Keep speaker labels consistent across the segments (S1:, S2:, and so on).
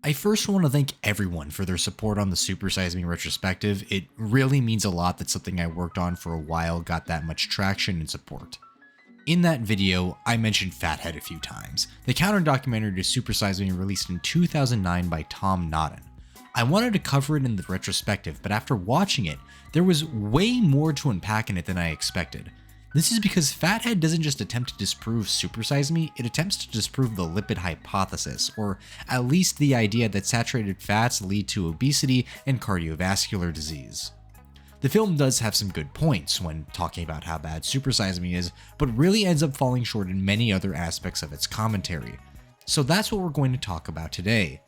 S1: I first want to thank everyone for their support on the Supersize Me retrospective. It really means a lot that something I worked on for a while got that much traction and support. In that video, I mentioned FatHead a few times, the counter-documentary to Supersize Me released in 2009 by Tom Nodden. I wanted to cover it in the retrospective, but after watching it, there was way more to unpack in it than I expected. This is because FatHead doesn't just attempt to disprove Supersize Me, it attempts to disprove the lipid hypothesis, or at least the idea that saturated fats lead to obesity and cardiovascular disease. The film does have some good points when talking about how bad Supersize Me is, but really ends up falling short in many other aspects of its commentary. So that's what we're going to talk about today.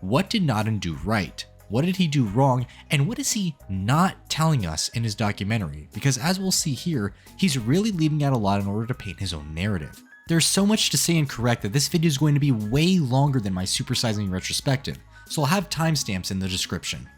S1: What did Nodden do right? What did he do wrong, and what is he not telling us in his documentary? Because as we'll see here, he's really leaving out a lot in order to paint his own narrative. There's so much to say and correct that this video is going to be way longer than my Supersize Me retrospective, so I'll have timestamps in the description.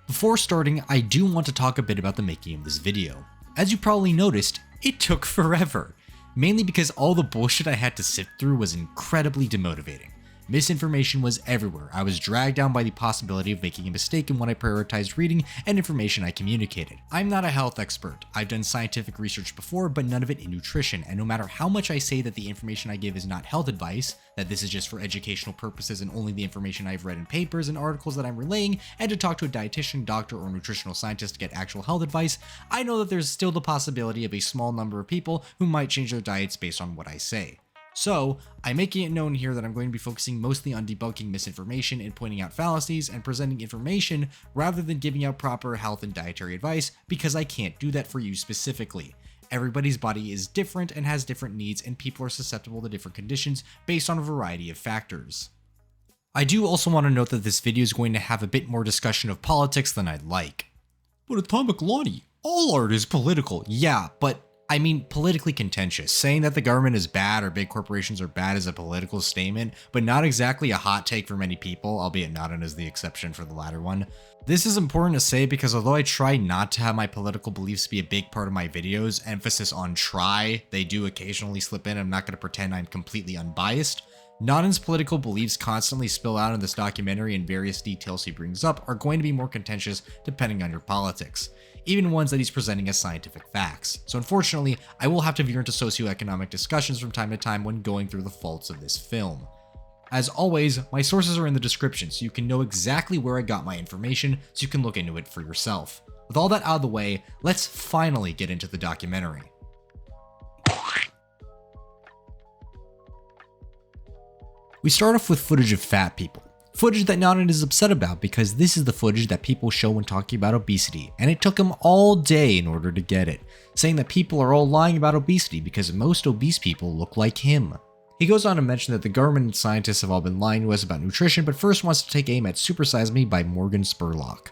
S1: Before starting, I do want to talk a bit about the making of this video. As you probably noticed, it took forever, mainly because all the bullshit I had to sift through was incredibly demotivating. Misinformation was everywhere. I was dragged down by the possibility of making a mistake in what I prioritized reading and information I communicated. I'm not a health expert. I've done scientific research before, but none of it in nutrition, and no matter how much I say that the information I give is not health advice, that this is just for educational purposes and only the information I've read in papers and articles that I'm relaying, and to talk to a dietitian, doctor, or nutritional scientist to get actual health advice, I know that there's still the possibility of a small number of people who might change their diets based on what I say. So, I'm making it known here that I'm going to be focusing mostly on debunking misinformation and pointing out fallacies and presenting information rather than giving out proper health and dietary advice, because I can't do that for you specifically. Everybody's body is different and has different needs, and people are susceptible to different conditions based on a variety of factors. I do also want to note that this video is going to have a bit more discussion of politics than I'd like. But Atomic Lonnie, all art is political. Yeah, but I mean politically contentious. Saying that the government is bad or big corporations are bad is a political statement, but not exactly a hot take for many people, albeit Nodden is the exception for the latter one. This is important to say because although I try not to have my political beliefs be a big part of my videos, emphasis on try, they do occasionally slip in. I'm not going to pretend I'm completely unbiased. Nodden's political beliefs constantly spill out in this documentary, and various details he brings up are going to be more contentious depending on your politics, even ones that he's presenting as scientific facts. So unfortunately, I will have to veer into socioeconomic discussions from time to time when going through the faults of this film. As always, my sources are in the description, so you can know exactly where I got my information, so you can look into it for yourself. With all that out of the way, let's finally get into the documentary. We start off with footage of fat people. Footage that Nodden is upset about because this is the footage that people show when talking about obesity, and it took him all day in order to get it, saying that people are all lying about obesity because most obese people look like him. He goes on to mention that the government and scientists have all been lying to us about nutrition, but first wants to take aim at Supersize Me by Morgan Spurlock.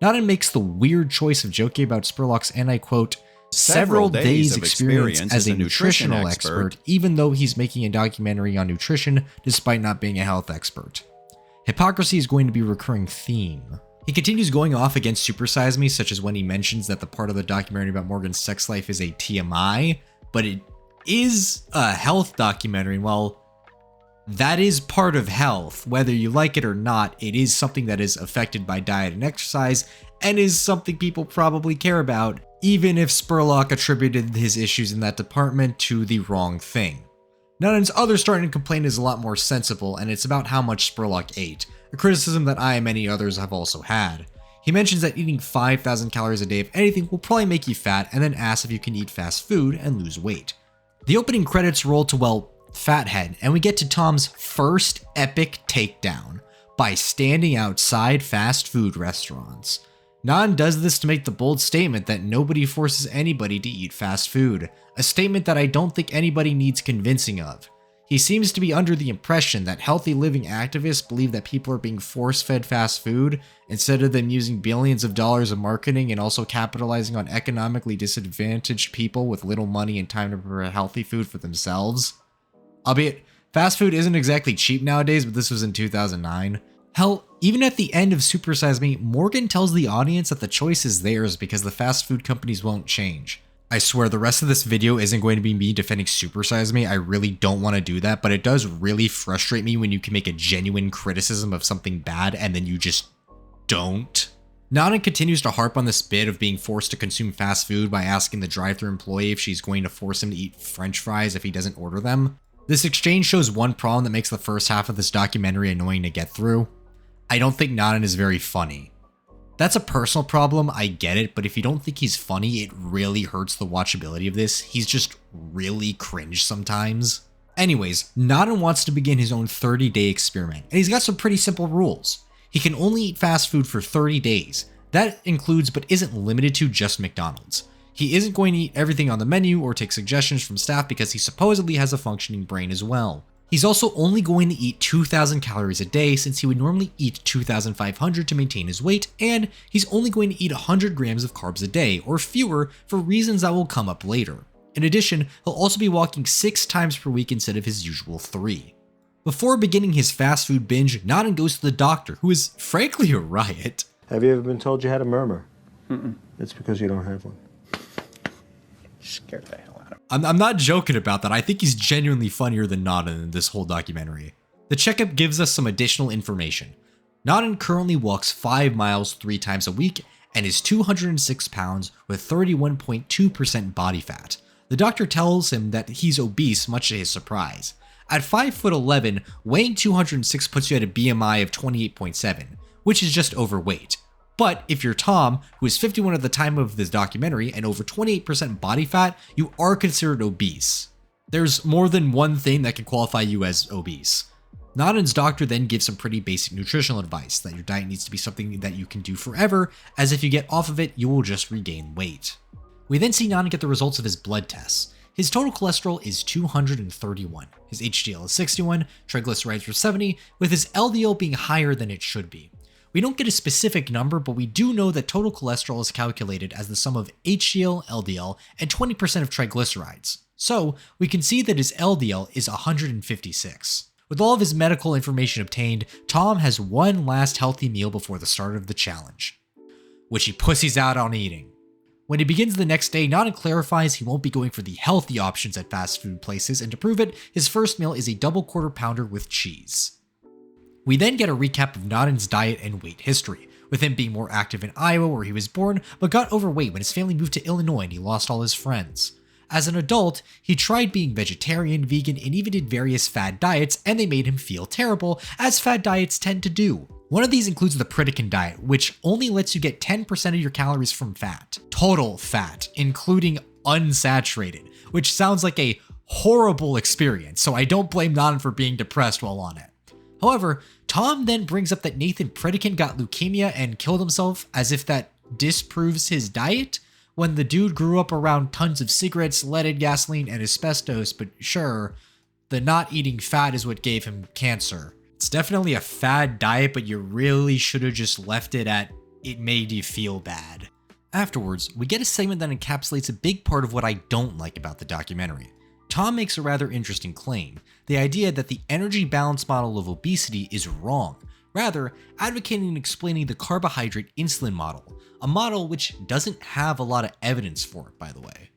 S1: Nodden makes the weird choice of joking about Spurlock's, and I quote, several days experience as a nutritional expert, even though he's making a documentary on nutrition despite not being a health expert. Hypocrisy is going to be a recurring theme. He continues going off against Supersize Me, such as when he mentions that the part of the documentary about Morgan's sex life is a TMI, but it is a health documentary, and while that is part of health, whether you like it or not, it is something that is affected by diet and exercise, and is something people probably care about, even if Spurlock attributed his issues in that department to the wrong thing. Nodden's other starting complaint is a lot more sensible, and it's about how much Spurlock ate, a criticism that I and many others have also had. He mentions that eating 5,000 calories a day of anything will probably make you fat, and then asks if you can eat fast food and lose weight. The opening credits roll to, well, FatHead, and we get to Tom's first epic takedown by standing outside fast food restaurants. Nodden does this to make the bold statement that nobody forces anybody to eat fast food, a statement that I don't think anybody needs convincing of. He seems to be under the impression that healthy living activists believe that people are being force-fed fast food instead of them using billions of dollars of marketing and also capitalizing on economically disadvantaged people with little money and time to prepare healthy food for themselves. Albeit, fast food isn't exactly cheap nowadays, but this was in 2009. Hell, even at the end of Supersize Me, Morgan tells the audience that the choice is theirs because the fast food companies won't change. I swear the rest of this video isn't going to be me defending Supersize Me. I really don't want to do that, but it does really frustrate me when you can make a genuine criticism of something bad and then you just don't. Nanan continues to harp on this bit of being forced to consume fast food by asking the drive-thru employee if she's going to force him to eat french fries if he doesn't order them. This exchange shows one problem that makes the first half of this documentary annoying to get through. I don't think Nanan is very funny. That's a personal problem, I get it, but if you don't think he's funny, it really hurts the watchability of this. He's just really cringe sometimes. Anyways, Nanan wants to begin his own 30-day experiment, and he's got some pretty simple rules. He can only eat fast food for 30 days. That includes but isn't limited to just McDonald's. He isn't going to eat everything on the menu or take suggestions from staff because he supposedly has a functioning brain as well. He's also only going to eat 2,000 calories a day since he would normally eat 2,500 to maintain his weight, and he's only going to eat 100 grams of carbs a day, or fewer, for reasons that will come up later. In addition, he'll also be walking 6 times per week instead of his usual 3. Before beginning his fast food binge, Nanan goes to the doctor, who is frankly a riot.
S2: Have you ever been told you had a murmur? It's because you don't have one.
S3: Scared the hell out of me.
S1: I'm not joking about that. I think he's genuinely funnier than Nanan in this whole documentary. The checkup gives us some additional information. Nanan currently walks 5 miles 3 times a week and is 206 pounds with 31.2% body fat. The doctor tells him that he's obese, much to his surprise. At 5'11", weighing 206 puts you at a BMI of 28.7, which is just overweight. But if you're Tom, who is 51 at the time of this documentary and over 28% body fat, you are considered obese. There's more than one thing that can qualify you as obese. Nanan's doctor then gives some pretty basic nutritional advice, that your diet needs to be something that you can do forever, as if you get off of it, you will just regain weight. We then see Nanan get the results of his blood tests. His total cholesterol is 231, his HDL is 61, triglycerides were 70, with his LDL being higher than it should be. We don't get a specific number, but we do know that total cholesterol is calculated as the sum of HDL, LDL, and 20% of triglycerides. So, we can see that his LDL is 156. With all of his medical information obtained, Tom has one last healthy meal before the start of the challenge, which he pussies out on eating. When he begins the next day, Nanan clarifies he won't be going for the healthy options at fast food places, and to prove it, his first meal is a double quarter pounder with cheese. We then get a recap of Nanan's diet and weight history, with him being more active in Iowa where he was born, but got overweight when his family moved to Illinois and he lost all his friends. As an adult, he tried being vegetarian, vegan, and even did various fad diets, and they made him feel terrible, as fad diets tend to do. One of these includes the Pritikin diet, which only lets you get 10% of your calories from fat. Total fat, including unsaturated, which sounds like a horrible experience, so I don't blame Nanan for being depressed while on it. However, Tom then brings up that Nathan Pritikin got leukemia and killed himself, as if that disproves his diet, when the dude grew up around tons of cigarettes, leaded gasoline, and asbestos, but sure, the not eating fat is what gave him cancer. It's definitely a fad diet, but you really should have just left it at it made you feel bad. Afterwards, we get a segment that encapsulates a big part of what I don't like about the documentary. Tom makes a rather interesting claim, the idea that the energy balance model of obesity is wrong, rather advocating and explaining the carbohydrate insulin model, a model which doesn't have a lot of evidence for it, by the way.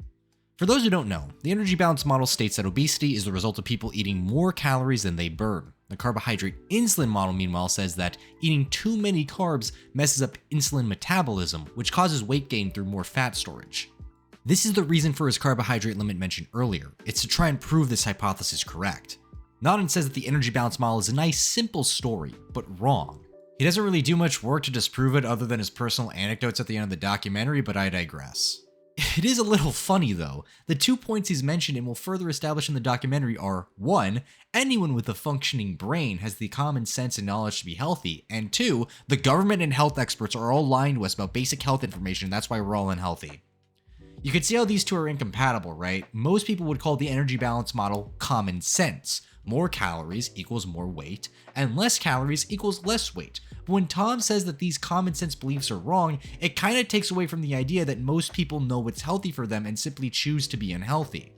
S1: For those who don't know, the energy balance model states that obesity is the result of people eating more calories than they burn. The carbohydrate insulin model, meanwhile, says that eating too many carbs messes up insulin metabolism, which causes weight gain through more fat storage. This is the reason for his carbohydrate limit mentioned earlier. It's to try and prove this hypothesis correct. Nanan says that the energy balance model is a nice, simple story, but wrong. He doesn't really do much work to disprove it other than his personal anecdotes at the end of the documentary, but I digress. It is a little funny though. The 2 points he's mentioned and will further establish in the documentary are 1. Anyone with a functioning brain has the common sense and knowledge to be healthy, and 2. The government and health experts are all lying to us about basic health information, that's why we're all unhealthy. You can see how these two are incompatible, right? Most people would call the energy balance model common sense. More calories equals more weight, and less calories equals less weight. But when Tom says that these common sense beliefs are wrong, it kind of takes away from the idea that most people know what's healthy for them and simply choose to be unhealthy.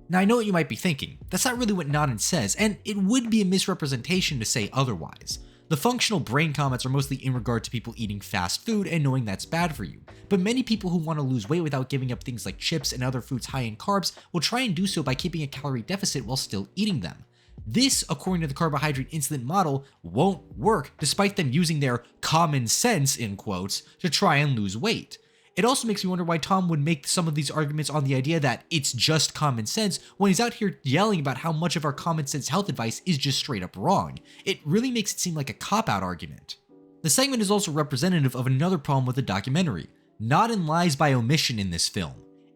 S1: Now I know what you might be thinking, that's not really what Nanan says, and it would be a misrepresentation to say otherwise. The functional brain comments are mostly in regard to people eating fast food and knowing that's bad for you, but many people who want to lose weight without giving up things like chips and other foods high in carbs will try and do so by keeping a calorie deficit while still eating them. This, according to the carbohydrate insulin model, won't work despite them using their common sense, in quotes, to try and lose weight. It also makes me wonder why Tom would make some of these arguments on the idea that it's just common sense when he's out here yelling about how much of our common sense health advice is just straight up wrong. It really makes it seem like a cop-out argument. The segment is also representative of another problem with the documentary. Not in lies by omission in this film.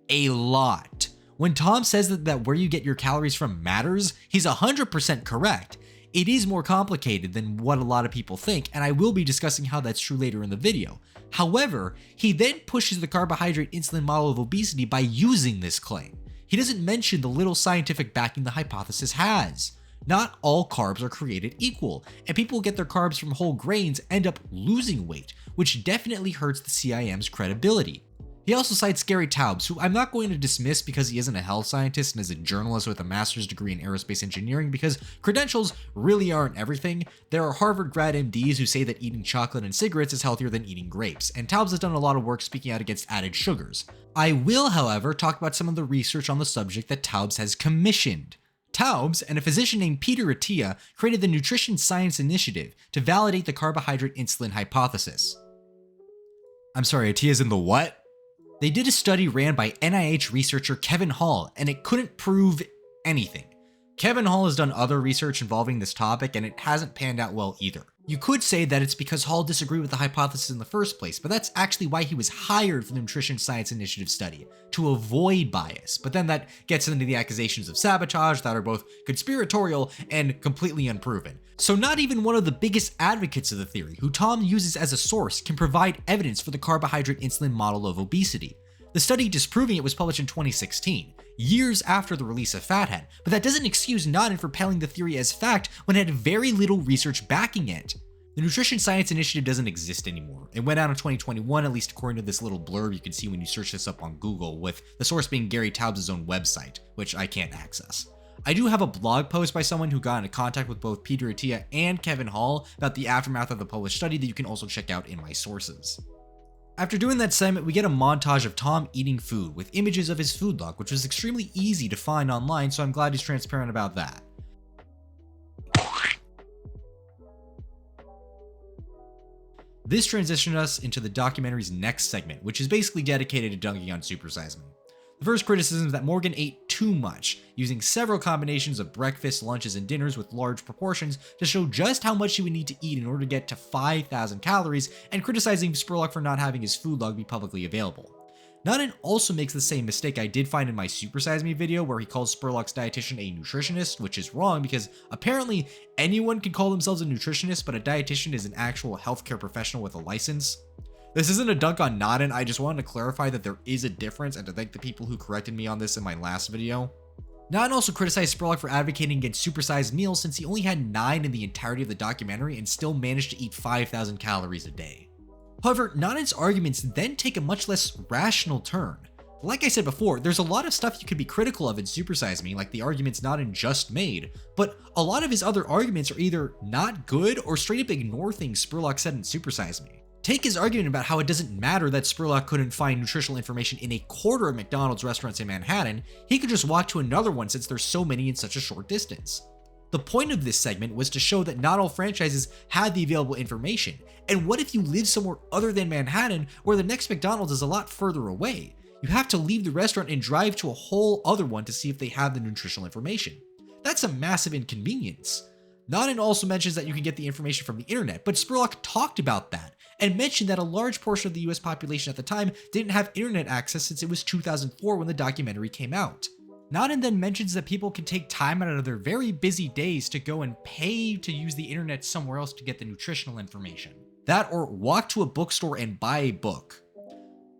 S1: A lot. When Tom says that where you get your calories from matters, he's 100% correct. It is more complicated than what a lot of people think, and I will be discussing how that's true later in the video. However, he then pushes the carbohydrate insulin model of obesity by using this claim. He doesn't mention the little scientific backing the hypothesis has. Not all carbs are created equal, and people who get their carbs from whole grains end up losing weight, which definitely hurts the CIM's credibility. He also cites Gary Taubes, who I'm not going to dismiss because he isn't a health scientist and is a journalist with a master's degree in aerospace engineering, because credentials really aren't everything. There are Harvard grad MDs who say that eating chocolate and cigarettes is healthier than eating grapes, and Taubes has done a lot of work speaking out against added sugars. I will, however, talk about some of the research on the subject that Taubes has commissioned. Taubes and a physician named Peter Attia created the Nutrition Science Initiative to validate the carbohydrate insulin hypothesis. I'm sorry, Attia's in the what? They did a study ran by NIH researcher Kevin Hall, and it couldn't prove anything. Kevin Hall has done other research involving this topic, and it hasn't panned out well either. You could say that it's because Hall disagreed with the hypothesis in the first place, but that's actually why he was hired for the Nutrition Science Initiative study, to avoid bias. But then that gets into the accusations of sabotage that are both conspiratorial and completely unproven. So not even one of the biggest advocates of the theory, who Tom uses as a source, can provide evidence for the carbohydrate insulin model of obesity. The study disproving it was published in 2016, years after the release of FatHead, but that doesn't excuse Naden for peddling the theory as fact when it had very little research backing it. The Nutrition Science Initiative doesn't exist anymore. It went out in 2021, at least according to this little blurb you can see when you search this up on Google, with the source being Gary Taubes' own website, which I can't access. I do have a blog post by someone who got into contact with both Peter Attia and Kevin Hall about the aftermath of the published study that you can also check out in my sources. After doing that segment, we get a montage of Tom eating food with images of his food log, which was extremely easy to find online, so I'm glad he's transparent about that. This transitioned us into the documentary's next segment, which is basically dedicated to dunking on Supersize Me. The first criticism is that Morgan ate too much, using several combinations of breakfasts, lunches, and dinners with large proportions to show just how much she would need to eat in order to get to 5,000 calories, and criticizing Spurlock for not having his food log be publicly available. Naden also makes the same mistake I did find in my Supersize Me video, where he calls Spurlock's dietitian a nutritionist, which is wrong because apparently anyone can call themselves a nutritionist, but a dietitian is an actual healthcare professional with a license. This isn't a dunk on Naden, I just wanted to clarify that there is a difference and to thank the people who corrected me on this in my last video. Naden also criticized Spurlock for advocating against supersized meals since he only had 9 in the entirety of the documentary and still managed to eat 5,000 calories a day. However, Naden's arguments then take a much less rational turn. Like I said before, there's a lot of stuff you could be critical of in Supersize Me, like the arguments Naden just made, but a lot of his other arguments are either not good or straight up ignore things Spurlock said in Supersize Me. Take his argument about how it doesn't matter that Spurlock couldn't find nutritional information in a quarter of McDonald's restaurants in Manhattan, he could just walk to another one since there's so many in such a short distance. The point of this segment was to show that not all franchises had the available information, and what if you live somewhere other than Manhattan where the next McDonald's is a lot further away? You have to leave the restaurant and drive to a whole other one to see if they have the nutritional information. That's a massive inconvenience. Naden also mentions that you can get the information from the internet, but Spurlock talked about that and mentioned that a large portion of the US population at the time didn't have internet access since it was 2004 when the documentary came out. Naden then mentions that people can take time out of their very busy days to go and pay to use the internet somewhere else to get the nutritional information. That or walk to a bookstore and buy a book.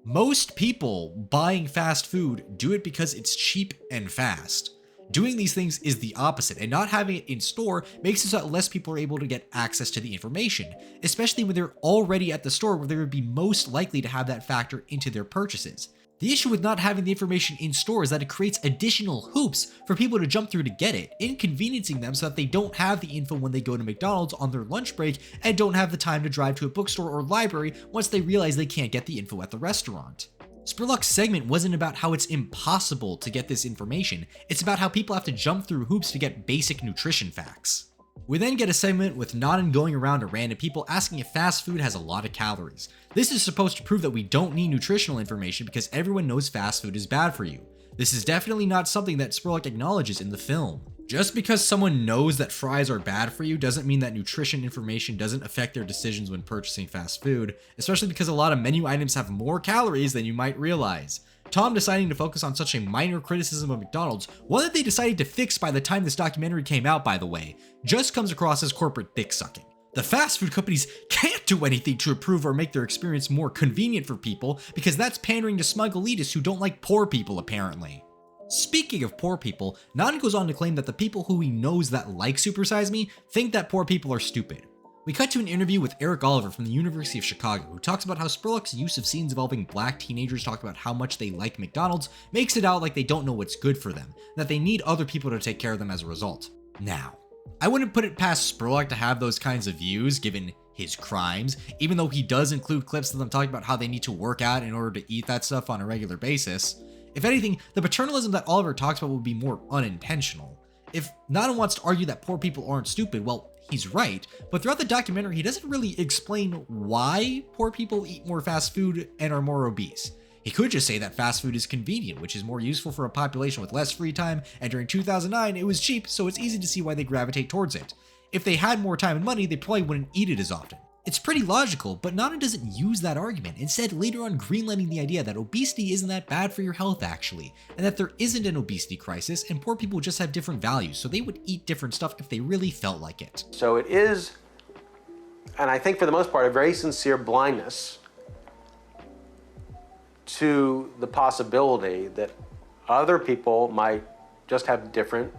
S1: Most people buying fast food do it because it's cheap and fast. Doing these things is the opposite, and not having it in store makes it so that less people are able to get access to the information, especially when they're already at the store where they would be most likely to have that factor into their purchases. The issue with not having the information in store is that it creates additional hoops for people to jump through to get it, inconveniencing them so that they don't have the info when they go to McDonald's on their lunch break and don't have the time to drive to a bookstore or library once they realize they can't get the info at the restaurant. Spurlock's segment wasn't about how it's impossible to get this information, it's about how people have to jump through hoops to get basic nutrition facts. We then get a segment with Nanan going around to random people asking if fast food has a lot of calories. This is supposed to prove that we don't need nutritional information because everyone knows fast food is bad for you. This is definitely not something that Spurlock acknowledges in the film. Just because someone knows that fries are bad for you doesn't mean that nutrition information doesn't affect their decisions when purchasing fast food, especially because a lot of menu items have more calories than you might realize. Tom deciding to focus on such a minor criticism of McDonald's, one that they decided to fix by the time this documentary came out by the way, just comes across as corporate dick-sucking. The fast food companies can't do anything to improve or make their experience more convenient for people because that's pandering to smug elitists who don't like poor people apparently. Speaking of poor people, Nanan goes on to claim that the people who he knows that like Supersize Me think that poor people are stupid. We cut to an interview with Eric Oliver from the University of Chicago, who talks about how Spurlock's use of scenes involving black teenagers talk about how much they like McDonald's makes it out like they don't know what's good for them, and that they need other people to take care of them as a result. Now, I wouldn't put it past Spurlock to have those kinds of views given his crimes, even though he does include clips of them talking about how they need to work out in order to eat that stuff on a regular basis. If anything, the paternalism that Oliver talks about would be more unintentional. If Nanan wants to argue that poor people aren't stupid, well, he's right, but throughout the documentary, he doesn't really explain why poor people eat more fast food and are more obese. He could just say that fast food is convenient, which is more useful for a population with less free time, and during 2009, it was cheap, so it's easy to see why they gravitate towards it. If they had more time and money, they probably wouldn't eat it as often. It's pretty logical, but Nanan doesn't use that argument, instead later on greenlighting the idea that obesity isn't that bad for your health actually, and that there isn't an obesity crisis, and poor people just have different values, so they would eat different stuff if they really felt like it.
S3: So it is, and I think for the most part, a very sincere blindness to the possibility that other people might just have different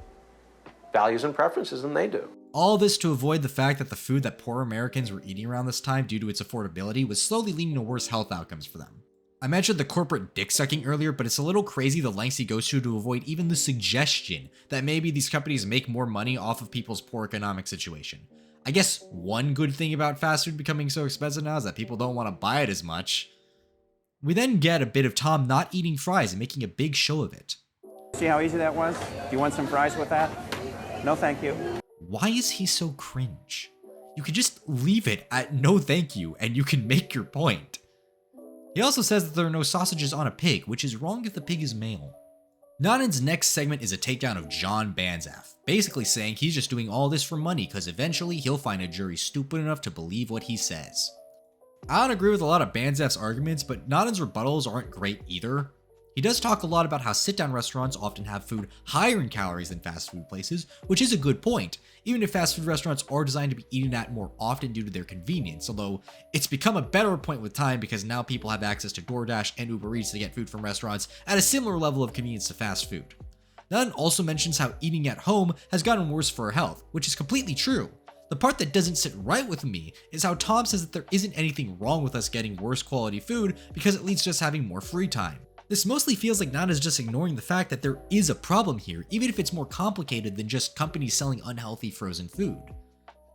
S3: values and preferences than they do.
S1: All this to avoid the fact that the food that poor Americans were eating around this time due to its affordability was slowly leading to worse health outcomes for them. I mentioned the corporate dick sucking earlier, but it's a little crazy the lengths he goes to avoid even the suggestion that maybe these companies make more money off of people's poor economic situation. I guess one good thing about fast food becoming so expensive now is that people don't want to buy it as much. We then get a bit of Tom not eating fries and making a big show of it.
S4: See how easy that was? Do you want some fries with that? No, thank you.
S1: Why is he so cringe? You could just leave it at no thank you and you can make your point. He also says that there are no sausages on a pig, which is wrong if the pig is male. Nanan's next segment is a takedown of John Banzaf, basically saying he's just doing all this for money because eventually he'll find a jury stupid enough to believe what he says. I don't agree with a lot of Banzaf's arguments, but Nanan's rebuttals aren't great either. He does talk a lot about how sit-down restaurants often have food higher in calories than fast food places, which is a good point, even if fast food restaurants are designed to be eaten at more often due to their convenience, although it's become a better point with time because now people have access to DoorDash and Uber Eats to get food from restaurants at a similar level of convenience to fast food. Nanan also mentions how eating at home has gotten worse for our health, which is completely true. The part that doesn't sit right with me is how Tom says that there isn't anything wrong with us getting worse quality food because it leads to us having more free time. This mostly feels like Nanan is just ignoring the fact that there is a problem here, even if it's more complicated than just companies selling unhealthy frozen food.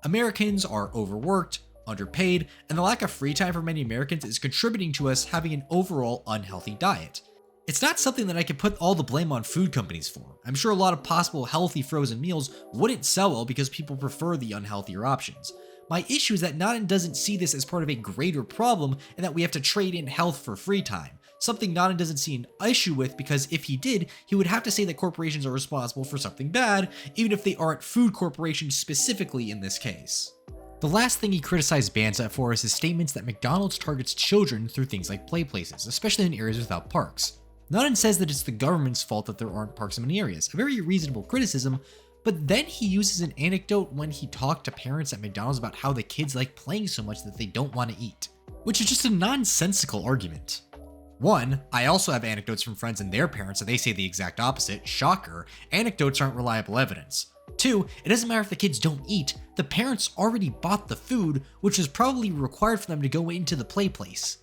S1: Americans are overworked, underpaid, and the lack of free time for many Americans is contributing to us having an overall unhealthy diet. It's not something that I can put all the blame on food companies for. I'm sure a lot of possible healthy frozen meals wouldn't sell well because people prefer the unhealthier options. My issue is that Nanan doesn't see this as part of a greater problem and that we have to trade in health for free time. Something Nanan doesn't see an issue with because if he did, he would have to say that corporations are responsible for something bad, even if they aren't food corporations specifically in this case. The last thing he criticized Banzaf for is his statements that McDonald's targets children through things like play places, especially in areas without parks. Nanan says that it's the government's fault that there aren't parks in many areas, a very reasonable criticism, but then he uses an anecdote when he talked to parents at McDonald's about how the kids like playing so much that they don't want to eat, which is just a nonsensical argument. One, I also have anecdotes from friends and their parents that they say the exact opposite. Shocker, anecdotes aren't reliable evidence. Two, it doesn't matter if the kids don't eat, the parents already bought the food, which was probably required for them to go into the play place.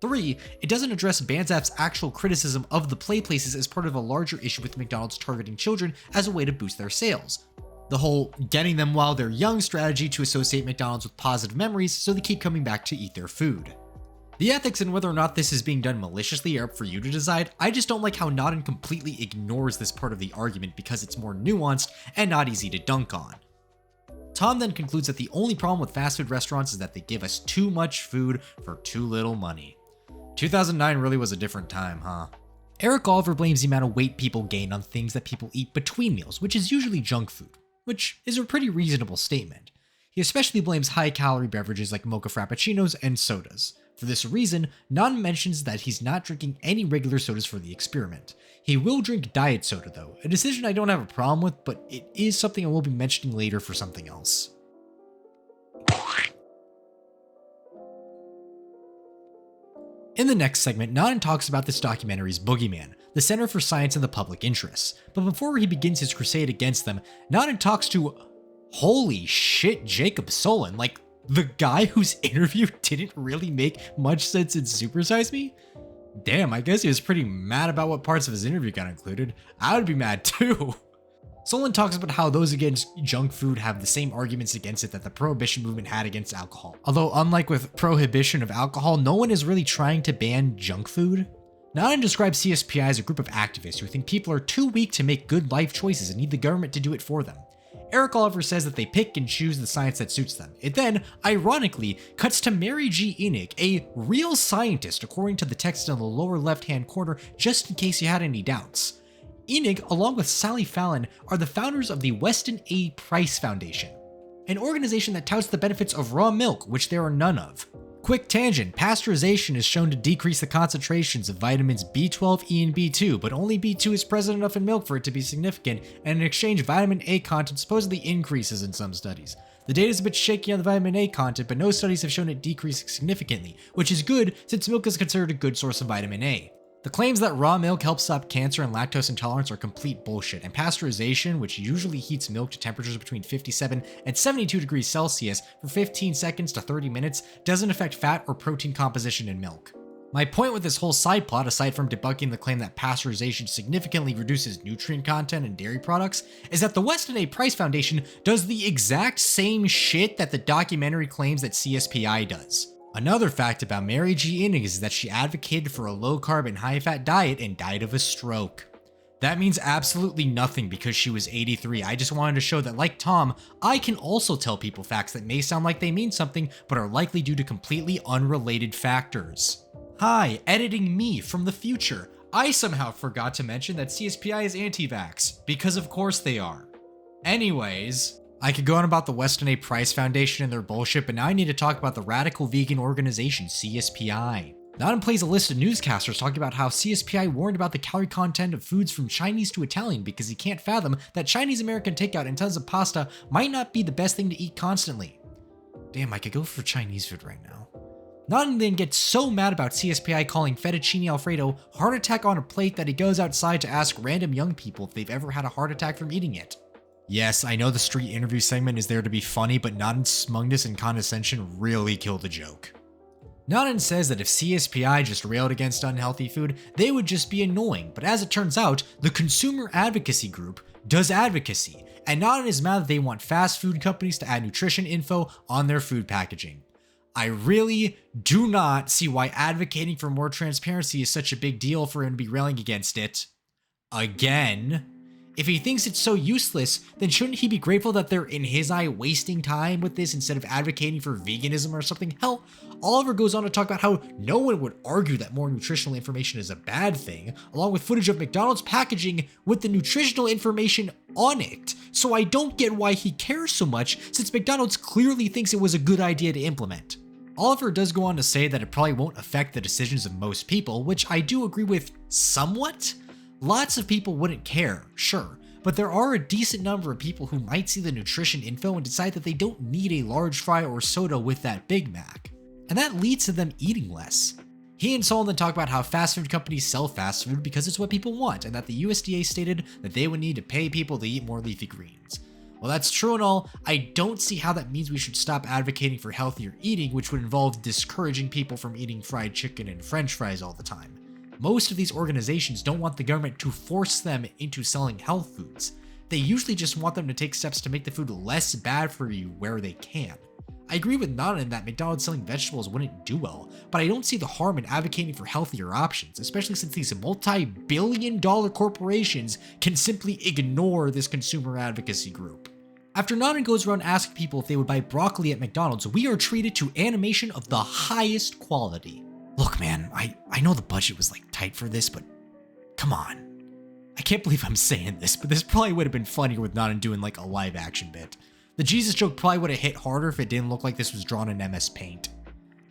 S1: 3, it doesn't address Banzaf's actual criticism of the play places as part of a larger issue with McDonald's targeting children as a way to boost their sales. The whole getting them while they're young strategy to associate McDonald's with positive memories so they keep coming back to eat their food. The ethics and whether or not this is being done maliciously are up for you to decide. I just don't like how Nodden completely ignores this part of the argument because it's more nuanced and not easy to dunk on. Tom then concludes that the only problem with fast food restaurants is that they give us too much food for too little money. 2009 really was a different time, huh? Eric Oliver blames the amount of weight people gain on things that people eat between meals, which is usually junk food, which is a pretty reasonable statement. He especially blames high-calorie beverages like mocha frappuccinos and sodas. For this reason, Nodden mentions that he's not drinking any regular sodas for the experiment. He will drink diet soda though, a decision I don't have a problem with, but it is something I will be mentioning later for something else. In the next segment, Nodden talks about this documentary's boogeyman, the Center for Science and the Public Interest. But before he begins his crusade against them, Nodden talks to, holy shit, Jacob Solon, like the guy whose interview didn't really make much sense in Supersize Me? Damn, I guess he was pretty mad about what parts of his interview got included. I would be mad too. Solon talks about how those against junk food have the same arguments against it that the prohibition movement had against alcohol. Although unlike with prohibition of alcohol, no one is really trying to ban junk food. Nodden describes CSPI as a group of activists who think people are too weak to make good life choices and need the government to do it for them. Eric Oliver says that they pick and choose the science that suits them. It then, ironically, cuts to Mary G. Enig, a real scientist according to the text in the lower left-hand corner, just in case you had any doubts. Enig, along with Sally Fallon, are the founders of the Weston A Price Foundation, an organization that touts the benefits of raw milk, which there are none of. Quick tangent, pasteurization is shown to decrease the concentrations of vitamins B12, E, and B2, but only B2 is present enough in milk for it to be significant, and in exchange, vitamin A content supposedly increases in some studies. The data is a bit shaky on the vitamin A content, but no studies have shown it decreasing significantly, which is good since milk is considered a good source of vitamin A. The claims that raw milk helps stop cancer and lactose intolerance are complete bullshit, and pasteurization, which usually heats milk to temperatures between 57 and 72 degrees Celsius for 15 seconds to 30 minutes, doesn't affect fat or protein composition in milk. My point with this whole side plot, aside from debunking the claim that pasteurization significantly reduces nutrient content in dairy products, is that the Weston A Price Foundation does the exact same shit that the documentary claims that CSPI does. Another fact about Mary G. Enig is that she advocated for a low-carb and high-fat diet and died of a stroke. That means absolutely nothing because she was 83. I just wanted to show that, like Tom, I can also tell people facts that may sound like they mean something, but are likely due to completely unrelated factors. Hi, editing me from the future. I somehow forgot to mention that CSPI is anti-vax, because of course they are. Anyways, I could go on about the Weston A Price Foundation and their bullshit, but now I need to talk about the radical vegan organization CSPI. Nodden plays a list of newscasters talking about how CSPI warned about the calorie content of foods from Chinese to Italian because he can't fathom that Chinese American takeout and tons of pasta might not be the best thing to eat constantly. Damn, I could go for Chinese food right now. Nodden then gets so mad about CSPI calling fettuccine alfredo heart attack on a plate that he goes outside to ask random young people if they've ever had a heart attack from eating it. Yes, I know the street interview segment is there to be funny, but Nodden's smugness and condescension really kill the joke. Nodden says that if CSPI just railed against unhealthy food, they would just be annoying, but as it turns out, the consumer advocacy group does advocacy, and Nodden is mad that they want fast food companies to add nutrition info on their food packaging. I really do not see why advocating for more transparency is such a big deal for him to be railing against it. Again. If he thinks it's so useless, then shouldn't he be grateful that they're, in his eye, wasting time with this instead of advocating for veganism or something? Hell, Oliver goes on to talk about how no one would argue that more nutritional information is a bad thing, along with footage of McDonald's packaging with the nutritional information on it. So I don't get why he cares so much, since McDonald's clearly thinks it was a good idea to implement. Oliver does go on to say that it probably won't affect the decisions of most people, which I do agree with somewhat. Lots of people wouldn't care, sure, but there are a decent number of people who might see the nutrition info and decide that they don't need a large fry or soda with that Big Mac. And that leads to them eating less. He and Solon then talk about how fast food companies sell fast food because it's what people want, and that the USDA stated that they would need to pay people to eat more leafy greens. While that's true and all, I don't see how that means we should stop advocating for healthier eating, which would involve discouraging people from eating fried chicken and french fries all the time. Most of these organizations don't want the government to force them into selling health foods. They usually just want them to take steps to make the food less bad for you where they can. I agree with Nana in that McDonald's selling vegetables wouldn't do well, but I don't see the harm in advocating for healthier options, especially since these multi-billion-dollar corporations can simply ignore this consumer advocacy group. After Nana goes around asking people if they would buy broccoli at McDonald's, we are treated to animation of the highest quality. Look man, I know the budget was tight for this, but come on. I can't believe I'm saying this, but this probably would have been funnier with Nana doing a live action bit. The Jesus joke probably would have hit harder if it didn't look like this was drawn in MS Paint.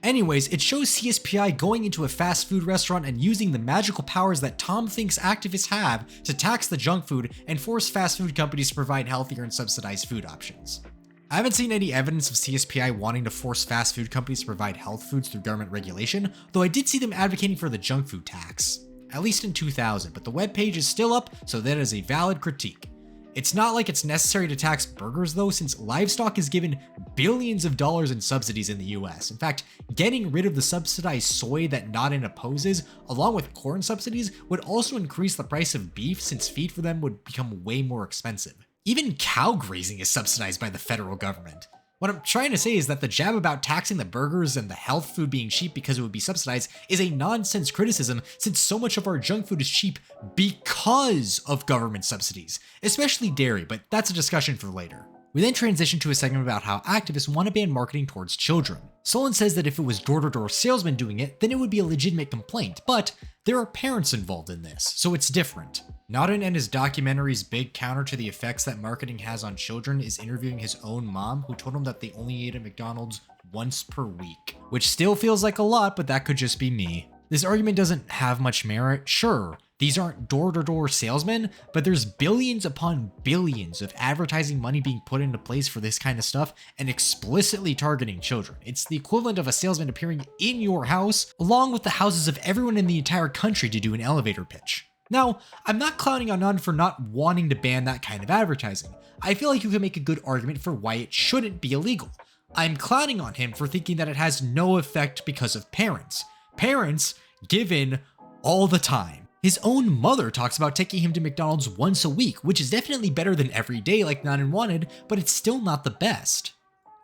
S1: Anyways, it shows CSPI going into a fast food restaurant and using the magical powers that Tom thinks activists have to tax the junk food and force fast food companies to provide healthier and subsidized food options. I haven't seen any evidence of CSPI wanting to force fast food companies to provide health foods through government regulation, though I did see them advocating for the junk food tax. At least in 2000, but the webpage is still up, so that is a valid critique. It's not like it's necessary to tax burgers though, since livestock is given billions of dollars in subsidies in the US. In fact, getting rid of the subsidized soy that Nana opposes, along with corn subsidies, would also increase the price of beef since feed for them would become way more expensive. Even cow grazing is subsidized by the federal government. What I'm trying to say is that the jab about taxing the burgers and the health food being cheap because it would be subsidized is a nonsense criticism, since so much of our junk food is cheap because of government subsidies, especially dairy, but that's a discussion for later. We then transition to a segment about how activists want to ban marketing towards children. Solon says that if it was door-to-door salesmen doing it, then it would be a legitimate complaint, but there are parents involved in this, so it's different. Naden and his documentary's big counter to the effects that marketing has on children is interviewing his own mom, who told him that they only ate at McDonald's once per week, which still feels like a lot, but that could just be me. This argument doesn't have much merit. Sure, these aren't door-to-door salesmen, but there's billions upon billions of advertising money being put into place for this kind of stuff and explicitly targeting children. It's the equivalent of a salesman appearing in your house, along with the houses of everyone in the entire country to do an elevator pitch. Now, I'm not clowning on Nana for not wanting to ban that kind of advertising. I feel like you can make a good argument for why it shouldn't be illegal. I'm clowning on him for thinking that it has no effect because of parents. Parents given all the time. His own mother talks about taking him to McDonald's once a week, which is definitely better than every day like Nana wanted, but it's still not the best.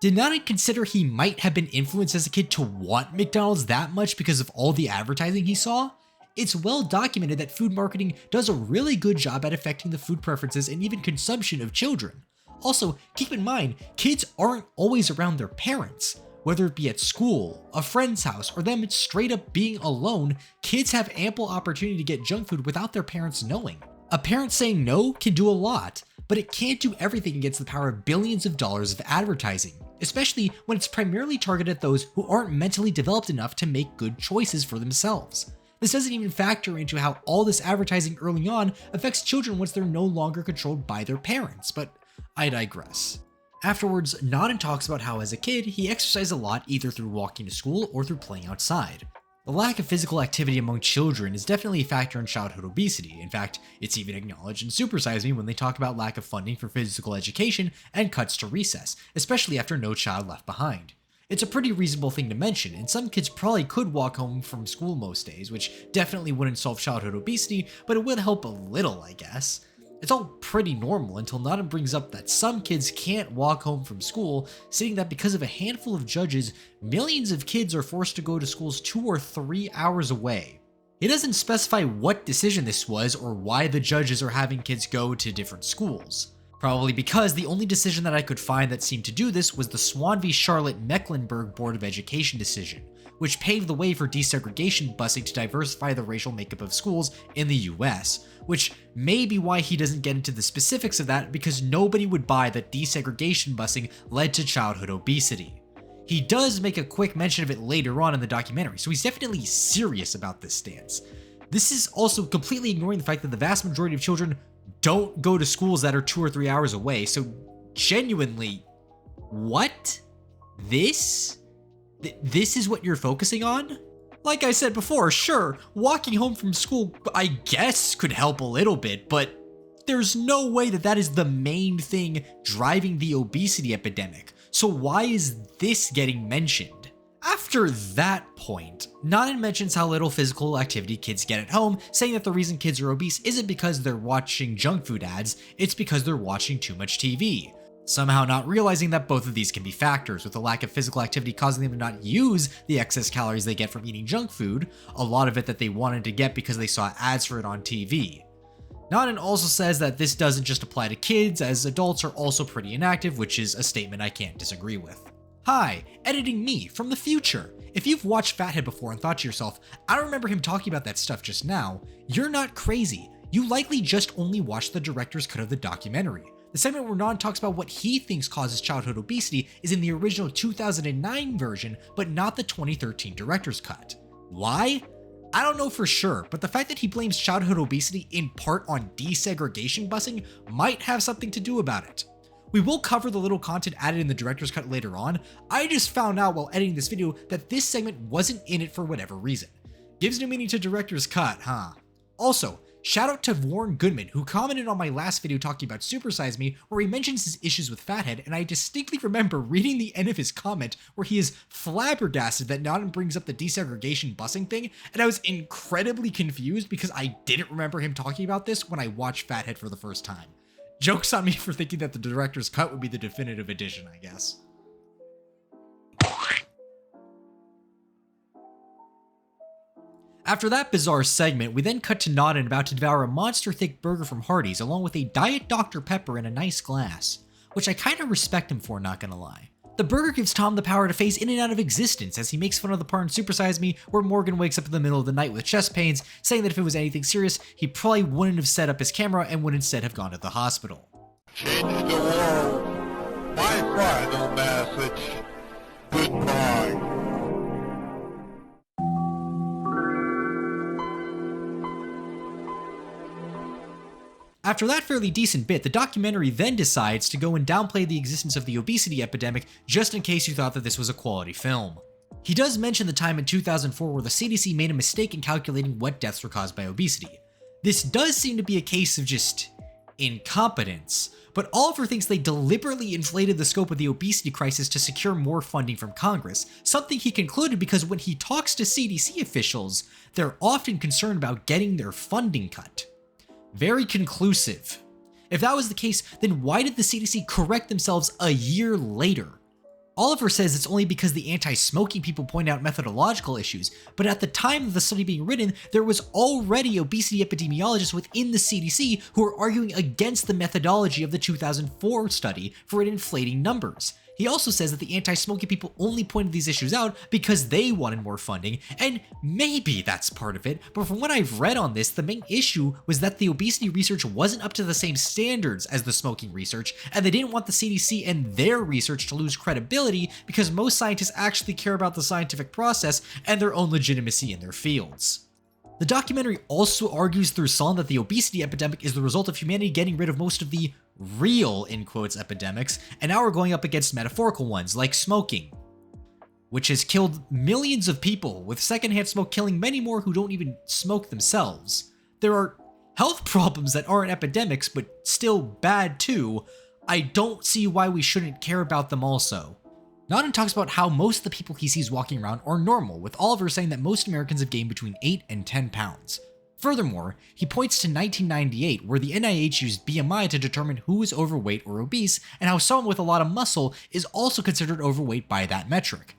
S1: Did Nana consider he might have been influenced as a kid to want McDonald's that much because of all the advertising he saw? It's well documented that food marketing does a really good job at affecting the food preferences and even consumption of children. Also, keep in mind, kids aren't always around their parents. Whether it be at school, a friend's house, or them straight up being alone, kids have ample opportunity to get junk food without their parents knowing. A parent saying no can do a lot, but it can't do everything against the power of billions of dollars of advertising, especially when it's primarily targeted at those who aren't mentally developed enough to make good choices for themselves. This doesn't even factor into how all this advertising early on affects children once they're no longer controlled by their parents, but I digress. Afterwards, Naden talks about how as a kid, he exercised a lot either through walking to school or through playing outside. The lack of physical activity among children is definitely a factor in childhood obesity. In fact, it's even acknowledged in Supersize Me when they talk about lack of funding for physical education and cuts to recess, especially after No Child Left Behind. It's a pretty reasonable thing to mention, and some kids probably could walk home from school most days, which definitely wouldn't solve childhood obesity, but it would help a little, I guess. It's all pretty normal until Naden brings up that some kids can't walk home from school, stating that because of a handful of judges, millions of kids are forced to go to schools 2 or 3 hours away. He doesn't specify what decision this was or why the judges are having kids go to different schools. Probably because the only decision that I could find that seemed to do this was the Swan v. Charlotte-Mecklenburg Board of Education decision, which paved the way for desegregation busing to diversify the racial makeup of schools in the US, which may be why he doesn't get into the specifics of that, because nobody would buy that desegregation busing led to childhood obesity. He does make a quick mention of it later on in the documentary, so he's definitely serious about this stance. This is also completely ignoring the fact that the vast majority of children don't go to schools that are 2 or 3 hours away, so genuinely, what? This is what you're focusing on? Like I said before, sure, walking home from school, I guess, could help a little bit, but There's no way that that is the main thing driving the obesity epidemic. So why is this getting mentioned? After that point, Nanan mentions how little physical activity kids get at home, saying that the reason kids are obese isn't because they're watching junk food ads, it's because they're watching too much TV. Somehow not realizing that both of these can be factors, with a lack of physical activity causing them to not use the excess calories they get from eating junk food, a lot of it that they wanted to get because they saw ads for it on TV. Nanan also says that this doesn't just apply to kids, as adults are also pretty inactive, which is a statement I can't disagree with. Hi, editing me from the future. If you've watched FatHead before and thought to yourself, I don't remember him talking about that stuff just now, you're not crazy. You likely just only watched the director's cut of the documentary. The segment where Nanan talks about what he thinks causes childhood obesity is in the original 2009 version, but not the 2013 director's cut. Why? I don't know for sure, but the fact that he blames childhood obesity in part on desegregation busing might have something to do about it. We will cover the little content added in the director's cut later on. I just found out while editing this video that this segment wasn't in it for whatever reason. Gives new meaning to director's cut, huh? Also, shout out to Warren Goodman, who commented on my last video talking about Supersize Me, where he mentions his issues with FatHead, and I distinctly remember reading the end of his comment where he is flabbergasted that Nanan brings up the desegregation busing thing, and I was incredibly confused because I didn't remember him talking about this when I watched FatHead for the first time. Joke's on me for thinking that the director's cut would be the definitive edition, I guess. After that bizarre segment, we then cut to Nanan about to devour a monster-thick burger from Hardee's along with a Diet Dr. Pepper in a nice glass, which I kinda respect him for, not gonna lie. The burger gives Tom the power to phase in and out of existence as he makes fun of the part in Supersize Me where Morgan wakes up in the middle of the night with chest pains, saying that if it was anything serious, he probably wouldn't have set up his camera and would instead have gone to the hospital.
S5: Change the world. My final message. Goodbye.
S1: After that fairly decent bit, the documentary then decides to go and downplay the existence of the obesity epidemic just in case you thought that this was a quality film. He does mention the time in 2004 where the CDC made a mistake in calculating what deaths were caused by obesity. This does seem to be a case of just incompetence, but Oliver thinks they deliberately inflated the scope of the obesity crisis to secure more funding from Congress, something he concluded because when he talks to CDC officials, they're often concerned about getting their funding cut. Very conclusive. If that was the case, then why did the CDC correct themselves a year later? Oliver says it's only because the anti-smoking people point out methodological issues, but at the time of the study being written, there was already obesity epidemiologists within the CDC who were arguing against the methodology of the 2004 study for it inflating numbers. He also says that the anti-smoking people only pointed these issues out because they wanted more funding, and maybe that's part of it, but from what I've read on this, the main issue was that the obesity research wasn't up to the same standards as the smoking research, and they didn't want the CDC and their research to lose credibility because most scientists actually care about the scientific process and their own legitimacy in their fields. The documentary also argues through song that the obesity epidemic is the result of humanity getting rid of most of the real, in quotes, epidemics, and now we're going up against metaphorical ones like smoking, which has killed millions of people, with secondhand smoke killing many more who don't even smoke themselves. There are health problems that aren't epidemics, but still bad too. I don't see why we shouldn't care about them also. Nanan talks about how most of the people he sees walking around are normal, with Oliver saying that most Americans have gained between 8 and 10 pounds. Furthermore, he points to 1998, where the NIH used BMI to determine who is overweight or obese, and how someone with a lot of muscle is also considered overweight by that metric.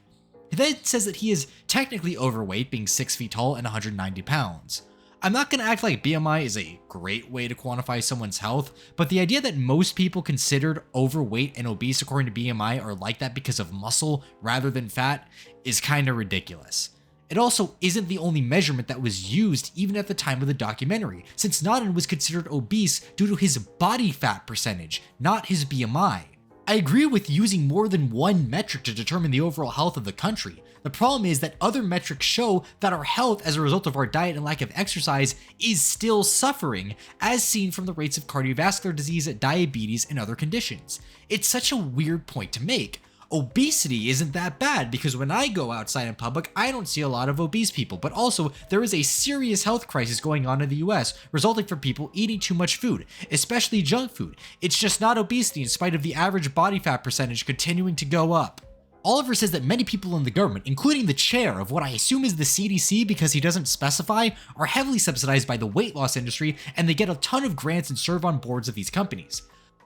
S1: He then says that he is technically overweight, being 6 feet tall and 190 pounds. I'm not going to act like BMI is a great way to quantify someone's health, but the idea that most people considered overweight and obese according to BMI are like that because of muscle rather than fat is kinda ridiculous. It also isn't the only measurement that was used even at the time of the documentary, since Nanan was considered obese due to his body fat percentage, not his BMI. I agree with using more than one metric to determine the overall health of the country. The problem is that other metrics show that our health as a result of our diet and lack of exercise is still suffering, as seen from the rates of cardiovascular disease, diabetes, and other conditions. It's such a weird point to make. Obesity isn't that bad because when I go outside in public, I don't see a lot of obese people, but also there is a serious health crisis going on in the US resulting from people eating too much food, especially junk food. It's just not obesity in spite of the average body fat percentage continuing to go up. Oliver says that many people in the government, including the chair of what I assume is the CDC because he doesn't specify, are heavily subsidized by the weight loss industry and they get a ton of grants and serve on boards of these companies.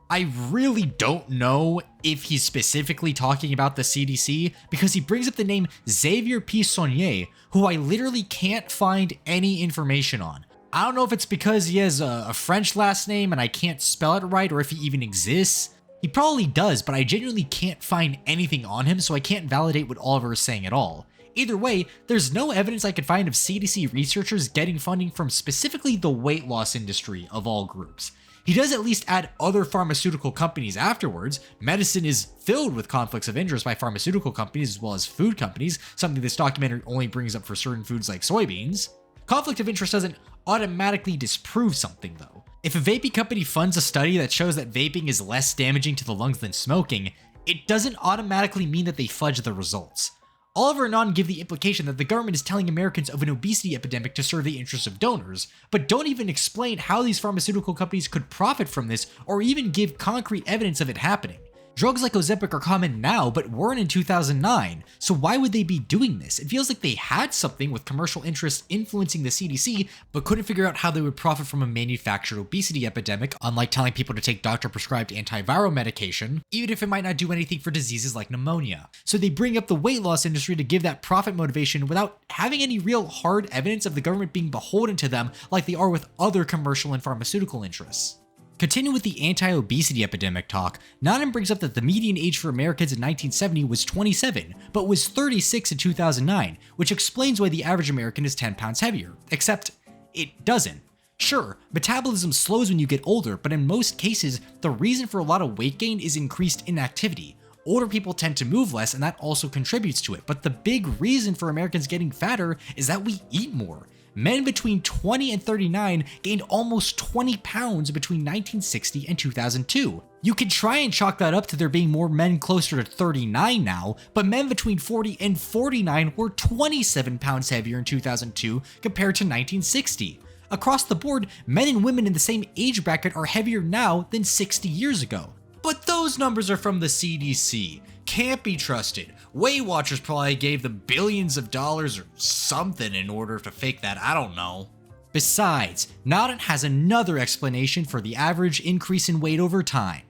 S1: I really don't know if he's specifically talking about the CDC because he brings up the name Xavier P. Saunier, who I literally can't find any information on. I don't know if it's because he has a French last name and I can't spell it right or if he even exists. He probably does, but I genuinely can't find anything on him, so I can't validate what Oliver is saying at all. Either way, there's no evidence I could find of CDC researchers getting funding from specifically the weight loss industry of all groups. He does at least add other pharmaceutical companies afterwards. Medicine is filled with conflicts of interest by pharmaceutical companies as well as food companies, something this documentary only brings up for certain foods like soybeans. Conflict of interest doesn't automatically disprove something though. If a vaping company funds a study that shows that vaping is less damaging to the lungs than smoking, it doesn't automatically mean that they fudge the results. Oliver and On give the implication that the government is telling Americans of an obesity epidemic to serve the interests of donors, but don't even explain how these pharmaceutical companies could profit from this or even give concrete evidence of it happening. Drugs like Ozempic are common now, but weren't in 2009, so why would they be doing this? It feels like they had something with commercial interests influencing the CDC, but couldn't figure out how they would profit from a manufactured obesity epidemic, unlike telling people to take doctor-prescribed antiviral medication, even if it might not do anything for diseases like pneumonia. So they bring up the weight loss industry to give that profit motivation without having any real hard evidence of the government being beholden to them like they are with other commercial and pharmaceutical interests. Continue with the anti-obesity epidemic talk, Naden brings up that the median age for Americans in 1970 was 27, but was 36 in 2009, which explains why the average American is 10 pounds heavier, except it doesn't. Sure, metabolism slows when you get older, but in most cases, the reason for a lot of weight gain is increased inactivity. Older people tend to move less and that also contributes to it, but the big reason for Americans getting fatter is that we eat more. Men between 20 and 39 gained almost 20 pounds between 1960 and 2002. You could try and chalk that up to there being more men closer to 39 now, but men between 40 and 49 were 27 pounds heavier in 2002 compared to 1960. Across the board, men and women in the same age bracket are heavier now than 60 years ago. But those numbers are from the CDC. Can't be trusted. Weight Watchers probably gave them billions of dollars or something in order to fake that, I don't know. Besides, Naden has another explanation for the average increase in weight over time.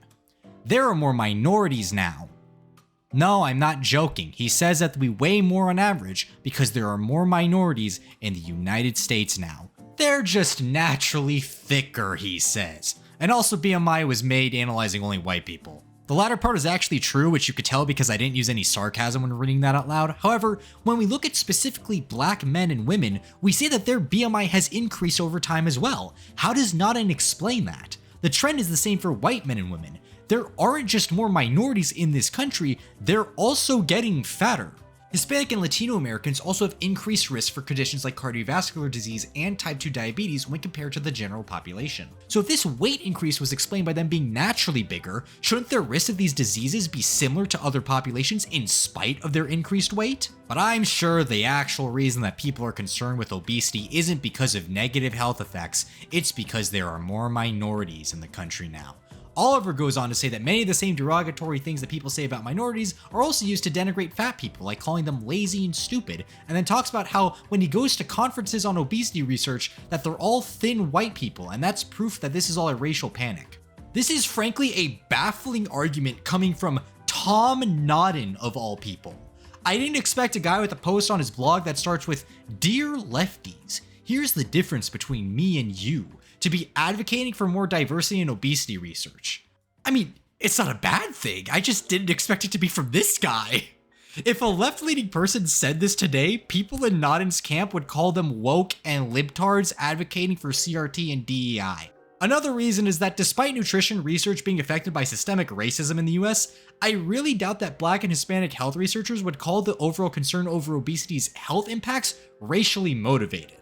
S1: There are more minorities now. No, I'm not joking. He says that we weigh more on average because there are more minorities in the United States now. They're just naturally thicker, he says. And also BMI was made analyzing only white people. The latter part is actually true, which you could tell because I didn't use any sarcasm when reading that out loud. However, when we look at specifically black men and women, we see that their BMI has increased over time as well. How does Naden explain that? The trend is the same for white men and women. There aren't just more minorities in this country, they're also getting fatter. Hispanic and Latino Americans also have increased risk for conditions like cardiovascular disease and type 2 diabetes when compared to the general population. So if this weight increase was explained by them being naturally bigger, shouldn't their risk of these diseases be similar to other populations in spite of their increased weight? But I'm sure the actual reason that people are concerned with obesity isn't because of negative health effects, it's because there are more minorities in the country now. Oliver goes on to say that many of the same derogatory things that people say about minorities are also used to denigrate fat people, like calling them lazy and stupid, and then talks about how when he goes to conferences on obesity research that they're all thin white people, and that's proof that this is all a racial panic. This is frankly a baffling argument coming from Tom Naden of all people. I didn't expect a guy with a post on his blog that starts with, "Dear lefties, here's the difference between me and you," to be advocating for more diversity in obesity research. I mean, it's not a bad thing, I just didn't expect it to be from this guy. If a left-leaning person said this today, people in Naden's camp would call them woke and libtards advocating for CRT and DEI. Another reason is that despite nutrition research being affected by systemic racism in the US, I really doubt that Black and Hispanic health researchers would call the overall concern over obesity's health impacts racially motivated.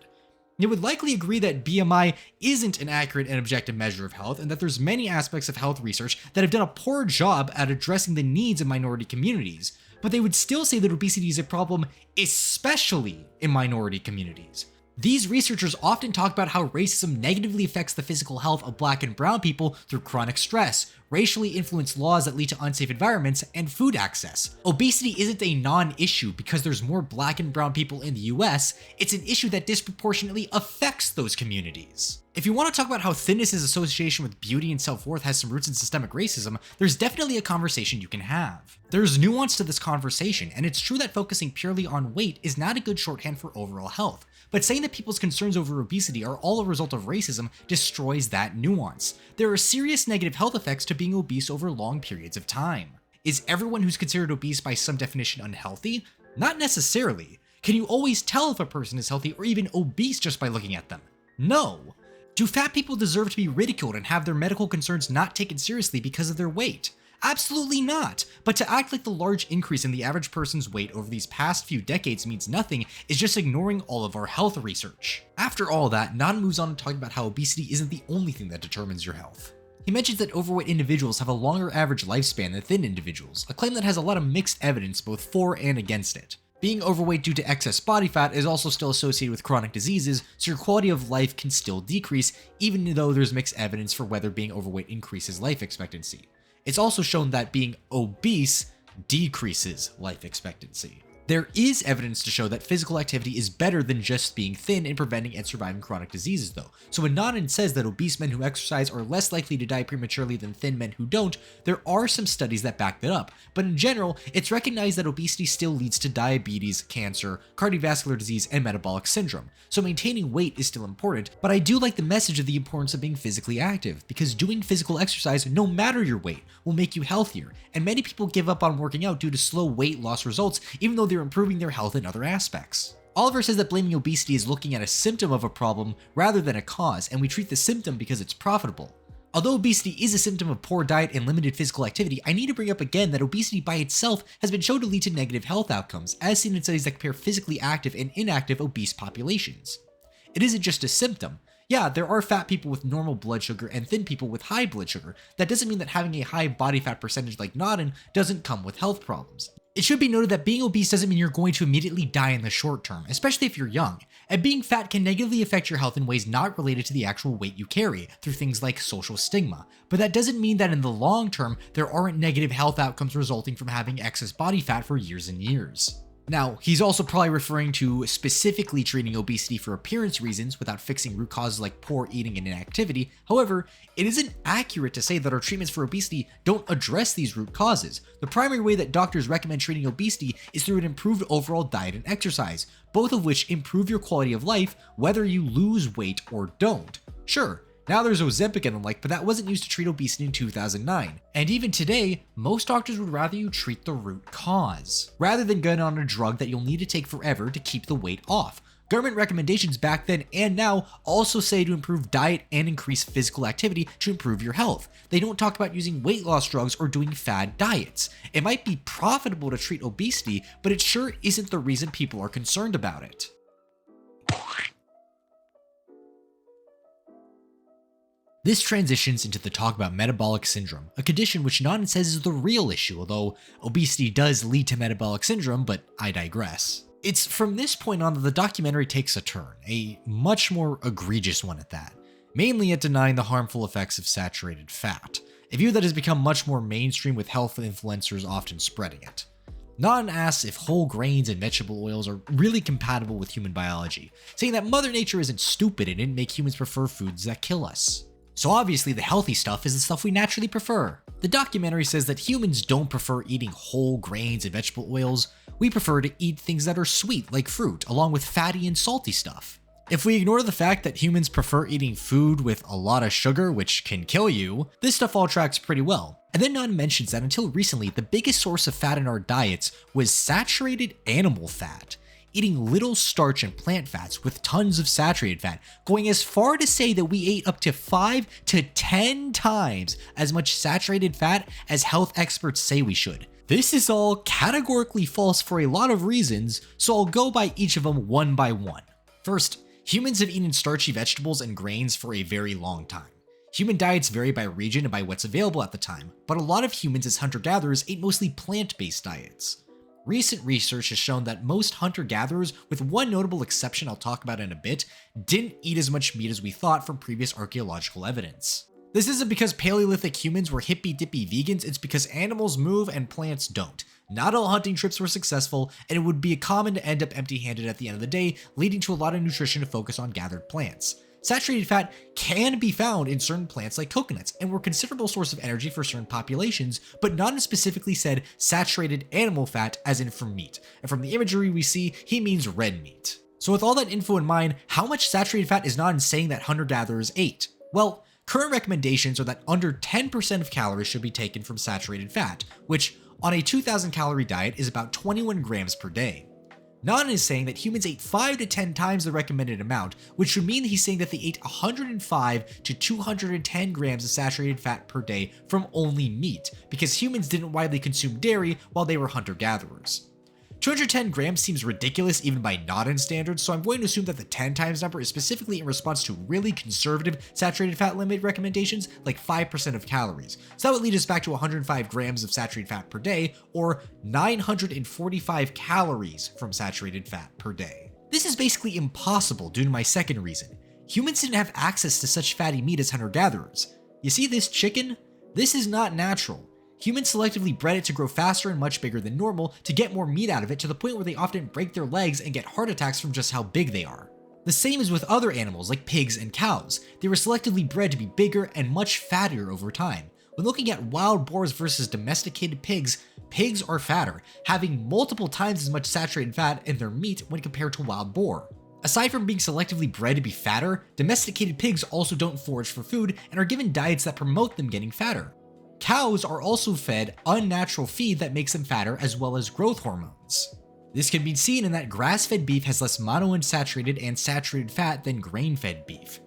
S1: They would likely agree that BMI isn't an accurate and objective measure of health, and that there's many aspects of health research that have done a poor job at addressing the needs of minority communities, but they would still say that obesity is a problem, especially in minority communities. These researchers often talk about how racism negatively affects the physical health of Black and brown people through chronic stress, racially influenced laws that lead to unsafe environments, and food access. Obesity isn't a non-issue because there's more Black and brown people in the US, it's an issue that disproportionately affects those communities. If you want to talk about how thinness's association with beauty and self-worth has some roots in systemic racism, there's definitely a conversation you can have. There's nuance to this conversation, and it's true that focusing purely on weight is not a good shorthand for overall health. But saying that people's concerns over obesity are all a result of racism destroys that nuance. There are serious negative health effects to being obese over long periods of time. Is everyone who's considered obese by some definition unhealthy? Not necessarily. Can you always tell if a person is healthy or even obese just by looking at them? No. Do fat people deserve to be ridiculed and have their medical concerns not taken seriously because of their weight? Absolutely not. But to act like the large increase in the average person's weight over these past few decades means nothing is just ignoring all of our health research. After all that, Nan moves on to talk about how obesity isn't the only thing that determines your health. He mentions that overweight individuals have a longer average lifespan than thin individuals, a claim that has a lot of mixed evidence both for and against it. Being overweight due to excess body fat is also still associated with chronic diseases, so your quality of life can still decrease, even though there's mixed evidence for whether being overweight increases life expectancy. It's also shown that being obese decreases life expectancy. There is evidence to show that physical activity is better than just being thin in preventing and surviving chronic diseases though. So when Nanan says that obese men who exercise are less likely to die prematurely than thin men who don't, there are some studies that back that up. But in general, it's recognized that obesity still leads to diabetes, cancer, cardiovascular disease, and metabolic syndrome. So maintaining weight is still important, but I do like the message of the importance of being physically active, because doing physical exercise, no matter your weight, will make you healthier. And many people give up on working out due to slow weight loss results, even though they're improving their health in other aspects. Oliver says that blaming obesity is looking at a symptom of a problem rather than a cause, and we treat the symptom because it's profitable. Although obesity is a symptom of poor diet and limited physical activity, I need to bring up again that obesity by itself has been shown to lead to negative health outcomes, as seen in studies that compare physically active and inactive obese populations. It isn't just a symptom. Yeah, there are fat people with normal blood sugar and thin people with high blood sugar. That doesn't mean that having a high body fat percentage like Nadan doesn't come with health problems. It should be noted that being obese doesn't mean you're going to immediately die in the short term, especially if you're young, and being fat can negatively affect your health in ways not related to the actual weight you carry, through things like social stigma. But that doesn't mean that in the long term, there aren't negative health outcomes resulting from having excess body fat for years and years. Now, he's also probably referring to specifically treating obesity for appearance reasons without fixing root causes like poor eating and inactivity. However, it isn't accurate to say that our treatments for obesity don't address these root causes. The primary way that doctors recommend treating obesity is through an improved overall diet and exercise, both of which improve your quality of life whether you lose weight or don't. Sure, now there's Ozempic and the like, but that wasn't used to treat obesity in 2009. And even today, most doctors would rather you treat the root cause, rather than get on a drug that you'll need to take forever to keep the weight off. Government recommendations back then and now also say to improve diet and increase physical activity to improve your health. They don't talk about using weight loss drugs or doing fad diets. It might be profitable to treat obesity, but it sure isn't the reason people are concerned about it. This transitions into the talk about metabolic syndrome, a condition which Nanan says is the real issue, although obesity does lead to metabolic syndrome, but I digress. It's from this point on that the documentary takes a turn, a much more egregious one at that, mainly at denying the harmful effects of saturated fat, a view that has become much more mainstream with health influencers often spreading it. Nanan asks if whole grains and vegetable oils are really compatible with human biology, saying that Mother Nature isn't stupid and didn't make humans prefer foods that kill us. So obviously the healthy stuff is the stuff we naturally prefer. The documentary says that humans don't prefer eating whole grains and vegetable oils. We prefer to eat things that are sweet, like fruit, along with fatty and salty stuff. If we ignore the fact that humans prefer eating food with a lot of sugar, which can kill you, this stuff all tracks pretty well. And then Nan mentions that until recently, the biggest source of fat in our diets was saturated animal fat. Eating little starch and plant fats with tons of saturated fat, going as far to say that we ate up to 5 to 10 times as much saturated fat as health experts say we should. This is all categorically false for a lot of reasons, so I'll go by each of them one by one. First, Humans have eaten starchy vegetables and grains for a very long time. Human diets vary by region and by what's available at the time, but a lot of humans as hunter-gatherers ate mostly plant-based diets. Recent research has shown that most hunter-gatherers, with one notable exception I'll talk about in a bit, didn't eat as much meat as we thought from previous archaeological evidence. This isn't because Paleolithic humans were hippy-dippy vegans, it's because animals move and plants don't. Not all hunting trips were successful, and it would be common to end up empty-handed at the end of the day, leading to a lot of nutrition to focus on gathered plants. Saturated fat can be found in certain plants like coconuts, and were a considerable source of energy for certain populations, but not in specifically said saturated animal fat as in from meat. And from the imagery we see, he means red meat. So with all that info in mind, how much saturated fat is not insane that hunter-gatherers ate? Well, current recommendations are that under 10% of calories should be taken from saturated fat, which on a 2,000 calorie diet is about 21 grams per day. Nan is saying that humans ate 5 to 10 times the recommended amount, which would mean he's saying that they ate 105 to 210 grams of saturated fat per day from only meat, because humans didn't widely consume dairy while they were hunter-gatherers. 210 grams seems ridiculous even by Nan standards, so I'm going to assume that the 10 times number is specifically in response to really conservative saturated fat limit recommendations like 5% of calories. So that would lead us back to 105 grams of saturated fat per day, or 945 calories from saturated fat per day. This is basically impossible due to my second reason. Humans didn't have access to such fatty meat as hunter-gatherers. You see this chicken? This is not natural. Humans selectively bred it to grow faster and much bigger than normal to get more meat out of it, to the point where they often break their legs and get heart attacks from just how big they are. The same is with other animals like pigs and cows. They were selectively bred to be bigger and much fattier over time. When looking at wild boars versus domesticated pigs, pigs are fatter, having multiple times as much saturated fat in their meat when compared to wild boar. Aside from being selectively bred to be fatter, domesticated pigs also don't forage for food and are given diets that promote them getting fatter. Cows are also fed unnatural feed that makes them fatter, as well as growth hormones. This can be seen in that grass-fed beef has less monounsaturated and saturated fat than grain-fed beef.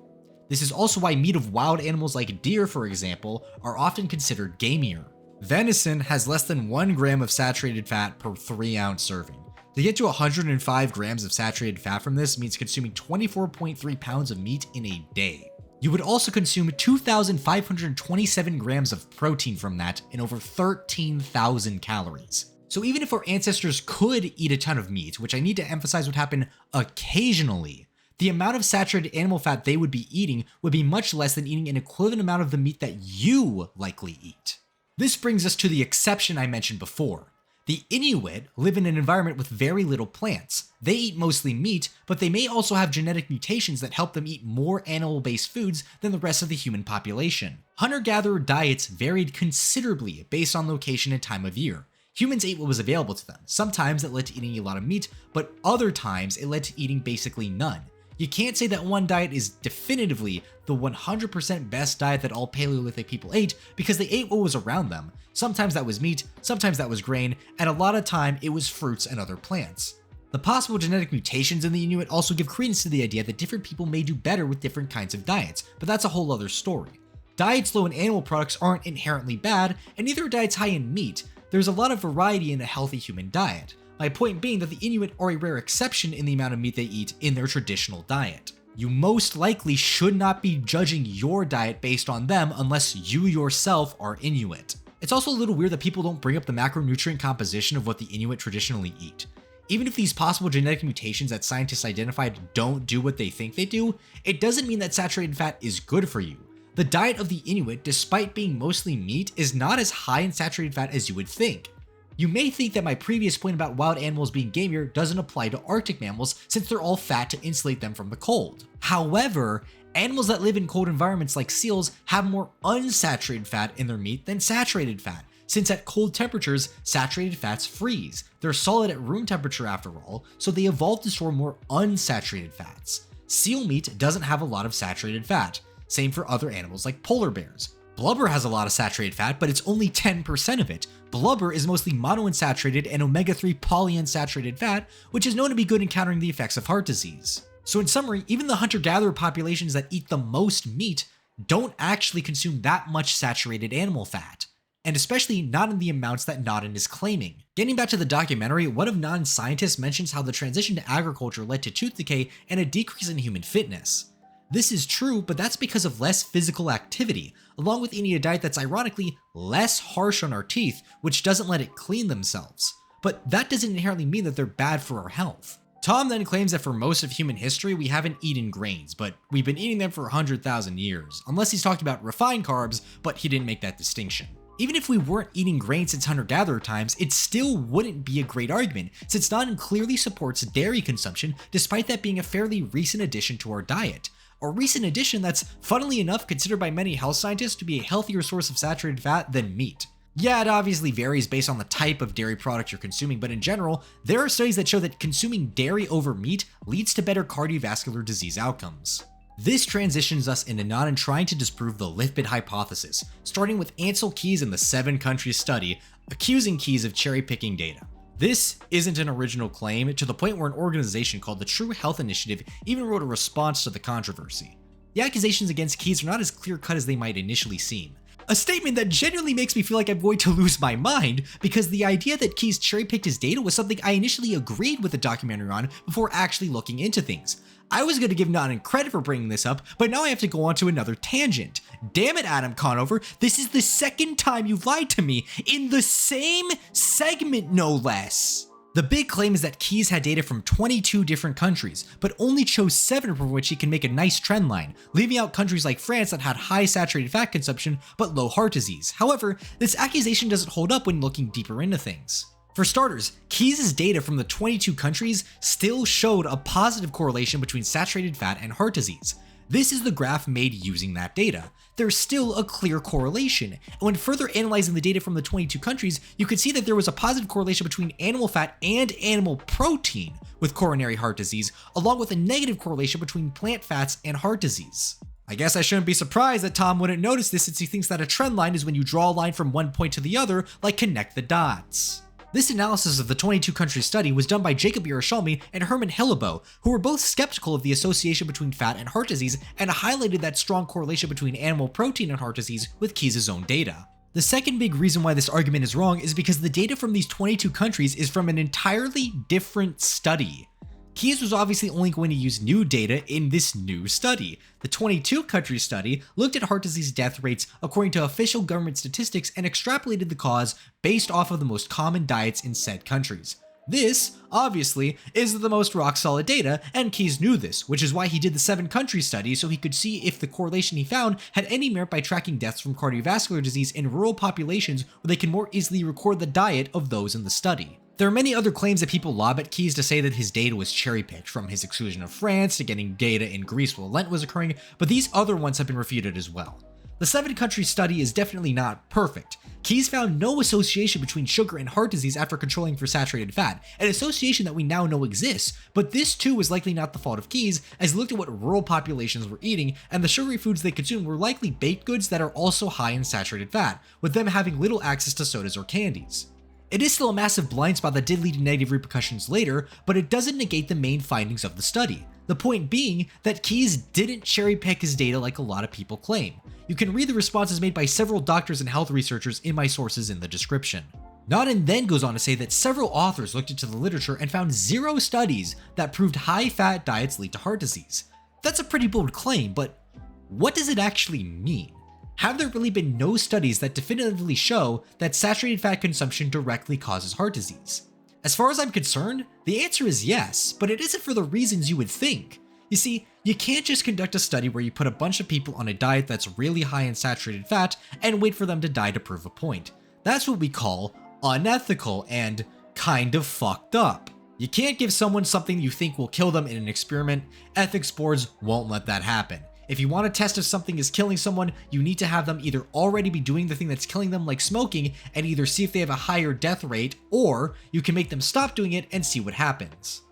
S1: This is also why meat of wild animals like deer, for example, are often considered gamier. Venison has less than 1 gram of saturated fat per 3-ounce serving. To get to 105 grams of saturated fat from this means consuming 24.3 pounds of meat in a day. You would also consume 2,527 grams of protein from that and over 13,000 calories. So even if our ancestors could eat a ton of meat, which I need to emphasize would happen occasionally, the amount of saturated animal fat they would be eating would be much less than eating an equivalent amount of the meat that you likely eat. This brings us to the exception I mentioned before. The Inuit live in an environment with very little plants. They eat mostly meat, but they may also have genetic mutations that help them eat more animal-based foods than the rest of the human population. Hunter-gatherer diets varied considerably based on location and time of year. Humans ate what was available to them. Sometimes it led to eating a lot of meat, but other times it led to eating basically none. You can't say that one diet is definitively the 100% best diet that all Paleolithic people ate, because they ate what was around them. Sometimes that was meat, sometimes that was grain, and a lot of time it was fruits and other plants. The possible genetic mutations in the Inuit also give credence to the idea that different people may do better with different kinds of diets, but that's a whole other story. Diets low in animal products aren't inherently bad, and neither are diets high in meat. There's a lot of variety in a healthy human diet. My point being that the Inuit are a rare exception in the amount of meat they eat in their traditional diet. You most likely should not be judging your diet based on them unless you yourself are Inuit. It's also a little weird that people don't bring up the macronutrient composition of what the Inuit traditionally eat. Even if these possible genetic mutations that scientists identified don't do what they think they do, it doesn't mean that saturated fat is good for you. The diet of the Inuit, despite being mostly meat, is not as high in saturated fat as you would think. You may think that my previous point about wild animals being gamier doesn't apply to Arctic mammals, since they're all fat to insulate them from the cold. However, animals that live in cold environments like seals have more unsaturated fat in their meat than saturated fat, since at cold temperatures, saturated fats freeze. They're solid at room temperature after all, so they evolved to store more unsaturated fats. Seal meat doesn't have a lot of saturated fat. Same for other animals like polar bears. Blubber has a lot of saturated fat, but it's only 10% of it. Blubber is mostly monounsaturated and omega-3 polyunsaturated fat, which is known to be good in countering the effects of heart disease. So in summary, even the hunter-gatherer populations that eat the most meat don't actually consume that much saturated animal fat. and especially not in the amounts that Naden is claiming. Getting back to the documentary, one of Naden's scientists mentions how the transition to agriculture led to tooth decay and a decrease in human fitness. This is true, but that's because of less physical activity, along with eating a diet that's ironically less harsh on our teeth, which doesn't let it clean themselves. But that doesn't inherently mean that they're bad for our health. Tom then claims that for most of human history, we haven't eaten grains, but we've been eating them for 100,000 years, unless he's talking about refined carbs, but he didn't make that distinction. Even if we weren't eating grains since hunter-gatherer times, it still wouldn't be a great argument, since Naden clearly supports dairy consumption despite that being a fairly recent addition to our diet. A recent addition that's, funnily enough, considered by many health scientists to be a healthier source of saturated fat than meat. Yeah, it obviously varies based on the type of dairy product you're consuming, but in general, there are studies that show that consuming dairy over meat leads to better cardiovascular disease outcomes. This transitions us into Naden trying to disprove the lipid hypothesis, starting with Ansel Keys in the 7-country study, accusing Keys of cherry-picking data. This isn't an original claim, to the point where an organization called the True Health Initiative even wrote a response to the controversy. The accusations against Keys are not as clear-cut as they might initially seem. A statement that genuinely makes me feel like I'm going to lose my mind, because the idea that Keys cherry-picked his data was something I initially agreed with the documentary on before actually looking into things. I was going to give Naden credit for bringing this up, but now I have to go on to another tangent. Damn it, Adam Conover, this is the second time you've lied to me, in the same segment no less. The big claim is that Keys had data from 22 different countries, but only chose 7 from which he can make a nice trend line, leaving out countries like France that had high saturated fat consumption but low heart disease. However, this accusation doesn't hold up when looking deeper into things. For starters, Keys' data from the 22 countries still showed a positive correlation between saturated fat and heart disease. This is the graph made using that data. There's still a clear correlation, and when further analyzing the data from the 22 countries, you could see that there was a positive correlation between animal fat and animal protein with coronary heart disease, along with a negative correlation between plant fats and heart disease. I guess I shouldn't be surprised that Tom wouldn't notice this, since he thinks that a trend line is when you draw a line from one point to the other, like connect the dots. This analysis of the 22-country study was done by Jacob Yerushalmi and Herman Hillebo, who were both skeptical of the association between fat and heart disease and highlighted that strong correlation between animal protein and heart disease with Keys' own data. The second big reason why this argument is wrong is because the data from these 22 countries is from an entirely different study. Keys was obviously only going to use new data in this new study. The 22-country study looked at heart disease death rates according to official government statistics and extrapolated the cause based off of the most common diets in said countries. This, obviously, is the most rock-solid data, and Keys knew this, which is why he did the 7-country study, so he could see if the correlation he found had any merit by tracking deaths from cardiovascular disease in rural populations where they can more easily record the diet of those in the study. There are many other claims that people lob at Keys to say that his data was cherry-picked, from his exclusion of France to getting data in Greece while Lent was occurring, but these other ones have been refuted as well. The 7-country study is definitely not perfect. Keys found no association between sugar and heart disease after controlling for saturated fat, an association that we now know exists, but this too was likely not the fault of Keys, as he looked at what rural populations were eating, and the sugary foods they consumed were likely baked goods that are also high in saturated fat, with them having little access to sodas or candies. It is still a massive blind spot that did lead to negative repercussions later, but it doesn't negate the main findings of the study. The point being that Keys didn't cherry-pick his data like a lot of people claim. You can read the responses made by several doctors and health researchers in my sources in the description. Naden then goes on to say that several authors looked into the literature and found 0 studies that proved high-fat diets lead to heart disease. That's a pretty bold claim, but what does it actually mean? Have there really been no studies that definitively show that saturated fat consumption directly causes heart disease? As far as I'm concerned, the answer is yes, but it isn't for the reasons you would think. You see, you can't just conduct a study where you put a bunch of people on a diet that's really high in saturated fat and wait for them to die to prove a point. That's what we call unethical and kind of fucked up. You can't give someone something you think will kill them in an experiment. Ethics boards won't let that happen. If you want to test if something is killing someone, you need to have them either already be doing the thing that's killing them, like smoking, and either see if they have a higher death rate, or you can make them stop doing it and see what happens.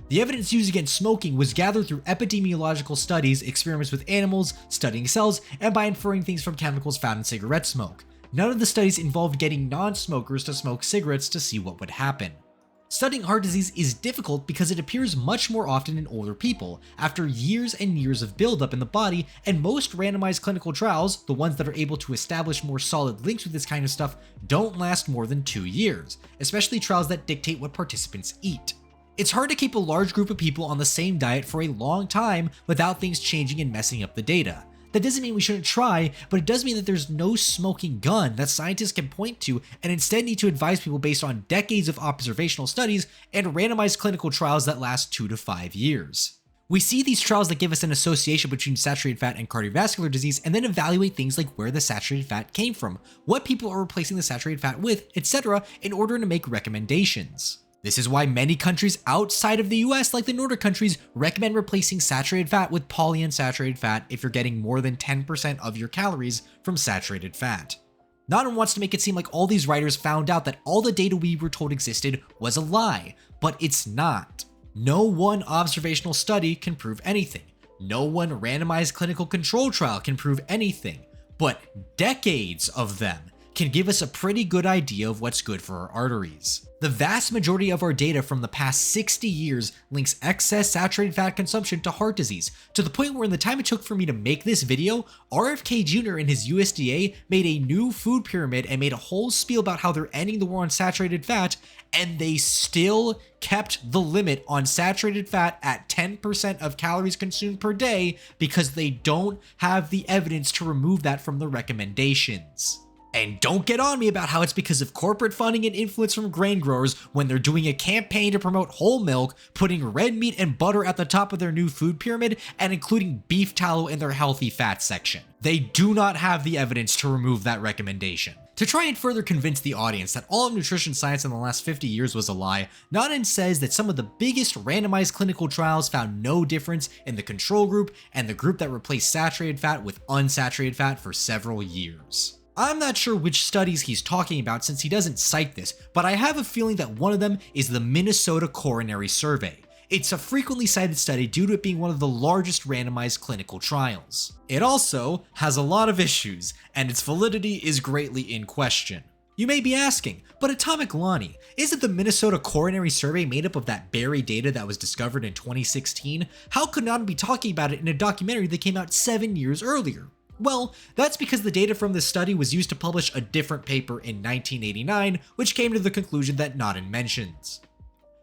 S1: The evidence used against smoking was gathered through epidemiological studies, experiments with animals, studying cells, and by inferring things from chemicals found in cigarette smoke. None of the studies involved getting non-smokers to smoke cigarettes to see what would happen. Studying heart disease is difficult because it appears much more often in older people, after years and years of buildup in the body, and most randomized clinical trials, the ones that are able to establish more solid links with this kind of stuff, don't last more than 2 years, especially trials that dictate what participants eat. It's hard to keep a large group of people on the same diet for a long time without things changing and messing up the data. That doesn't mean we shouldn't try, but it does mean that there's no smoking gun that scientists can point to and instead need to advise people based on decades of observational studies and randomized clinical trials that last 2 to 5 years. We see these trials that give us an association between saturated fat and cardiovascular disease and then evaluate things like where the saturated fat came from, what people are replacing the saturated fat with, etc. in order to make recommendations. This is why many countries outside of the US, like the Nordic countries, recommend replacing saturated fat with polyunsaturated fat if you're getting more than 10% of your calories from saturated fat. No one wants to make it seem like all these writers found out that all the data we were told existed was a lie, but it's not. No one observational study can prove anything. No one randomized clinical control trial can prove anything, but decades of them can give us a pretty good idea of what's good for our arteries. The vast majority of our data from the past 60 years links excess saturated fat consumption to heart disease, to the point where in the time it took for me to make this video, RFK Jr. and his USDA made a new food pyramid and made a whole spiel about how they're ending the war on saturated fat, and they still kept the limit on saturated fat at 10% of calories consumed per day because they don't have the evidence to remove that from the recommendations. And don't get on me about how it's because of corporate funding and influence from grain growers when they're doing a campaign to promote whole milk, putting red meat and butter at the top of their new food pyramid, and including beef tallow in their healthy fat section. They do not have the evidence to remove that recommendation. To try and further convince the audience that all of nutrition science in the last 50 years was a lie, Naden says that some of the biggest randomized clinical trials found no difference in the control group and the group that replaced saturated fat with unsaturated fat for several years. I'm not sure which studies he's talking about since he doesn't cite this, but I have a feeling that one of them is the Minnesota Coronary Survey. It's a frequently cited study due to it being one of the largest randomized clinical trials. It also has a lot of issues, and its validity is greatly in question. You may be asking, but Atomic Lonnie, isn't the Minnesota Coronary Survey made up of that buried data that was discovered in 2016? How could Naden be talking about it in a documentary that came out 7 years earlier? Well, that's because the data from this study was used to publish a different paper in 1989, which came to the conclusion that Naden mentions.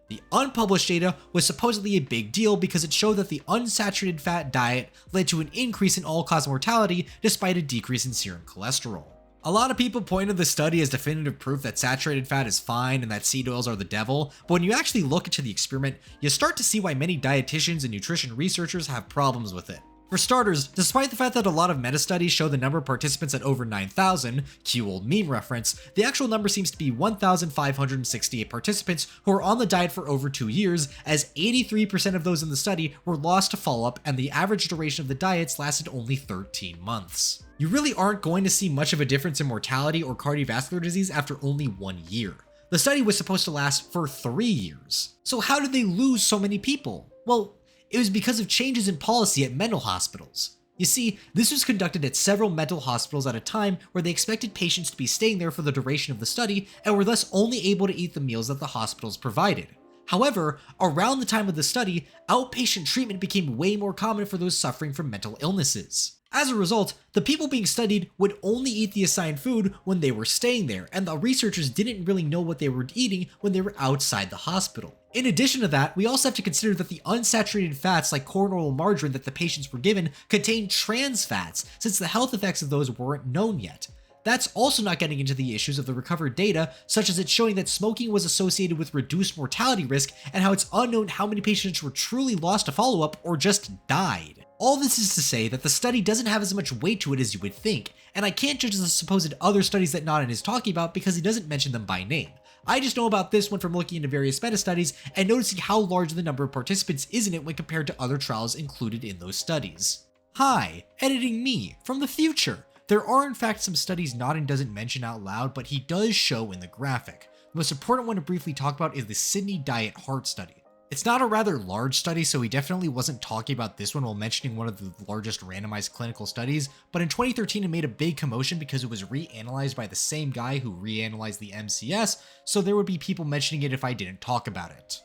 S1: The unpublished data was supposedly a big deal because it showed that the unsaturated fat diet led to an increase in all-cause mortality despite a decrease in serum cholesterol. A lot of people point to the study as definitive proof that saturated fat is fine and that seed oils are the devil, but when you actually look into the experiment, you start to see why many dietitians and nutrition researchers have problems with it. For starters, despite the fact that a lot of meta-studies show the number of participants at over 9,000, cue old meme reference, the actual number seems to be 1,568 participants who are on the diet for over 2 years, as 83% of those in the study were lost to follow-up and the average duration of the diets lasted only 13 months. You really aren't going to see much of a difference in mortality or cardiovascular disease after only 1 year. The study was supposed to last for 3 years. So how did they lose so many people? Well, it was because of changes in policy at mental hospitals. You see, this was conducted at several mental hospitals at a time where they expected patients to be staying there for the duration of the study and were thus only able to eat the meals that the hospitals provided. However, around the time of the study, outpatient treatment became way more common for those suffering from mental illnesses. As a result, the people being studied would only eat the assigned food when they were staying there, and the researchers didn't really know what they were eating when they were outside the hospital. In addition to that, we also have to consider that the unsaturated fats like corn oil and margarine that the patients were given contained trans fats, since the health effects of those weren't known yet. That's also not getting into the issues of the recovered data, such as it showing that smoking was associated with reduced mortality risk and how it's unknown how many patients were truly lost to follow-up or just died. All this is to say that the study doesn't have as much weight to it as you would think, and I can't judge the supposed other studies that Naden is talking about because he doesn't mention them by name. I just know about this one from looking into various meta-studies and noticing how large the number of participants is in it when compared to other trials included in those studies. Hi, editing me, from the future. There are in fact some studies Naden doesn't mention out loud, but he does show in the graphic. The most important one to briefly talk about is the Sydney Diet Heart Study. It's not a rather large study, so he definitely wasn't talking about this one while mentioning one of the largest randomized clinical studies, but in 2013 it made a big commotion because it was reanalyzed by the same guy who reanalyzed the MCS, so there would be people mentioning it if I didn't talk about it.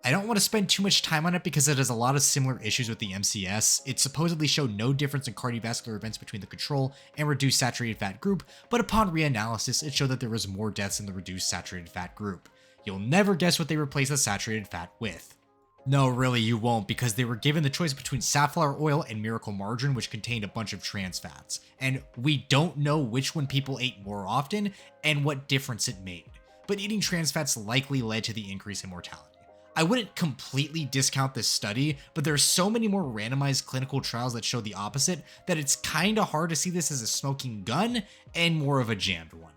S1: I don't want to spend too much time on it because it has a lot of similar issues with the MCS. It supposedly showed no difference in cardiovascular events between the control and reduced saturated fat group, but upon reanalysis it showed that there was more deaths in the reduced saturated fat group. You'll never guess what they replaced the saturated fat with. No, really, you won't, because they were given the choice between safflower oil and miracle margarine, which contained a bunch of trans fats. And we don't know which one people ate more often and what difference it made. But eating trans fats likely led to the increase in mortality. I wouldn't completely discount this study, but there are so many more randomized clinical trials that show the opposite that it's kinda hard to see this as a smoking gun and more of a jammed one.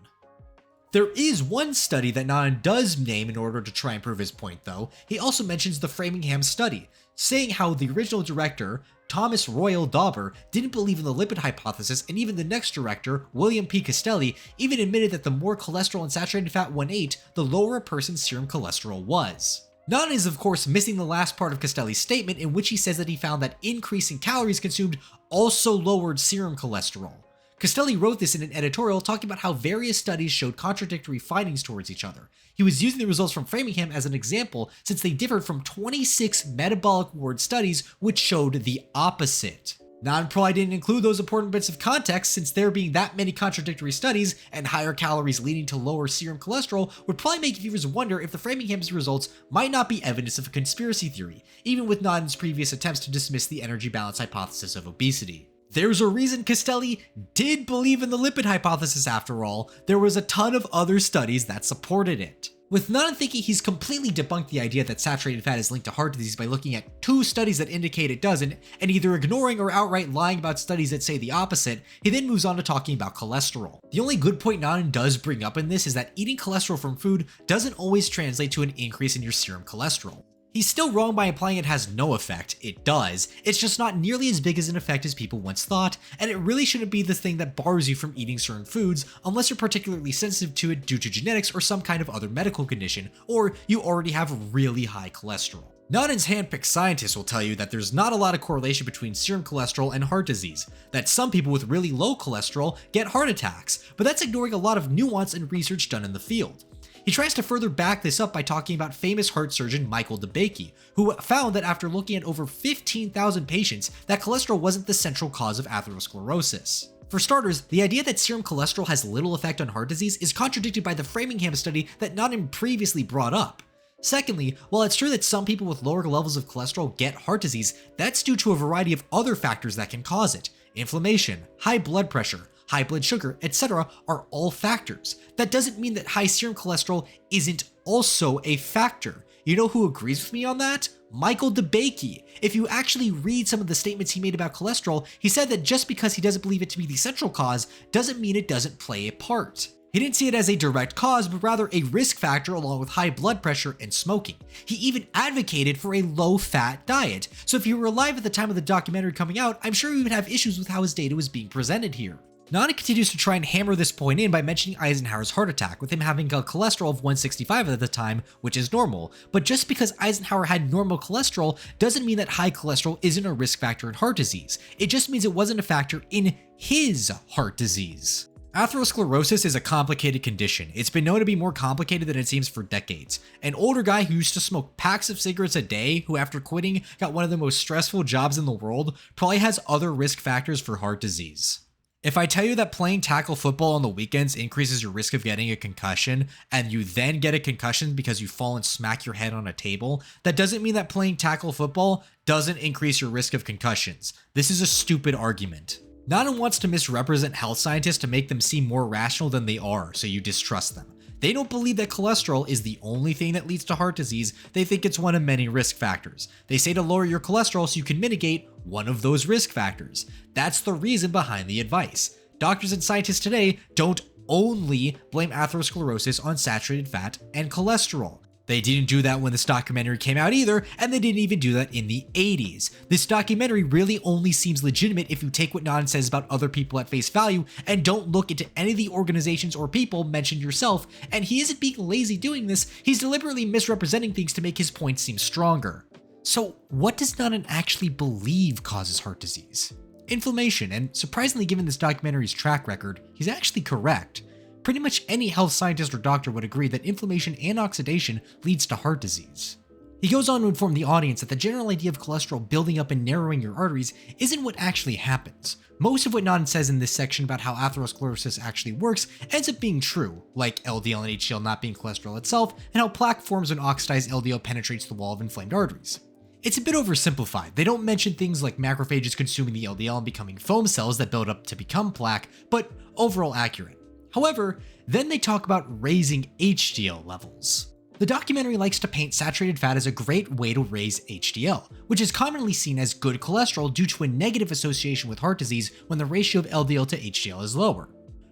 S1: There is one study that Nanan does name in order to try and prove his point though. He also mentions the Framingham study, saying how the original director, Thomas Royal Dauber, didn't believe in the lipid hypothesis, and even the next director, William P. Castelli, even admitted that the more cholesterol and saturated fat one ate, the lower a person's serum cholesterol was. Nanan is of course missing the last part of Castelli's statement, in which he says that he found that increasing calories consumed also lowered serum cholesterol. Castelli wrote this in an editorial talking about how various studies showed contradictory findings towards each other. He was using the results from Framingham as an example since they differed from 26 metabolic ward studies which showed the opposite. Nanan probably didn't include those important bits of context since there being that many contradictory studies and higher calories leading to lower serum cholesterol would probably make viewers wonder if the Framingham's results might not be evidence of a conspiracy theory, even with Nanan's previous attempts to dismiss the energy balance hypothesis of obesity. There's a reason Castelli did believe in the lipid hypothesis after all. There was a ton of other studies that supported it. With Nanan thinking he's completely debunked the idea that saturated fat is linked to heart disease by looking at 2 studies that indicate it doesn't, and either ignoring or outright lying about studies that say the opposite, he then moves on to talking about cholesterol. The only good point Nanan does bring up in this is that eating cholesterol from food doesn't always translate to an increase in your serum cholesterol. He's still wrong by implying it has no effect. It does. It's just not nearly as big as an effect as people once thought, and it really shouldn't be the thing that bars you from eating certain foods unless you're particularly sensitive to it due to genetics or some kind of other medical condition, or you already have really high cholesterol. Nanan's handpicked scientists will tell you that there's not a lot of correlation between serum cholesterol and heart disease, that some people with really low cholesterol get heart attacks, but that's ignoring a lot of nuance and research done in the field. He tries to further back this up by talking about famous heart surgeon Michael DeBakey, who found that after looking at over 15,000 patients, that cholesterol wasn't the central cause of atherosclerosis. For starters, the idea that serum cholesterol has little effect on heart disease is contradicted by the Framingham study that Nanan previously brought up. Secondly, while it's true that some people with lower levels of cholesterol get heart disease, that's due to a variety of other factors that can cause it. Inflammation, high blood pressure, high blood sugar, etc. are all factors. That doesn't mean that high serum cholesterol isn't also a factor. You know who agrees with me on that? Michael DeBakey. If you actually read some of the statements he made about cholesterol, he said that just because he doesn't believe it to be the central cause doesn't mean it doesn't play a part. He didn't see it as a direct cause, but rather a risk factor along with high blood pressure and smoking. He even advocated for a low-fat diet. So if you were alive at the time of the documentary coming out, I'm sure he would have issues with how his data was being presented here. Nanan continues to try and hammer this point in by mentioning Eisenhower's heart attack, with him having a cholesterol of 165 at the time, which is normal. But just because Eisenhower had normal cholesterol doesn't mean that high cholesterol isn't a risk factor in heart disease. It just means it wasn't a factor in his heart disease. Atherosclerosis is a complicated condition. It's been known to be more complicated than it seems for decades. An older guy who used to smoke packs of cigarettes a day, who after quitting got one of the most stressful jobs in the world, probably has other risk factors for heart disease. If I tell you that playing tackle football on the weekends increases your risk of getting a concussion, and you then get a concussion because you fall and smack your head on a table, that doesn't mean that playing tackle football doesn't increase your risk of concussions. This is a stupid argument. Nanan wants to misrepresent health scientists to make them seem more rational than they are, so you distrust them. They don't believe that cholesterol is the only thing that leads to heart disease. They think it's one of many risk factors. They say to lower your cholesterol so you can mitigate one of those risk factors. That's the reason behind the advice. Doctors and scientists today don't only blame atherosclerosis on saturated fat and cholesterol. They didn't do that when this documentary came out either, and they didn't even do that in the 80s. This documentary really only seems legitimate if you take what Nan says about other people at face value and don't look into any of the organizations or people mentioned yourself, and he isn't being lazy doing this, he's deliberately misrepresenting things to make his point seem stronger. So what does Nan actually believe causes heart disease? Inflammation, and surprisingly given this documentary's track record, he's actually correct. Pretty much any health scientist or doctor would agree that inflammation and oxidation leads to heart disease. He goes on to inform the audience that the general idea of cholesterol building up and narrowing your arteries isn't what actually happens. Most of what Nan says in this section about how atherosclerosis actually works ends up being true, like LDL and HDL not being cholesterol itself, and how plaque forms when oxidized LDL penetrates the wall of inflamed arteries. It's a bit oversimplified. They don't mention things like macrophages consuming the LDL and becoming foam cells that build up to become plaque, but overall accurate. However, then they talk about raising HDL levels. The documentary likes to paint saturated fat as a great way to raise HDL, which is commonly seen as good cholesterol due to a negative association with heart disease when the ratio of LDL to HDL is lower.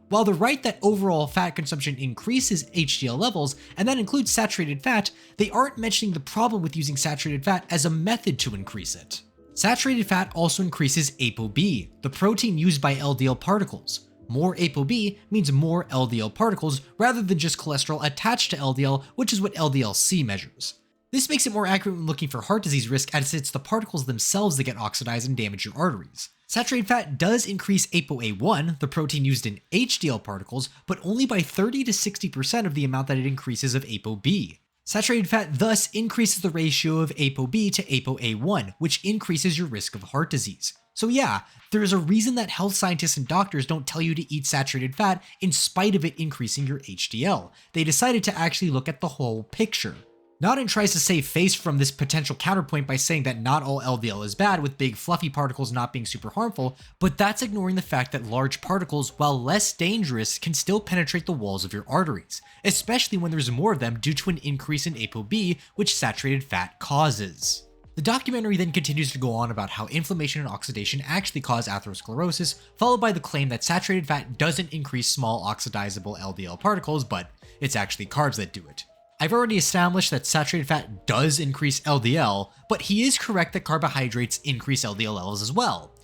S1: While they're right that overall fat consumption increases HDL levels, and that includes saturated fat, they aren't mentioning the problem with using saturated fat as a method to increase it. Saturated fat also increases ApoB, the protein used by LDL particles. More ApoB means more LDL particles rather than just cholesterol attached to LDL, which is what LDL-C measures. This makes it more accurate when looking for heart disease risk, as it's the particles themselves that get oxidized and damage your arteries. Saturated fat does increase ApoA1, the protein used in HDL particles, but only by 30 to 60% of the amount that it increases of ApoB. Saturated fat thus increases the ratio of ApoB to ApoA1, which increases your risk of heart disease. So yeah, there is a reason that health scientists and doctors don't tell you to eat saturated fat in spite of it increasing your HDL. They decided to actually look at the whole picture. Naden tries to save face from this potential counterpoint by saying that not all LDL is bad, with big fluffy particles not being super harmful, but that's ignoring the fact that large particles, while less dangerous, can still penetrate the walls of your arteries, especially when there's more of them due to an increase in ApoB, which saturated fat causes. The documentary then continues to go on about how inflammation and oxidation actually cause atherosclerosis, followed by the claim that saturated fat doesn't increase small oxidizable LDL particles, but it's actually carbs that do it. I've already established that saturated fat does increase LDL, but he is correct that carbohydrates increase LDL levels as well,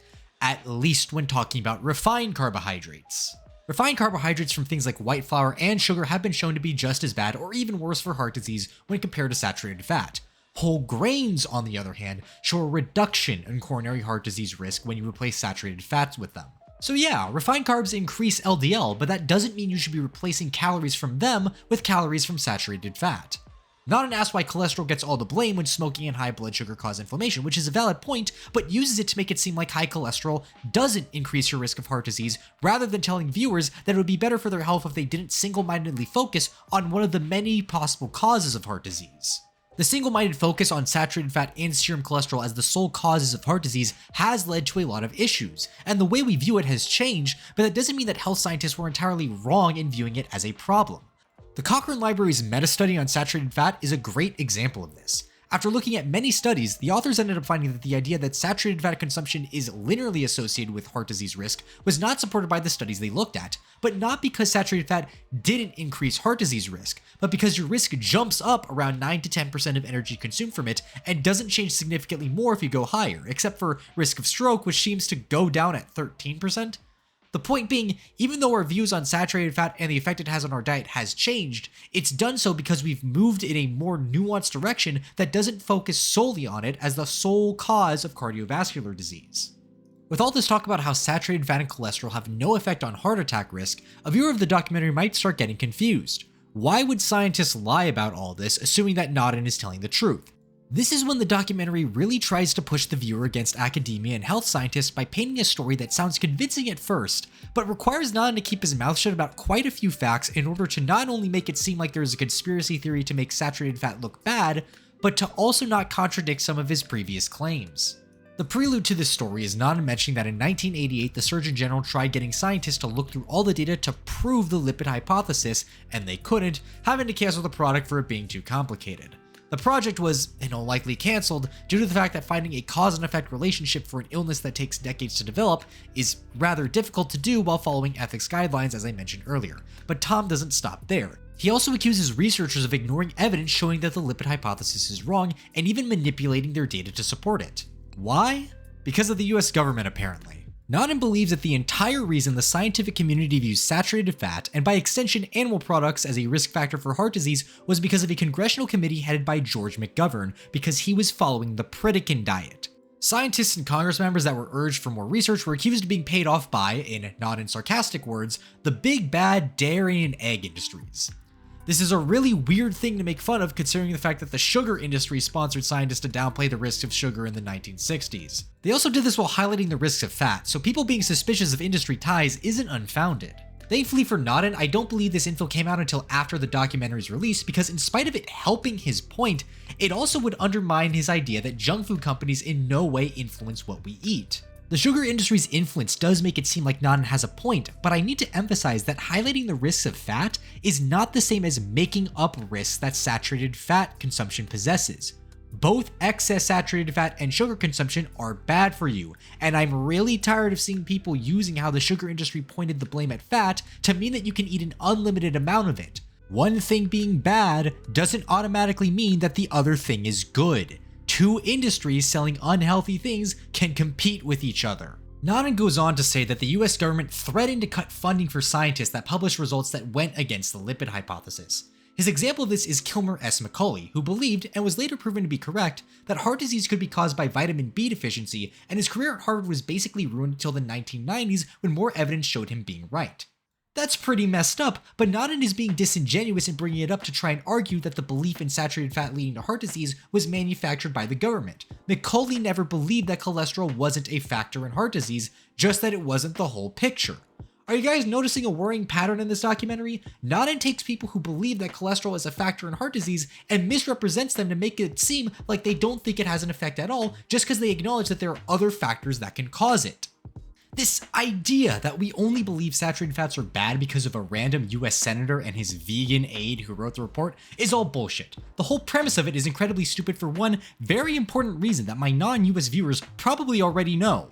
S1: at least when talking about refined carbohydrates. Refined carbohydrates from things like white flour and sugar have been shown to be just as bad or even worse for heart disease when compared to saturated fat. Whole grains, on the other hand, show a reduction in coronary heart disease risk when you replace saturated fats with them. So yeah, refined carbs increase LDL, but that doesn't mean you should be replacing calories from them with calories from saturated fat. Naden asks why cholesterol gets all the blame when smoking and high blood sugar cause inflammation, which is a valid point, but uses it to make it seem like high cholesterol doesn't increase your risk of heart disease, rather than telling viewers that it would be better for their health if they didn't single-mindedly focus on one of the many possible causes of heart disease. The single-minded focus on saturated fat and serum cholesterol as the sole causes of heart disease has led to a lot of issues, and the way we view it has changed, but that doesn't mean that health scientists were entirely wrong in viewing it as a problem. The Cochrane Library's meta-study on saturated fat is a great example of this. After looking at many studies, the authors ended up finding that the idea that saturated fat consumption is linearly associated with heart disease risk was not supported by the studies they looked at, but not because saturated fat didn't increase heart disease risk, but because your risk jumps up around 9 to 10% of energy consumed from it and doesn't change significantly more if you go higher, except for risk of stroke, which seems to go down at 13%. The point being, even though our views on saturated fat and the effect it has on our diet has changed, it's done so because we've moved in a more nuanced direction that doesn't focus solely on it as the sole cause of cardiovascular disease. With all this talk about how saturated fat and cholesterol have no effect on heart attack risk, a viewer of the documentary might start getting confused. Why would scientists lie about all this, assuming that Naden is telling the truth? This is when the documentary really tries to push the viewer against academia and health scientists by painting a story that sounds convincing at first, but requires Naden to keep his mouth shut about quite a few facts in order to not only make it seem like there's a conspiracy theory to make saturated fat look bad, but to also not contradict some of his previous claims. The prelude to this story is Naden mentioning that in 1988 the Surgeon General tried getting scientists to look through all the data to prove the lipid hypothesis, and they couldn't, having to cancel the product for it being too complicated. The project was, in all likely, cancelled due to the fact that finding a cause and effect relationship for an illness that takes decades to develop is rather difficult to do while following ethics guidelines, as I mentioned earlier. But Tom doesn't stop there. He also accuses researchers of ignoring evidence showing that the lipid hypothesis is wrong and even manipulating their data to support it. Why? Because of the US government, apparently. Naden believes that the entire reason the scientific community views saturated fat, and by extension animal products, as a risk factor for heart disease was because of a congressional committee headed by George McGovern, because he was following the Pritikin diet. Scientists and Congress members that were urged for more research were accused of being paid off by, in not in sarcastic words, the big bad dairy and egg industries. This is a really weird thing to make fun of, considering the fact that the sugar industry sponsored scientists to downplay the risks of sugar in the 1960s. They also did this while highlighting the risks of fat, so people being suspicious of industry ties isn't unfounded. Thankfully for Naden, I don't believe this info came out until after the documentary's release, because in spite of it helping his point, it also would undermine his idea that junk food companies in no way influence what we eat. The sugar industry's influence does make it seem like Naden has a point, but I need to emphasize that highlighting the risks of fat is not the same as making up risks that saturated fat consumption possesses. Both excess saturated fat and sugar consumption are bad for you, and I'm really tired of seeing people using how the sugar industry pointed the blame at fat to mean that you can eat an unlimited amount of it. One thing being bad doesn't automatically mean that the other thing is good. Two industries selling unhealthy things can compete with each other. Naden goes on to say that the US government threatened to cut funding for scientists that published results that went against the lipid hypothesis. His example of this is Kilmer S. McCauley, who believed, and was later proven to be correct, that heart disease could be caused by vitamin B deficiency, and his career at Harvard was basically ruined until the 1990s when more evidence showed him being right. That's pretty messed up, but Naden is being disingenuous in bringing it up to try and argue that the belief in saturated fat leading to heart disease was manufactured by the government. McCauley never believed that cholesterol wasn't a factor in heart disease, just that it wasn't the whole picture. Are you guys noticing a worrying pattern in this documentary? Naden takes people who believe that cholesterol is a factor in heart disease and misrepresents them to make it seem like they don't think it has an effect at all, just because they acknowledge that there are other factors that can cause it. This idea that we only believe saturated fats are bad because of a random US senator and his vegan aide who wrote the report is all bullshit. The whole premise of it is incredibly stupid for one very important reason that my non-US viewers probably already know.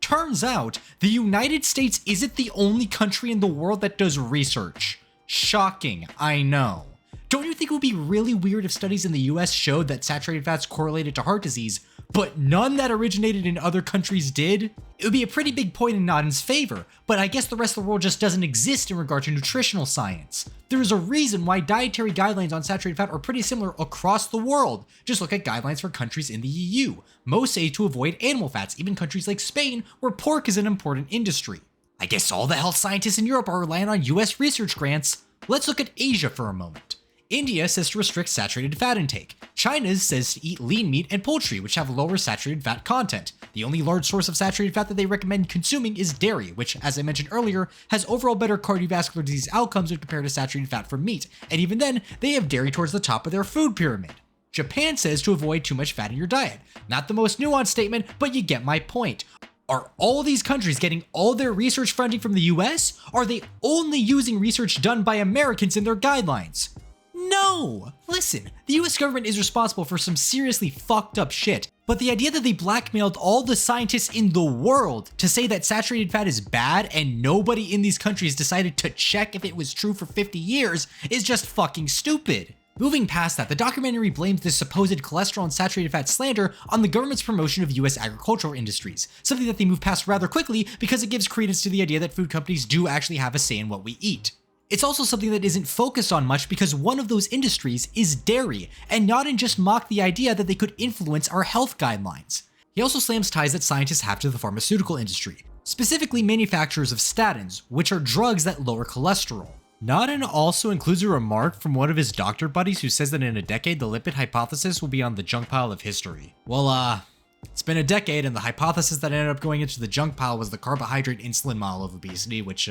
S1: Turns out, the United States isn't the only country in the world that does research. Shocking, I know. Don't you think it would be really weird if studies in the US showed that saturated fats correlated to heart disease, but none that originated in other countries did? It would be a pretty big point in Naden's favor, but I guess the rest of the world just doesn't exist in regard to nutritional science. There is a reason why dietary guidelines on saturated fat are pretty similar across the world. Just look at guidelines for countries in the EU. Most say to avoid animal fats, even countries like Spain, where pork is an important industry. I guess all the health scientists in Europe are relying on US research grants. Let's look at Asia for a moment. India says to restrict saturated fat intake. China says to eat lean meat and poultry, which have lower saturated fat content. The only large source of saturated fat that they recommend consuming is dairy, which, as I mentioned earlier, has overall better cardiovascular disease outcomes when compared to saturated fat from meat, and even then, they have dairy towards the top of their food pyramid. Japan says to avoid too much fat in your diet. Not the most nuanced statement, but you get my point. Are all these countries getting all their research funding from the US? Are they only using research done by Americans in their guidelines? No! Listen, the US government is responsible for some seriously fucked up shit, but the idea that they blackmailed all the scientists in the world to say that saturated fat is bad and nobody in these countries decided to check if it was true for 50 years is just fucking stupid. Moving past that, the documentary blames this supposed cholesterol and saturated fat slander on the government's promotion of US agricultural industries, something that they move past rather quickly because it gives credence to the idea that food companies do actually have a say in what we eat. It's also something that isn't focused on much because one of those industries is dairy, and Naden just mocked the idea that they could influence our health guidelines. He also slams ties that scientists have to the pharmaceutical industry, specifically manufacturers of statins, which are drugs that lower cholesterol. Naden also includes a remark from one of his doctor buddies who says that in a decade the lipid hypothesis will be on the junk pile of history. Well, it's been a decade, and the hypothesis that ended up going into the junk pile was the carbohydrate insulin model of obesity, which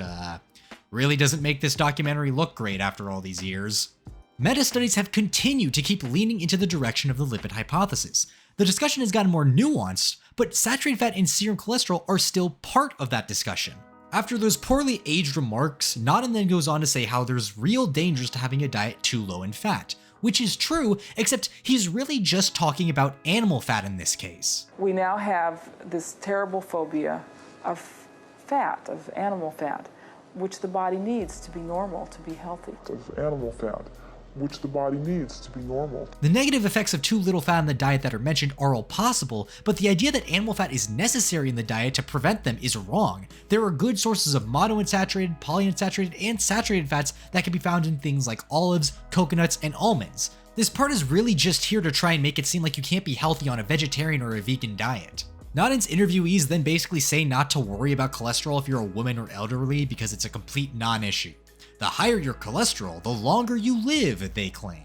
S1: really doesn't make this documentary look great after all these years. Meta-studies have continued to keep leaning into the direction of the lipid hypothesis. The discussion has gotten more nuanced, but saturated fat and serum cholesterol are still part of that discussion. After those poorly aged remarks, Naden then goes on to say how there's real dangers to having a diet too low in fat, which is true, except he's really just talking about animal fat in this case.
S6: We now have this terrible phobia of fat, of animal fat. which the body needs to be normal, to be healthy.
S7: Of animal fat, which the body needs to be normal.
S1: The negative effects of too little fat in the diet that are mentioned are all possible, but the idea that animal fat is necessary in the diet to prevent them is wrong. There are good sources of monounsaturated, polyunsaturated, and saturated fats that can be found in things like olives, coconuts, and almonds. This part is really just here to try and make it seem like you can't be healthy on a vegetarian or a vegan diet. Nodin's interviewees then basically say not to worry about cholesterol if you're a woman or elderly because it's a complete non-issue. The higher your cholesterol, the longer you live, they claim.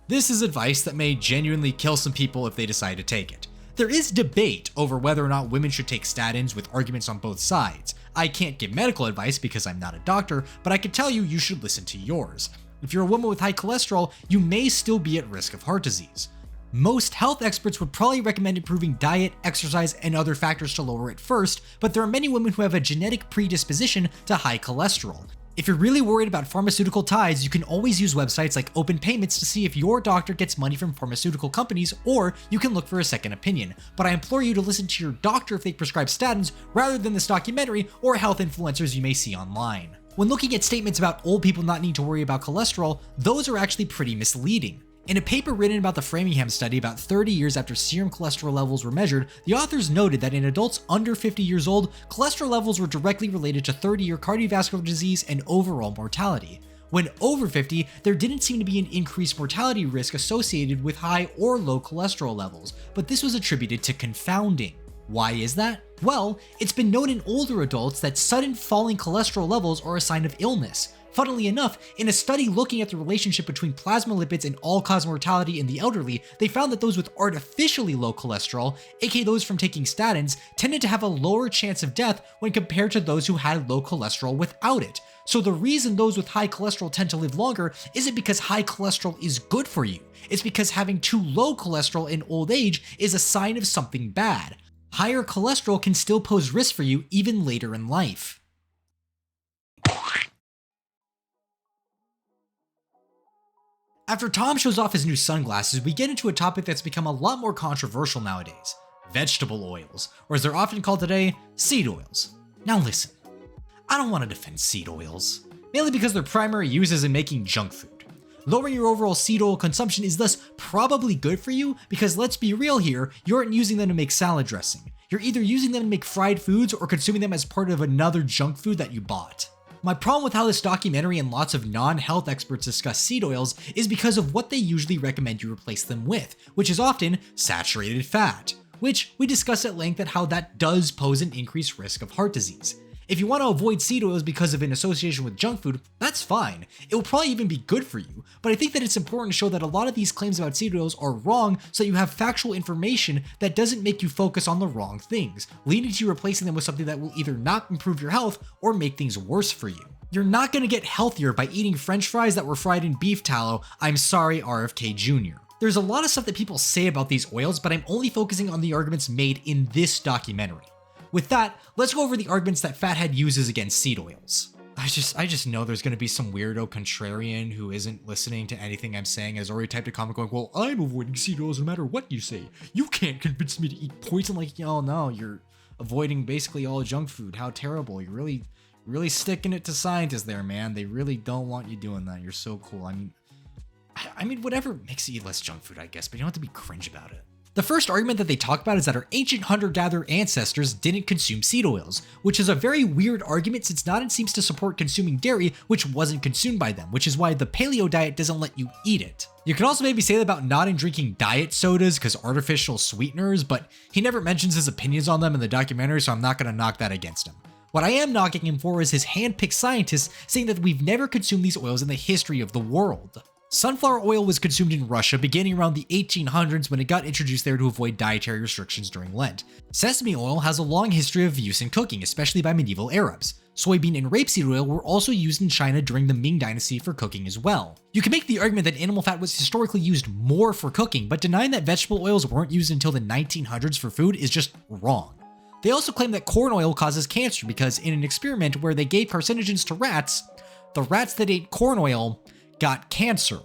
S1: This is advice that may genuinely kill some people if they decide to take it. There is debate over whether or not women should take statins, with arguments on both sides. I can't give medical advice because I'm not a doctor, but I can tell you you should listen to yours. If you're a woman with high cholesterol, you may still be at risk of heart disease. Most health experts would probably recommend improving diet, exercise, and other factors to lower it first, but there are many women who have a genetic predisposition to high cholesterol. If you're really worried about pharmaceutical ties, you can always use websites like Open Payments to see if your doctor gets money from pharmaceutical companies, or you can look for a second opinion. But I implore you to listen to your doctor if they prescribe statins rather than this documentary or health influencers you may see online. When looking at statements about old people not needing to worry about cholesterol, those are actually pretty misleading. In a paper written about the Framingham study about 30 years after serum cholesterol levels were measured, the authors noted that in adults under 50 years old, cholesterol levels were directly related to 30-year cardiovascular disease and overall mortality. When over 50, there didn't seem to be an increased mortality risk associated with high or low cholesterol levels, but this was attributed to confounding. Why is that? Well, it's been known in older adults that sudden falling cholesterol levels are a sign of illness. Funnily enough, in a study looking at the relationship between plasma lipids and all-cause mortality in the elderly, they found that those with artificially low cholesterol, aka those from taking statins, tended to have a lower chance of death when compared to those who had low cholesterol without it. So the reason those with high cholesterol tend to live longer isn't because high cholesterol is good for you. It's because having too low cholesterol in old age is a sign of something bad. Higher cholesterol can still pose risk for you even later in life. After Tom shows off his new sunglasses, we get into a topic that's become a lot more controversial nowadays: vegetable oils, or as they're often called today, seed oils. Now listen, I don't want to defend seed oils, mainly because their primary use is in making junk food. Lowering your overall seed oil consumption is thus probably good for you because, let's be real here, you aren't using them to make salad dressing. You're either using them to make fried foods or consuming them as part of another junk food that you bought. My problem with how this documentary and lots of non-health experts discuss seed oils is because of what they usually recommend you replace them with, which is often saturated fat, which we discuss at length at how that does pose an increased risk of heart disease. If you want to avoid seed oils because of an association with junk food, that's fine. It will probably even be good for you, but I think that it's important to show that a lot of these claims about seed oils are wrong so that you have factual information that doesn't make you focus on the wrong things, leading to you replacing them with something that will either not improve your health or make things worse for you. You're not going to get healthier by eating french fries that were fried in beef tallow. I'm sorry, RFK Jr. There's a lot of stuff that people say about these oils, but I'm only focusing on the arguments made in this documentary. With that, let's go over the arguments that FatHead uses against seed oils. I just know there's going to be some weirdo contrarian who isn't listening to anything I'm saying, has already typed a comment going, well, I'm avoiding seed oils no matter what you say. You can't convince me to eat poison. Like, oh no, you're avoiding basically all junk food. How terrible. You're really sticking it to scientists there, man. They really don't want you doing that. You're so cool. I mean, whatever makes you eat less junk food, I guess, but you don't have to be cringe about it. The first argument that they talk about is that our ancient hunter-gatherer ancestors didn't consume seed oils, which is a very weird argument since Nodin seems to support consuming dairy which wasn't consumed by them, which is why the paleo diet doesn't let you eat it. You can also maybe say that about Nodin drinking diet sodas because artificial sweeteners, but he never mentions his opinions on them in the documentary, so I'm not going to knock that against him. What I am knocking him for is his hand-picked scientists saying that we've never consumed these oils in the history of the world. Sunflower oil was consumed in Russia beginning around the 1800s when it got introduced there to avoid dietary restrictions during Lent. Sesame oil has a long history of use in cooking, especially by medieval Arabs. Soybean and rapeseed oil were also used in China during the Ming Dynasty for cooking as well. You can make the argument that animal fat was historically used more for cooking, but denying that vegetable oils weren't used until the 1900s for food is just wrong. They also claim that corn oil causes cancer because in an experiment where they gave carcinogens to rats, the rats that ate corn oil got cancer.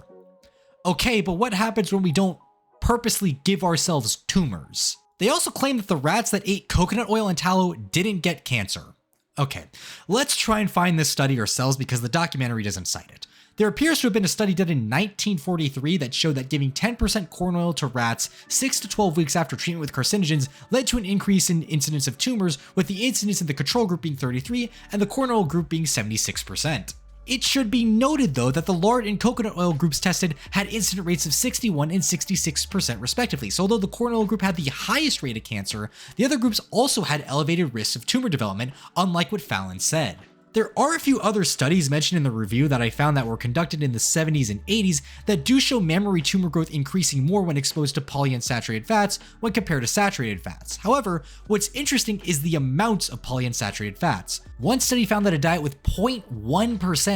S1: Okay, but what happens when we don't purposely give ourselves tumors? They also claim that the rats that ate coconut oil and tallow didn't get cancer. Okay, let's try and find this study ourselves because the documentary doesn't cite it. There appears to have been a study done in 1943 that showed that giving 10% corn oil to rats 6 to 12 weeks after treatment with carcinogens led to an increase in incidence of tumors, with the incidence in the control group being 33 and the corn oil group being 76%. It should be noted though that the lard and coconut oil groups tested had incident rates of 61 and 66% respectively, so although the corn oil group had the highest rate of cancer, the other groups also had elevated risks of tumor development, unlike what Fallon said. There are a few other studies mentioned in the review that I found that were conducted in the 70s and 80s that do show mammary tumor growth increasing more when exposed to polyunsaturated fats when compared to saturated fats. However, what's interesting is the amounts of polyunsaturated fats. One study found that a diet with 0.1%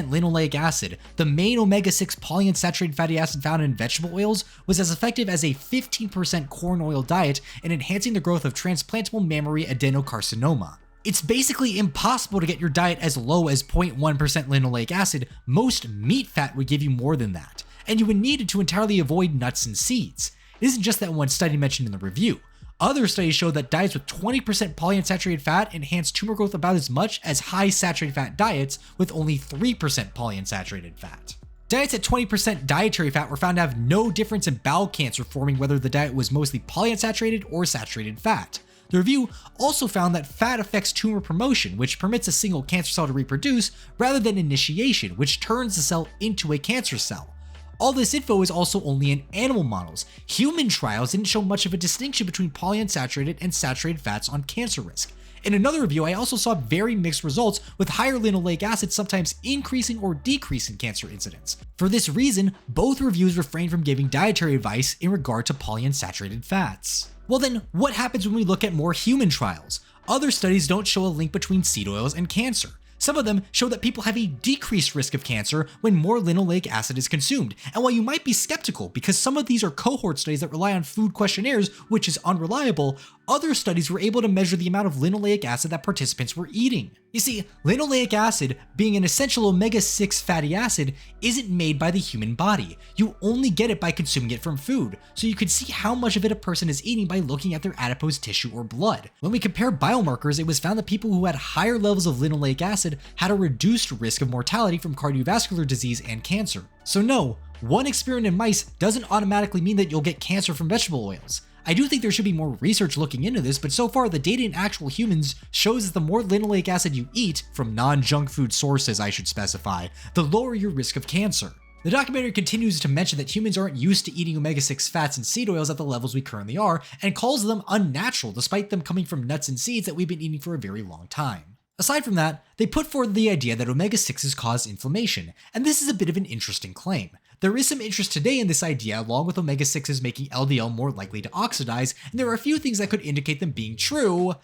S1: linoleic acid, the main omega-6 polyunsaturated fatty acid found in vegetable oils, was as effective as a 15% corn oil diet in enhancing the growth of transplantable mammary adenocarcinoma. It's basically impossible to get your diet as low as 0.1% linoleic acid. Most meat fat would give you more than that, and you would need it to entirely avoid nuts and seeds. It isn't just that one study mentioned in the review. Other studies show that diets with 20% polyunsaturated fat enhance tumor growth about as much as high saturated fat diets with only 3% polyunsaturated fat. Diets at 20% dietary fat were found to have no difference in bowel cancer forming whether the diet was mostly polyunsaturated or saturated fat. The review also found that fat affects tumor promotion, which permits a single cancer cell to reproduce, rather than initiation, which turns the cell into a cancer cell. All this info is also only in animal models. Human trials didn't show much of a distinction between polyunsaturated and saturated fats on cancer risk. In another review, I also saw very mixed results, with higher linoleic acid sometimes increasing or decreasing cancer incidence. For this reason, both reviews refrained from giving dietary advice in regard to polyunsaturated fats. Well then, what happens when we look at more human trials? Other studies don't show a link between seed oils and cancer. Some of them show that people have a decreased risk of cancer when more linoleic acid is consumed. And while you might be skeptical because some of these are cohort studies that rely on food questionnaires, which is unreliable, other studies were able to measure the amount of linoleic acid that participants were eating. You see, linoleic acid, being an essential omega-6 fatty acid, isn't made by the human body. You only get it by consuming it from food, so you can see how much of it a person is eating by looking at their adipose tissue or blood. When we compare biomarkers, it was found that people who had higher levels of linoleic acid had a reduced risk of mortality from cardiovascular disease and cancer. So no, one experiment in mice doesn't automatically mean that you'll get cancer from vegetable oils. I do think there should be more research looking into this, but so far the data in actual humans shows that the more linoleic acid you eat, from non-junk food sources I should specify, the lower your risk of cancer. The documentary continues to mention that humans aren't used to eating omega-6 fats and seed oils at the levels we currently are, and calls them unnatural despite them coming from nuts and seeds that we've been eating for a very long time. Aside from that, they put forward the idea that omega-6s cause inflammation, and this is a bit of an interesting claim. There is some interest today in this idea, along with omega-6s making LDL more likely to oxidize, and there are a few things that could indicate them being true,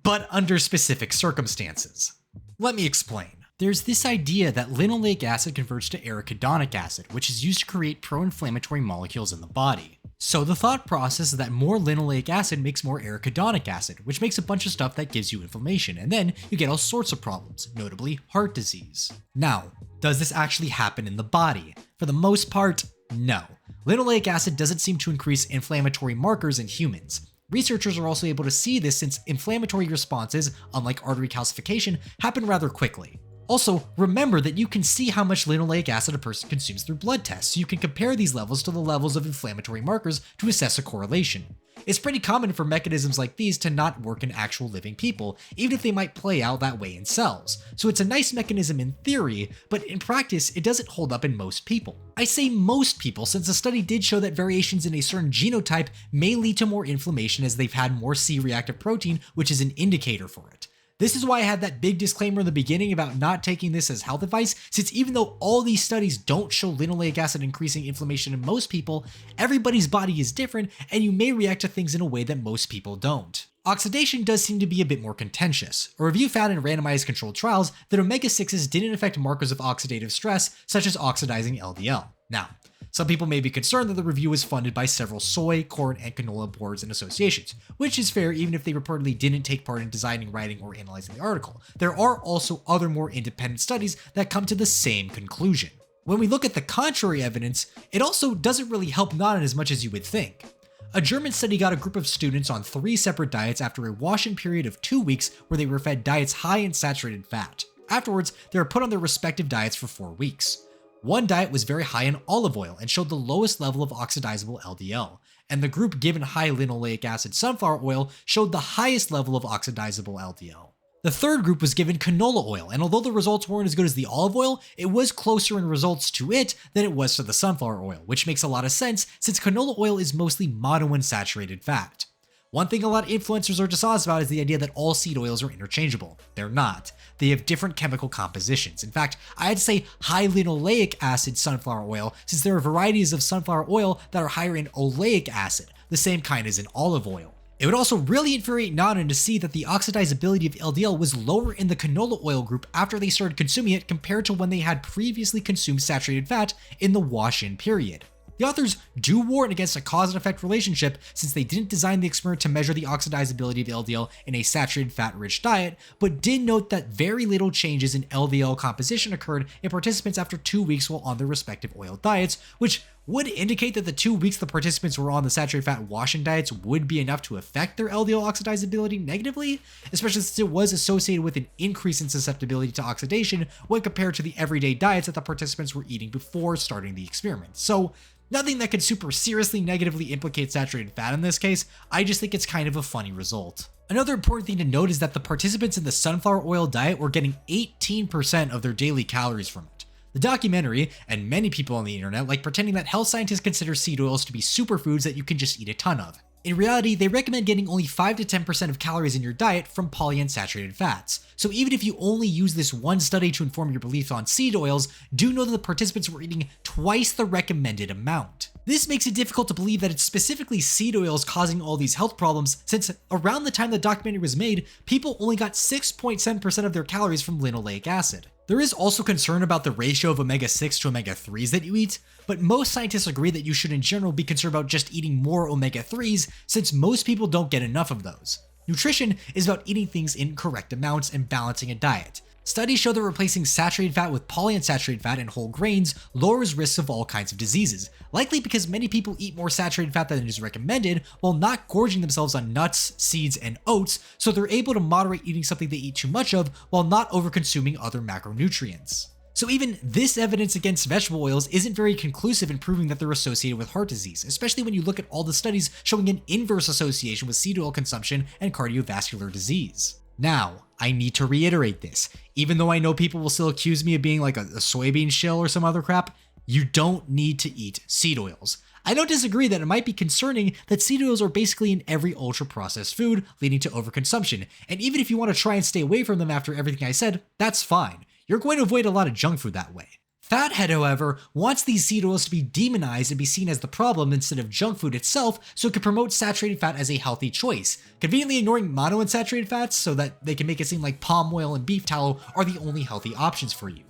S1: but under specific circumstances. Let me explain. There's this idea that linoleic acid converts to arachidonic acid, which is used to create pro-inflammatory molecules in the body. So the thought process is that more linoleic acid makes more arachidonic acid, which makes a bunch of stuff that gives you inflammation, and then you get all sorts of problems, notably heart disease. Now, does this actually happen in the body? For the most part, no. Linoleic acid doesn't seem to increase inflammatory markers in humans. Researchers are also able to see this since inflammatory responses, unlike artery calcification, happen rather quickly. Also, remember that you can see how much linoleic acid a person consumes through blood tests, so you can compare these levels to the levels of inflammatory markers to assess a correlation. It's pretty common for mechanisms like these to not work in actual living people, even if they might play out that way in cells. So it's a nice mechanism in theory, but in practice, it doesn't hold up in most people. I say most people since the study did show that variations in a certain genotype may lead to more inflammation as they've had more C-reactive protein, which is an indicator for it. This is why I had that big disclaimer in the beginning about not taking this as health advice, since even though all these studies don't show linoleic acid increasing inflammation in most people, everybody's body is different and you may react to things in a way that most people don't. Oxidation does seem to be a bit more contentious. A review found in randomized controlled trials that omega-6s didn't affect markers of oxidative stress, such as oxidizing LDL. Now, some people may be concerned that the review was funded by several soy, corn, and canola boards and associations, which is fair even if they reportedly didn't take part in designing, writing, or analyzing the article. There are also other more independent studies that come to the same conclusion. When we look at the contrary evidence, it also doesn't really help not as much as you would think. A German study got a group of students on 3 separate diets after a wash-in period of 2 weeks where they were fed diets high in saturated fat. Afterwards, they were put on their respective diets for 4 weeks. One diet was very high in olive oil and showed the lowest level of oxidizable LDL, and the group given high linoleic acid sunflower oil showed the highest level of oxidizable LDL. The third group was given canola oil, and although the results weren't as good as the olive oil, it was closer in results to it than it was to the sunflower oil, which makes a lot of sense since canola oil is mostly monounsaturated fat. One thing a lot of influencers are dishonest about is the idea that all seed oils are interchangeable. They're not. They have different chemical compositions. In fact, I had to say high linoleic acid sunflower oil since there are varieties of sunflower oil that are higher in oleic acid, the same kind as in olive oil. It would also really infuriate Nanan to see that the oxidizability of LDL was lower in the canola oil group after they started consuming it compared to when they had previously consumed saturated fat in the wash-in period. The authors do warn against a cause and effect relationship since they didn't design the experiment to measure the oxidizability of LDL in a saturated fat-rich diet, but did note that very little changes in LDL composition occurred in participants after 2 weeks while on their respective oil diets, which would indicate that the 2 weeks the participants were on the saturated fat wash-in diets would be enough to affect their LDL oxidizability negatively, especially since it was associated with an increase in susceptibility to oxidation when compared to the everyday diets that the participants were eating before starting the experiment. So, nothing that could super seriously negatively implicate saturated fat in this case, I just think it's kind of a funny result. Another important thing to note is that the participants in the sunflower oil diet were getting 18% of their daily calories from it. The documentary, and many people on the internet, like pretending that health scientists consider seed oils to be superfoods that you can just eat a ton of. In reality, they recommend getting only 5 to 10% of calories in your diet from polyunsaturated fats. So even if you only use this one study to inform your beliefs on seed oils, do know that the participants were eating twice the recommended amount. This makes it difficult to believe that it's specifically seed oils causing all these health problems, since around the time the documentary was made, people only got 6.7% of their calories from linoleic acid. There is also concern about the ratio of omega-6 to omega-3s that you eat, but most scientists agree that you should in general be concerned about just eating more omega-3s since most people don't get enough of those. Nutrition is about eating things in correct amounts and balancing a diet. Studies show that replacing saturated fat with polyunsaturated fat and whole grains lowers risks of all kinds of diseases, likely because many people eat more saturated fat than is recommended while not gorging themselves on nuts, seeds, and oats, so they're able to moderate eating something they eat too much of while not overconsuming other macronutrients. So even this evidence against vegetable oils isn't very conclusive in proving that they're associated with heart disease, especially when you look at all the studies showing an inverse association with seed oil consumption and cardiovascular disease. Now, I need to reiterate this, even though I know people will still accuse me of being like a soybean shill or some other crap, you don't need to eat seed oils. I don't disagree that it might be concerning that seed oils are basically in every ultra-processed food, leading to overconsumption, and even if you want to try and stay away from them after everything I said, that's fine. You're going to avoid a lot of junk food that way. FatHead, however, wants these seed oils to be demonized and be seen as the problem instead of junk food itself, so it can promote saturated fat as a healthy choice, conveniently ignoring monounsaturated fats so that they can make it seem like palm oil and beef tallow are the only healthy options for you.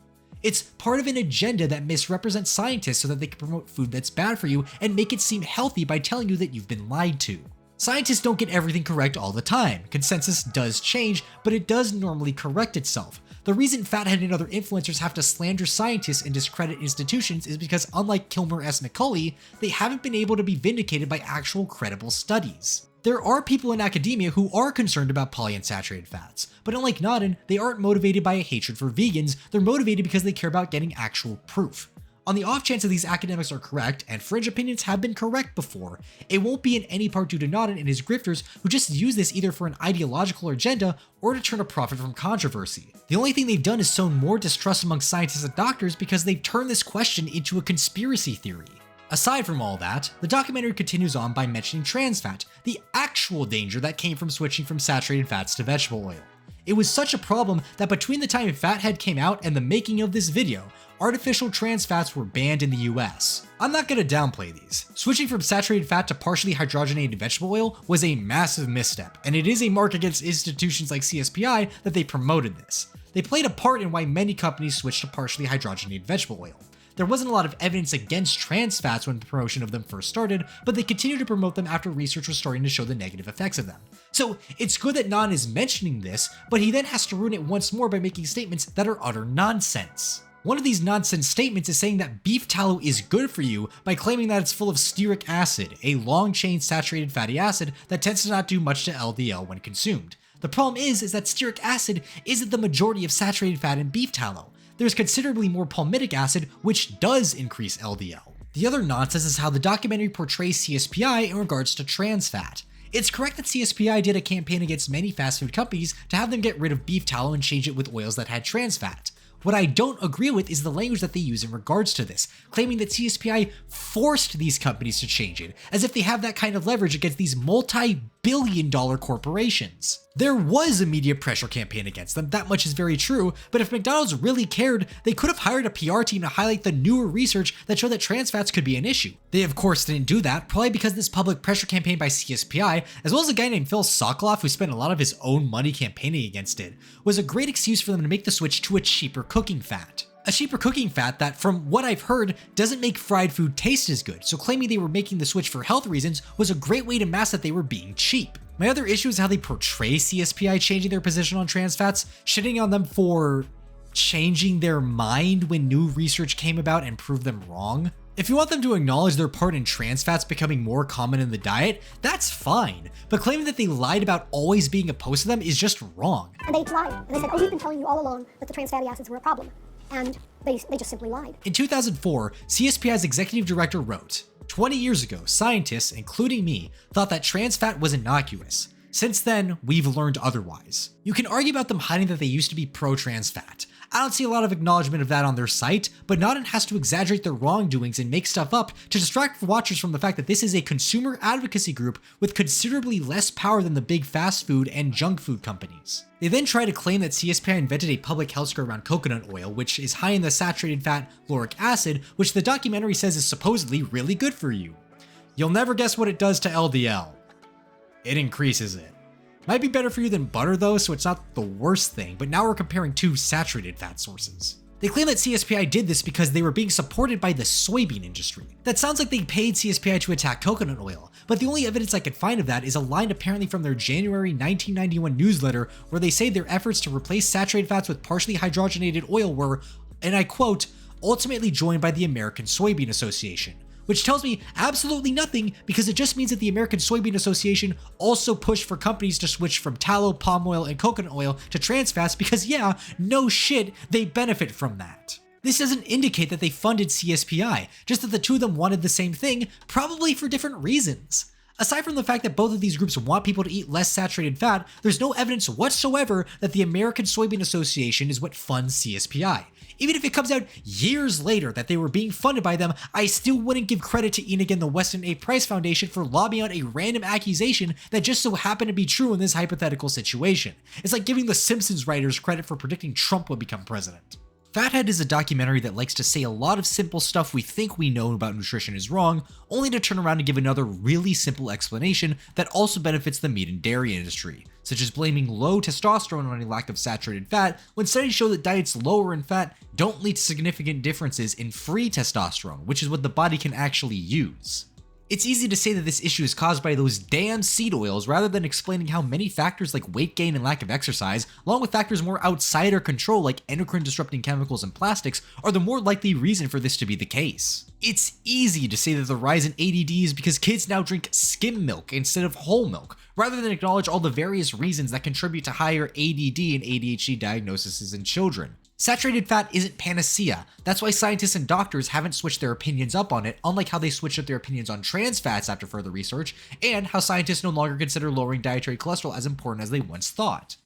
S1: It's part of an agenda that misrepresents scientists so that they can promote food that's bad for you and make it seem healthy by telling you that you've been lied to. Scientists don't get everything correct all the time. Consensus does change, but it does normally correct itself. The reason FatHead and other influencers have to slander scientists and discredit institutions is because, unlike Kilmer S. McCulley, they haven't been able to be vindicated by actual credible studies. There are people in academia who are concerned about polyunsaturated fats, but unlike Naden, they aren't motivated by a hatred for vegans, they're motivated because they care about getting actual proof. On the off chance that these academics are correct, and fringe opinions have been correct before, it won't be in any part due to Naden and his grifters who just use this either for an ideological agenda or to turn a profit from controversy. The only thing they've done is sown more distrust among scientists and doctors because they've turned this question into a conspiracy theory. Aside from all that, the documentary continues on by mentioning trans fat, the actual danger that came from switching from saturated fats to vegetable oil. It was such a problem that between the time FatHead came out and the making of this video, artificial trans fats were banned in the US. I'm not gonna downplay these. Switching from saturated fat to partially hydrogenated vegetable oil was a massive misstep, and it is a mark against institutions like CSPI that they promoted this. They played a part in why many companies switched to partially hydrogenated vegetable oil. There wasn't a lot of evidence against trans fats when the promotion of them first started, but they continued to promote them after research was starting to show the negative effects of them. So it's good that Nan is mentioning this, but he then has to ruin it once more by making statements that are utter nonsense. One of these nonsense statements is saying that beef tallow is good for you by claiming that it's full of stearic acid, a long-chain saturated fatty acid that tends to not do much to LDL when consumed. The problem is that stearic acid isn't the majority of saturated fat in beef tallow. There's considerably more palmitic acid, which does increase LDL. The other nonsense is how the documentary portrays CSPI in regards to trans fat. It's correct that CSPI did a campaign against many fast food companies to have them get rid of beef tallow and change it with oils that had trans fat. What I don't agree with is the language that they use in regards to this, claiming that CSPI forced these companies to change it, as if they have that kind of leverage against these multi-billion-dollar corporations. There was a media pressure campaign against them, that much is very true, but if McDonald's really cared, they could have hired a PR team to highlight the newer research that showed that trans fats could be an issue. They of course didn't do that, probably because this public pressure campaign by CSPI, as well as a guy named Phil Sokoloff who spent a lot of his own money campaigning against it, was a great excuse for them to make the switch to a cheaper cooking fat. A cheaper cooking fat that, from what I've heard, doesn't make fried food taste as good, so claiming they were making the switch for health reasons was a great way to mask that they were being cheap. My other issue is how they portray CSPI changing their position on trans fats, shitting on them for changing their mind when new research came about and proved them wrong. If you want them to acknowledge their part in trans fats becoming more common in the diet, that's fine, but claiming that they lied about always being opposed to them is just wrong.
S8: And they lied, and they said, oh, we've been telling you all along that the trans fatty acids were a problem. And they just simply lied.
S1: In 2004, CSPI's executive director wrote, 20 years ago, scientists, including me, thought that trans fat was innocuous. Since then, we've learned otherwise. You can argue about them hiding that they used to be pro-trans fat. I don't see a lot of acknowledgement of that on their site, but Nodin has to exaggerate their wrongdoings and make stuff up to distract watchers from the fact that this is a consumer advocacy group with considerably less power than the big fast food and junk food companies. They then try to claim that CSPI invented a public health scare around coconut oil, which is high in the saturated fat lauric acid, which the documentary says is supposedly really good for you. You'll never guess what it does to LDL. It increases it. Might be better for you than butter though, so it's not the worst thing, but now we're comparing two saturated fat sources. They claim that CSPI did this because they were being supported by the soybean industry. That sounds like they paid CSPI to attack coconut oil, but the only evidence I could find of that is a line apparently from their January 1991 newsletter where they say their efforts to replace saturated fats with partially hydrogenated oil were, and I quote, ultimately joined by the American Soybean Association. Which tells me absolutely nothing because it just means that the American Soybean Association also pushed for companies to switch from tallow, palm oil, and coconut oil to trans fats because yeah, no shit, they benefit from that. This doesn't indicate that they funded CSPI, just that the two of them wanted the same thing, probably for different reasons. Aside from the fact that both of these groups want people to eat less saturated fat, there's no evidence whatsoever that the American Soybean Association is what funds CSPI. Even if it comes out years later that they were being funded by them, I still wouldn't give credit to Ian again the Weston A Price Foundation for lobbying out a random accusation that just so happened to be true in this hypothetical situation. It's like giving the Simpsons writers credit for predicting Trump would become president. FatHead is a documentary that likes to say a lot of simple stuff we think we know about nutrition is wrong, only to turn around and give another really simple explanation that also benefits the meat and dairy industry, such as blaming low testosterone on a lack of saturated fat, when studies show that diets lower in fat don't lead to significant differences in free testosterone, which is what the body can actually use. It's easy to say that this issue is caused by those damn seed oils rather than explaining how many factors like weight gain and lack of exercise, along with factors more outside our control like endocrine disrupting chemicals and plastics, are the more likely reason for this to be the case. It's easy to say that the rise in ADD is because kids now drink skim milk instead of whole milk, rather than acknowledge all the various reasons that contribute to higher ADD and ADHD diagnoses in children. Saturated fat isn't panacea. That's why scientists and doctors haven't switched their opinions up on it, unlike how they switched up their opinions on trans fats after further research, and how scientists no longer consider lowering dietary cholesterol as important as they once thought.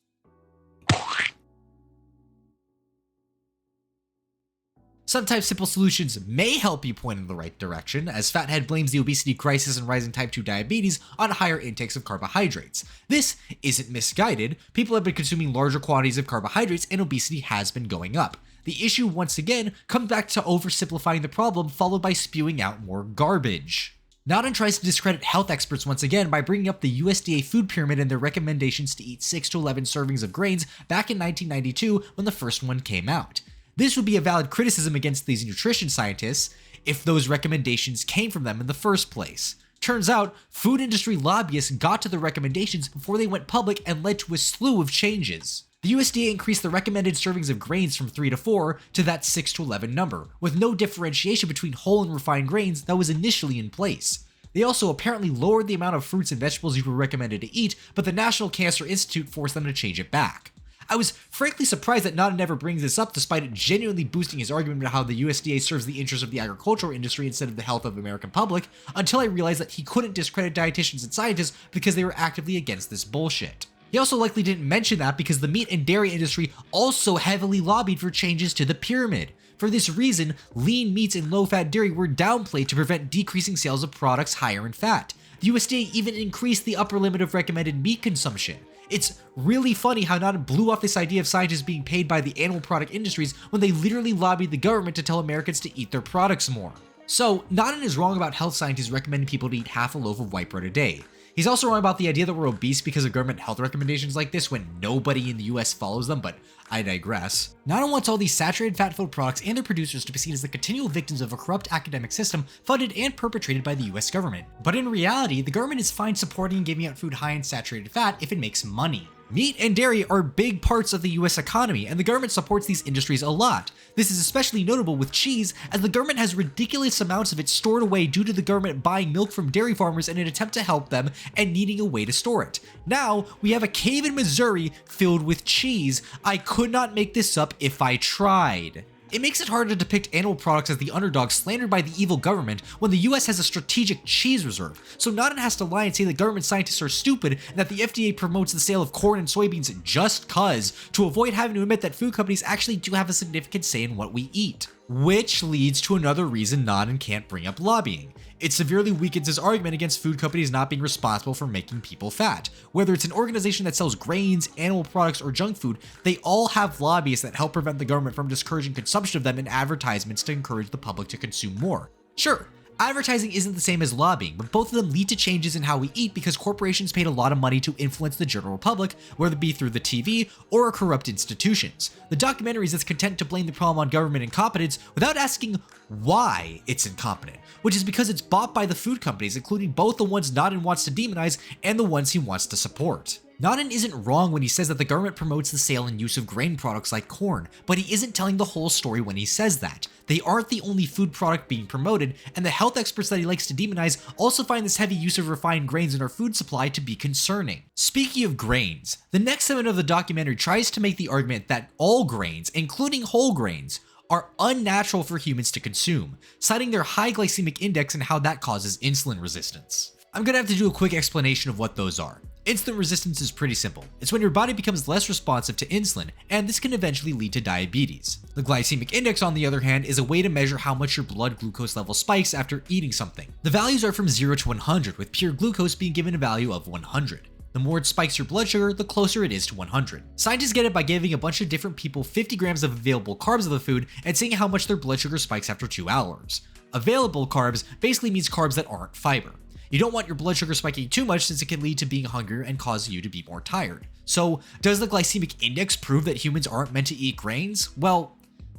S1: Sometimes simple solutions may help you point in the right direction, as FatHead blames the obesity crisis and rising type 2 diabetes on higher intakes of carbohydrates. This isn't misguided. People have been consuming larger quantities of carbohydrates and obesity has been going up. The issue, once again, comes back to oversimplifying the problem followed by spewing out more garbage. Nodin tries to discredit health experts once again by bringing up the USDA food pyramid and their recommendations to eat 6 to 11 servings of grains back in 1992 when the first one came out. This would be a valid criticism against these nutrition scientists if those recommendations came from them in the first place. Turns out, food industry lobbyists got to the recommendations before they went public and led to a slew of changes. The USDA increased the recommended servings of grains from 3 to 4 to that 6 to 11 number, with no differentiation between whole and refined grains that was initially in place. They also apparently lowered the amount of fruits and vegetables you were recommended to eat, but the National Cancer Institute forced them to change it back. I was frankly surprised that Nodden never brings this up, despite it genuinely boosting his argument about how the USDA serves the interests of the agricultural industry instead of the health of the American public, until I realized that he couldn't discredit dietitians and scientists because they were actively against this bullshit. He also likely didn't mention that because the meat and dairy industry also heavily lobbied for changes to the pyramid. For this reason, lean meats and low-fat dairy were downplayed to prevent decreasing sales of products higher in fat. The USDA even increased the upper limit of recommended meat consumption. It's really funny how Nodden blew off this idea of scientists being paid by the animal product industries when they literally lobbied the government to tell Americans to eat their products more. So, Nodden is wrong about health scientists recommending people to eat half a loaf of white bread a day. He's also wrong about the idea that we're obese because of government health recommendations like this when nobody in the US follows them, but I digress. Nodden wants all these saturated fat-filled products and their producers to be seen as the continual victims of a corrupt academic system funded and perpetrated by the US government. But in reality, the government is fine supporting and giving out food high in saturated fat if it makes money. Meat and dairy are big parts of the US economy, and the government supports these industries a lot. This is especially notable with cheese, as the government has ridiculous amounts of it stored away due to the government buying milk from dairy farmers in an attempt to help them and needing a way to store it. Now, we have a cave in Missouri filled with cheese. I could not make this up if I tried. It makes it hard to depict animal products as the underdog slandered by the evil government when the US has a strategic cheese reserve, so Nodden has to lie and say that government scientists are stupid and that the FDA promotes the sale of corn and soybeans just cuz, to avoid having to admit that food companies actually do have a significant say in what we eat. Which leads to another reason Nodden can't bring up lobbying. It severely weakens his argument against food companies not being responsible for making people fat. Whether it's an organization that sells grains, animal products, or junk food, they all have lobbyists that help prevent the government from discouraging consumption of them in advertisements to encourage the public to consume more. Sure, advertising isn't the same as lobbying, but both of them lead to changes in how we eat because corporations paid a lot of money to influence the general public, whether it be through the TV or corrupt institutions. The documentary is content to blame the problem on government incompetence without asking why it's incompetent, which is because it's bought by the food companies, including both the ones Nodden wants to demonize and the ones he wants to support. Nodden isn't wrong when he says that the government promotes the sale and use of grain products like corn, but he isn't telling the whole story when he says that. They aren't the only food product being promoted, and the health experts that he likes to demonize also find this heavy use of refined grains in our food supply to be concerning. Speaking of grains, the next segment of the documentary tries to make the argument that all grains, including whole grains, are unnatural for humans to consume, citing their high glycemic index and how that causes insulin resistance. I'm gonna have to do a quick explanation of what those are. Insulin resistance is pretty simple. It's when your body becomes less responsive to insulin, and this can eventually lead to diabetes. The glycemic index, on the other hand, is a way to measure how much your blood glucose level spikes after eating something. The values are from 0 to 100, with pure glucose being given a value of 100. The more it spikes your blood sugar, the closer it is to 100. Scientists get it by giving a bunch of different people 50 grams of available carbs of the food and seeing how much their blood sugar spikes after 2 hours. Available carbs basically means carbs that aren't fiber. You don't want your blood sugar spiking too much since it can lead to being hungrier and cause you to be more tired. So, does the glycemic index prove that humans aren't meant to eat grains? Well,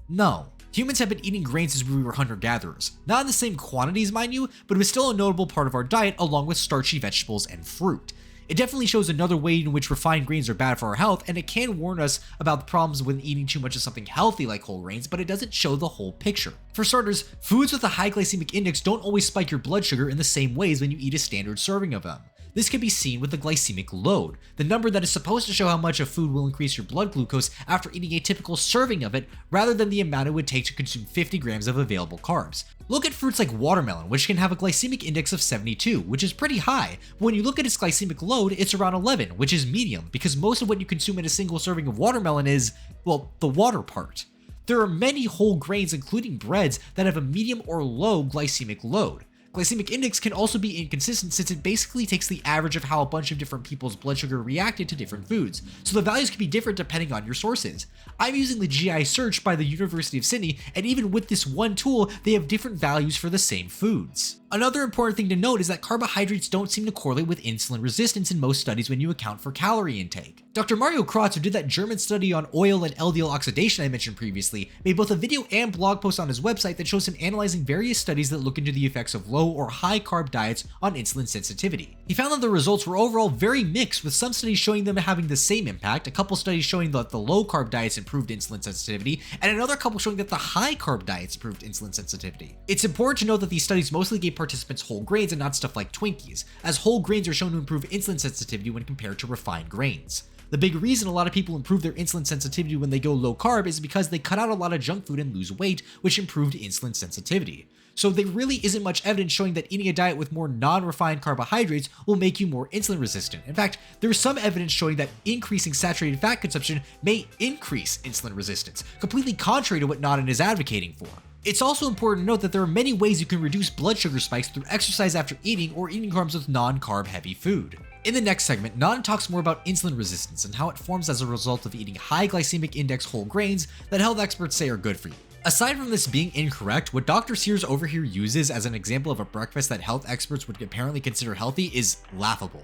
S1: no. Humans have been eating grains since we were hunter-gatherers. Not in the same quantities, mind you, but it was still a notable part of our diet along with starchy vegetables and fruit. It definitely shows another way in which refined grains are bad for our health, and it can warn us about the problems with eating too much of something healthy like whole grains, but it doesn't show the whole picture. For starters, foods with a high glycemic index don't always spike your blood sugar in the same ways when you eat a standard serving of them. This can be seen with the glycemic load, the number that is supposed to show how much a food will increase your blood glucose after eating a typical serving of it, rather than the amount it would take to consume 50 grams of available carbs. Look at fruits like watermelon, which can have a glycemic index of 72, which is pretty high, but when you look at its glycemic load, it's around 11, which is medium, because most of what you consume in a single serving of watermelon is, well, the water part. There are many whole grains, including breads, that have a medium or low glycemic load. Glycemic index can also be inconsistent since it basically takes the average of how a bunch of different people's blood sugar reacted to different foods, so the values can be different depending on your sources. I'm using the GI search by the University of Sydney, and even with this one tool, they have different values for the same foods. Another important thing to note is that carbohydrates don't seem to correlate with insulin resistance in most studies when you account for calorie intake. Dr. Mario Kratz, who did that German study on oil and LDL oxidation I mentioned previously, made both a video and blog post on his website that shows him analyzing various studies that look into the effects of low or high carb diets on insulin sensitivity. He found that the results were overall very mixed, with some studies showing them having the same impact, a couple studies showing that the low carb diets improved insulin sensitivity, and another couple showing that the high carb diets improved insulin sensitivity. It's important to note that these studies mostly gave participants whole grains and not stuff like Twinkies, as whole grains are shown to improve insulin sensitivity when compared to refined grains. The big reason a lot of people improve their insulin sensitivity when they go low carb is because they cut out a lot of junk food and lose weight, which improved insulin sensitivity. So there really isn't much evidence showing that eating a diet with more non-refined carbohydrates will make you more insulin resistant. In fact, there's some evidence showing that increasing saturated fat consumption may increase insulin resistance, completely contrary to what Naden is advocating for. It's also important to note that there are many ways you can reduce blood sugar spikes through exercise after eating or eating carbs with non-carb heavy food. In the next segment, Naden talks more about insulin resistance and how it forms as a result of eating high glycemic index whole grains that health experts say are good for you. Aside from this being incorrect, what Dr. Sears over here uses as an example of a breakfast that health experts would apparently consider healthy is laughable.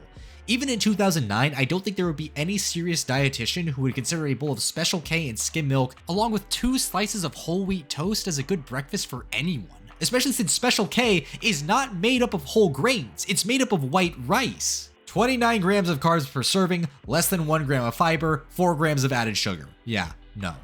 S1: Even in 2009, I don't think there would be any serious dietitian who would consider a bowl of Special K and skim milk along with 2 slices of whole wheat toast as a good breakfast for anyone. Especially since Special K is not made up of whole grains, it's made up of white rice. 29 grams of carbs per serving, less than 1 gram of fiber, 4 grams of added sugar. Yeah, no.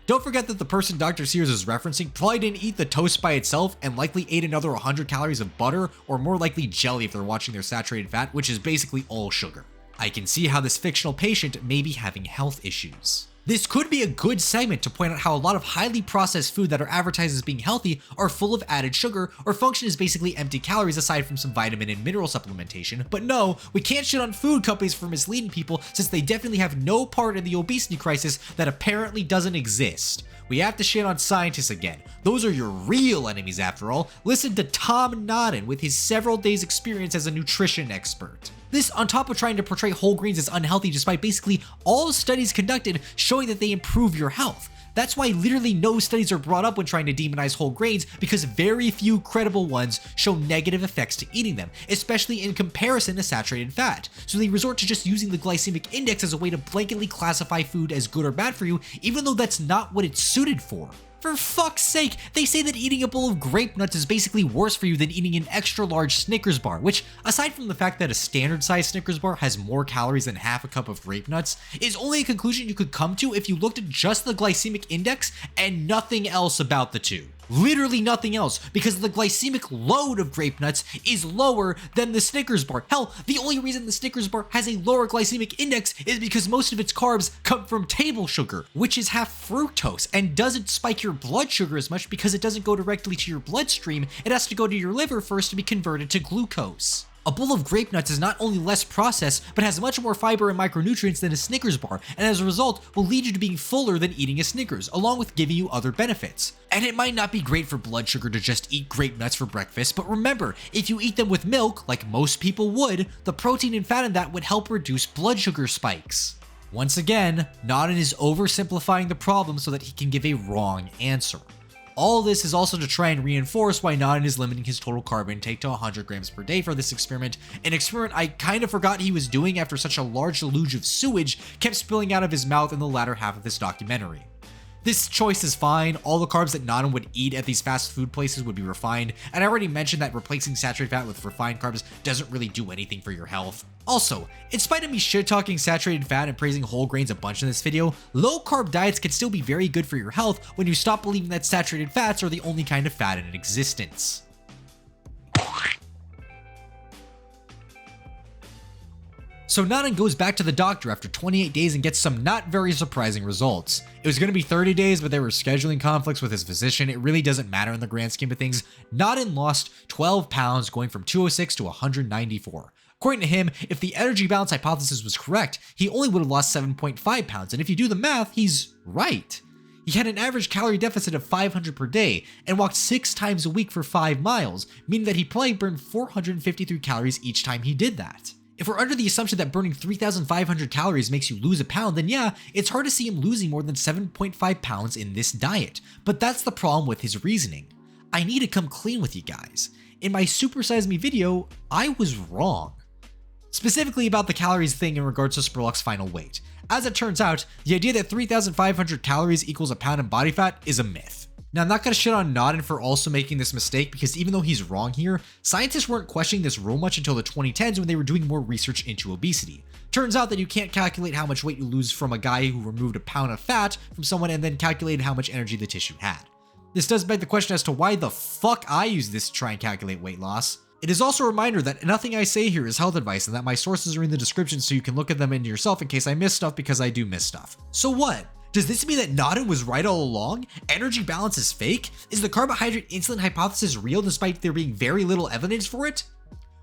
S1: Don't forget that the person Dr. Sears is referencing probably didn't eat the toast by itself and likely ate another 100 calories of butter, or more likely jelly if they're watching their saturated fat, which is basically all sugar. I can see how this fictional patient may be having health issues. This could be a good segment to point out how a lot of highly processed food that are advertised as being healthy are full of added sugar or function as basically empty calories aside from some vitamin and mineral supplementation. But no, we can't shit on food companies for misleading people since they definitely have no part in the obesity crisis that apparently doesn't exist. We have to shit on scientists again. Those are your real enemies after all. Listen to Tom Naden with his several days experience as a nutrition expert. This on top of trying to portray whole grains as unhealthy despite basically all studies conducted showing that they improve your health. That's why literally no studies are brought up when trying to demonize whole grains, because very few credible ones show negative effects to eating them, especially in comparison to saturated fat. So they resort to just using the glycemic index as a way to blanketly classify food as good or bad for you, even though that's not what it's suited for. For fuck's sake, they say that eating a bowl of grape nuts is basically worse for you than eating an extra large Snickers bar, which, aside from the fact that a standard size Snickers bar has more calories than half a cup of grape nuts, is only a conclusion you could come to if you looked at just the glycemic index and nothing else about the two. Literally nothing else, because the glycemic load of grape nuts is lower than the Snickers bar. Hell, the only reason the Snickers bar has a lower glycemic index is because most of its carbs come from table sugar, which is half fructose and doesn't spike your blood sugar as much because it doesn't go directly to your bloodstream. It has to go to your liver first to be converted to glucose. A bowl of grape nuts is not only less processed, but has much more fiber and micronutrients than a Snickers bar, and as a result will lead you to being fuller than eating a Snickers, along with giving you other benefits. And it might not be great for blood sugar to just eat grape nuts for breakfast, but remember, if you eat them with milk, like most people would, the protein and fat in that would help reduce blood sugar spikes. Once again, Naden is oversimplifying the problem so that he can give a wrong answer. All this is also to try and reinforce why Naden is limiting his total carb intake to 100 grams per day for this experiment, an experiment I kind of forgot he was doing after such a large deluge of sewage kept spilling out of his mouth in the latter half of this documentary. This choice is fine. All the carbs that Naden would eat at these fast food places would be refined, and I already mentioned that replacing saturated fat with refined carbs doesn't really do anything for your health. Also, in spite of me shit-talking saturated fat and praising whole grains a bunch in this video, low-carb diets can still be very good for your health when you stop believing that saturated fats are the only kind of fat in existence. So Naden goes back to the doctor after 28 days and gets some not very surprising results. It was going to be 30 days, but there were scheduling conflicts with his physician. It really doesn't matter in the grand scheme of things. Naden lost 12 pounds, going from 206 to 194. According to him, if the energy balance hypothesis was correct, he only would have lost 7.5 pounds, and if you do the math, he's right. He had an average calorie deficit of 500 per day and walked 6 times a week for 5 miles, meaning that he probably burned 453 calories each time he did that. If we're under the assumption that burning 3,500 calories makes you lose a pound, then yeah, it's hard to see him losing more than 7.5 pounds in this diet. But that's the problem with his reasoning. I need to come clean with you guys. In my Supersize Me video, I was wrong. Specifically about the calories thing in regards to Spurlock's final weight. As it turns out, the idea that 3,500 calories equals a pound of body fat is a myth. Now, I'm not going to shit on Nodden for also making this mistake, because even though he's wrong here, scientists weren't questioning this rule much until the 2010s when they were doing more research into obesity. Turns out that you can't calculate how much weight you lose from a guy who removed a pound of fat from someone and then calculated how much energy the tissue had. This does beg the question as to why the fuck I use this to try and calculate weight loss. It is also a reminder that nothing I say here is health advice and that my sources are in the description so you can look at them in yourself in case I miss stuff, because I do miss stuff. So what? Does this mean that Nodden was right all along? Energy balance is fake? Is the carbohydrate insulin hypothesis real despite there being very little evidence for it?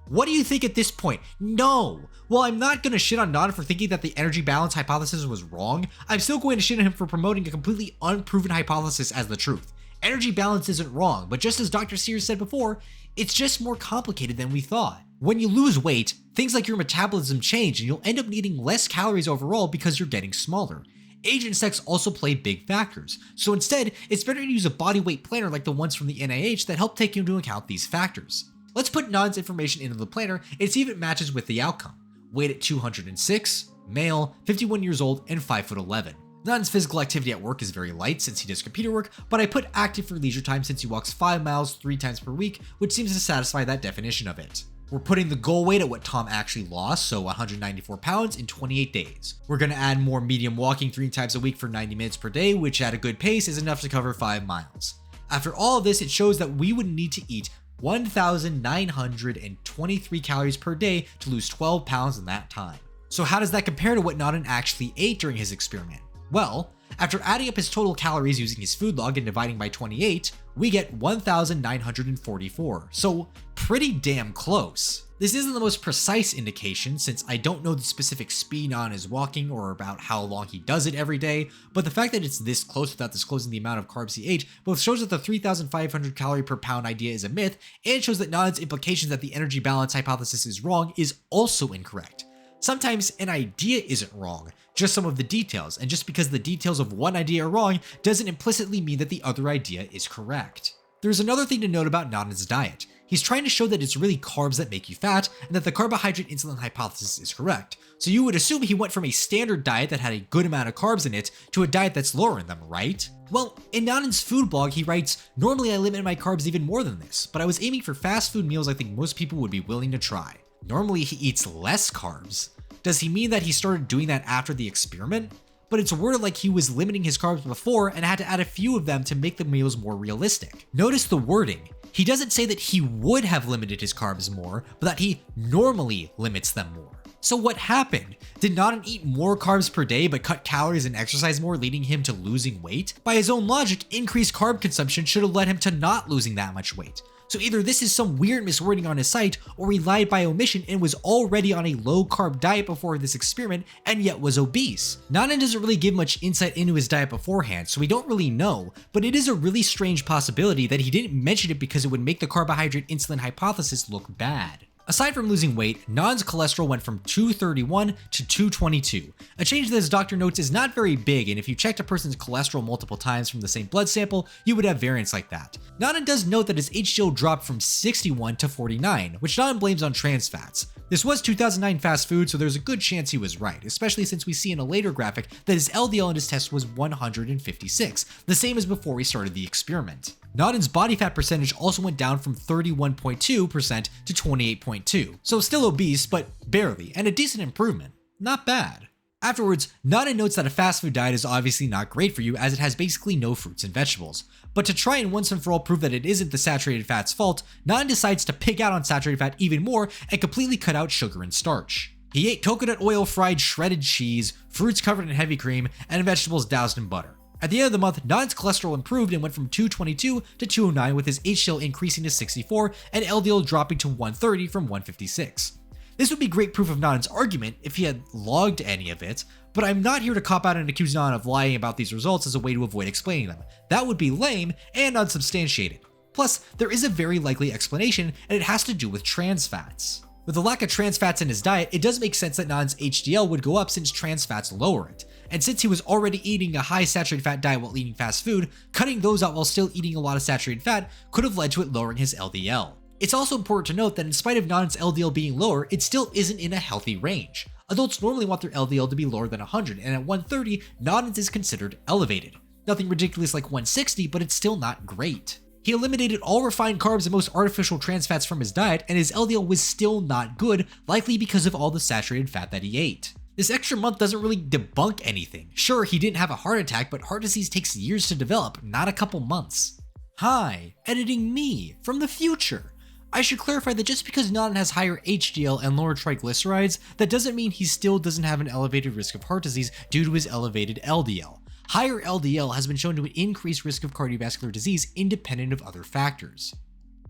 S1: What do you think at this point? No! Well, I'm not gonna shit on Nodden for thinking that the energy balance hypothesis was wrong. I'm still going to shit on him for promoting a completely unproven hypothesis as the truth. Energy balance isn't wrong, but just as Dr. Sears said before, it's just more complicated than we thought. When you lose weight, things like your metabolism change and you'll end up needing less calories overall because you're getting smaller. Age and sex also play big factors, so instead, it's better to use a body weight planner like the ones from the NIH that help take into account these factors. Let's put Nodden's information into the planner and see if it matches with the outcome. Weight at 206, male, 51 years old, and 5'11". Nodden's physical activity at work is very light since he does computer work, but I put active for leisure time since he walks 5 miles 3 times per week, which seems to satisfy that definition of it. We're putting the goal weight at what Tom actually lost, so 194 pounds in 28 days. We're going to add more medium walking 3 times a week for 90 minutes per day, which at a good pace is enough to cover 5 miles. After all of this, it shows that we would need to eat 1,923 calories per day to lose 12 pounds in that time. So how does that compare to what Nodden actually ate during his experiment? Well, after adding up his total calories using his food log and dividing by 28, we get 1,944, so pretty damn close. This isn't the most precise indication since I don't know the specific speed Nodden is walking or about how long he does it every day, but the fact that it's this close without disclosing the amount of carbs he ate both shows that the 3,500 calorie per pound idea is a myth, and shows that Nodden's implications that the energy balance hypothesis is wrong is also incorrect. Sometimes an idea isn't wrong, just some of the details, and just because the details of one idea are wrong doesn't implicitly mean that the other idea is correct. There's another thing to note about Nodden's diet. He's trying to show that it's really carbs that make you fat, and that the carbohydrate insulin hypothesis is correct. So you would assume he went from a standard diet that had a good amount of carbs in it to a diet that's lower in them, right? Well, in Nodden's food blog, he writes, "Normally I limit my carbs even more than this, but I was aiming for fast food meals I think most people would be willing to try." Normally he eats less carbs. Does he mean that he started doing that after the experiment? But it's worded like he was limiting his carbs before and had to add a few of them to make the meals more realistic. Notice the wording. He doesn't say that he would have limited his carbs more, but that he normally limits them more. So what happened? Did Nodden eat more carbs per day but cut calories and exercise more, leading him to losing weight? By his own logic, increased carb consumption should have led him to not losing that much weight. So either this is some weird miswording on his site, or he lied by omission and was already on a low-carb diet before this experiment and yet was obese. Nodden doesn't really give much insight into his diet beforehand, so we don't really know, but it is a really strange possibility that he didn't mention it because it would make the carbohydrate insulin hypothesis look bad. Aside from losing weight, Nodden's cholesterol went from 231 to 222, a change that his doctor notes is not very big, and if you checked a person's cholesterol multiple times from the same blood sample, you would have variance like that. Nodden does note that his HDL dropped from 61 to 49, which Nodden blames on trans fats. This was 2009 fast food, so there's a good chance he was right, especially since we see in a later graphic that his LDL in his test was 156, the same as before we started the experiment. Nodden's body fat percentage also went down from 31.2% to 28.2%, so still obese, but barely, and a decent improvement. Not bad. Afterwards, Nodden notes that a fast food diet is obviously not great for you as it has basically no fruits and vegetables. But to try and once and for all prove that it isn't the saturated fat's fault, Nodden decides to pig out on saturated fat even more and completely cut out sugar and starch. He ate coconut oil fried shredded cheese, fruits covered in heavy cream, and vegetables doused in butter. At the end of the month, Nodden's cholesterol improved and went from 222 to 209, with his HDL increasing to 64 and LDL dropping to 130 from 156. This would be great proof of Nodden's argument if he had logged any of it, but I'm not here to cop out and accuse Nodden of lying about these results as a way to avoid explaining them. That would be lame and unsubstantiated. Plus, there is a very likely explanation, and it has to do with trans fats. With the lack of trans fats in his diet, it does make sense that Nodden's HDL would go up since trans fats lower it. And since he was already eating a high saturated fat diet while eating fast food, cutting those out while still eating a lot of saturated fat could have led to it lowering his LDL. It's also important to note that in spite of Non's LDL being lower, it still isn't in a healthy range. Adults normally want their LDL to be lower than 100, and at 130, Non's is considered elevated. Nothing ridiculous like 160, but it's still not great. He eliminated all refined carbs and most artificial trans fats from his diet, and his LDL was still not good, likely because of all the saturated fat that he ate. This extra month doesn't really debunk anything. Sure, he didn't have a heart attack, but heart disease takes years to develop, not a couple months. Hi, editing me from the future. I should clarify that just because Non has higher HDL and lower triglycerides, that doesn't mean he still doesn't have an elevated risk of heart disease due to his elevated LDL. Higher LDL has been shown to increase risk of cardiovascular disease independent of other factors.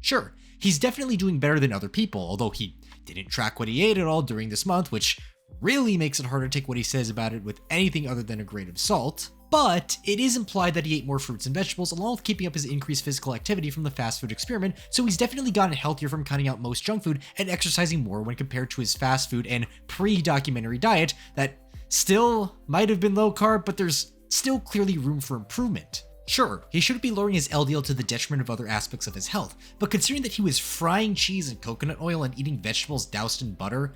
S1: Sure, he's definitely doing better than other people, although he didn't track what he ate at all during this month, which really makes it hard to take what he says about it with anything other than a grain of salt. But it is implied that he ate more fruits and vegetables along with keeping up his increased physical activity from the fast food experiment, so he's definitely gotten healthier from cutting out most junk food and exercising more when compared to his fast food and pre-documentary diet that still might have been low carb, but there's still clearly room for improvement. Sure, he shouldn't be lowering his LDL to the detriment of other aspects of his health, but considering that he was frying cheese in coconut oil and eating vegetables doused in butter,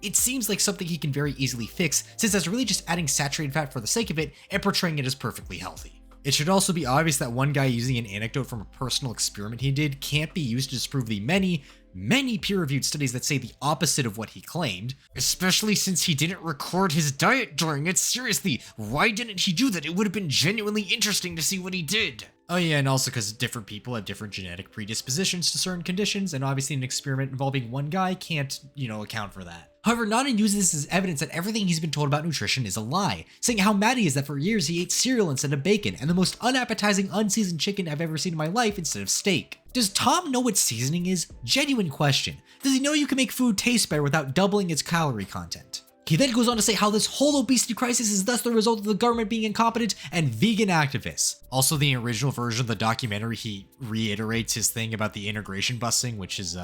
S1: it seems like something he can very easily fix, since that's really just adding saturated fat for the sake of it and portraying it as perfectly healthy. It should also be obvious that one guy using an anecdote from a personal experiment he did can't be used to disprove the many peer-reviewed studies that say the opposite of what he claimed, especially since he didn't record his diet during it. Seriously, why didn't he do that? It would have been genuinely interesting to see what he did. Oh yeah, and also because different people have different genetic predispositions to certain conditions, and obviously an experiment involving one guy can't, account for that. However, Nanan uses this as evidence that everything he's been told about nutrition is a lie, saying how mad he is that for years he ate cereal instead of bacon, and the most unappetizing unseasoned chicken I've ever seen in my life instead of steak. Does Tom know what seasoning is? Genuine question. Does he know you can make food taste better without doubling its calorie content? He then goes on to say how this whole obesity crisis is thus the result of the government being incompetent and vegan activists. Also, the original version of the documentary, he reiterates his thing about the integration busing, which is,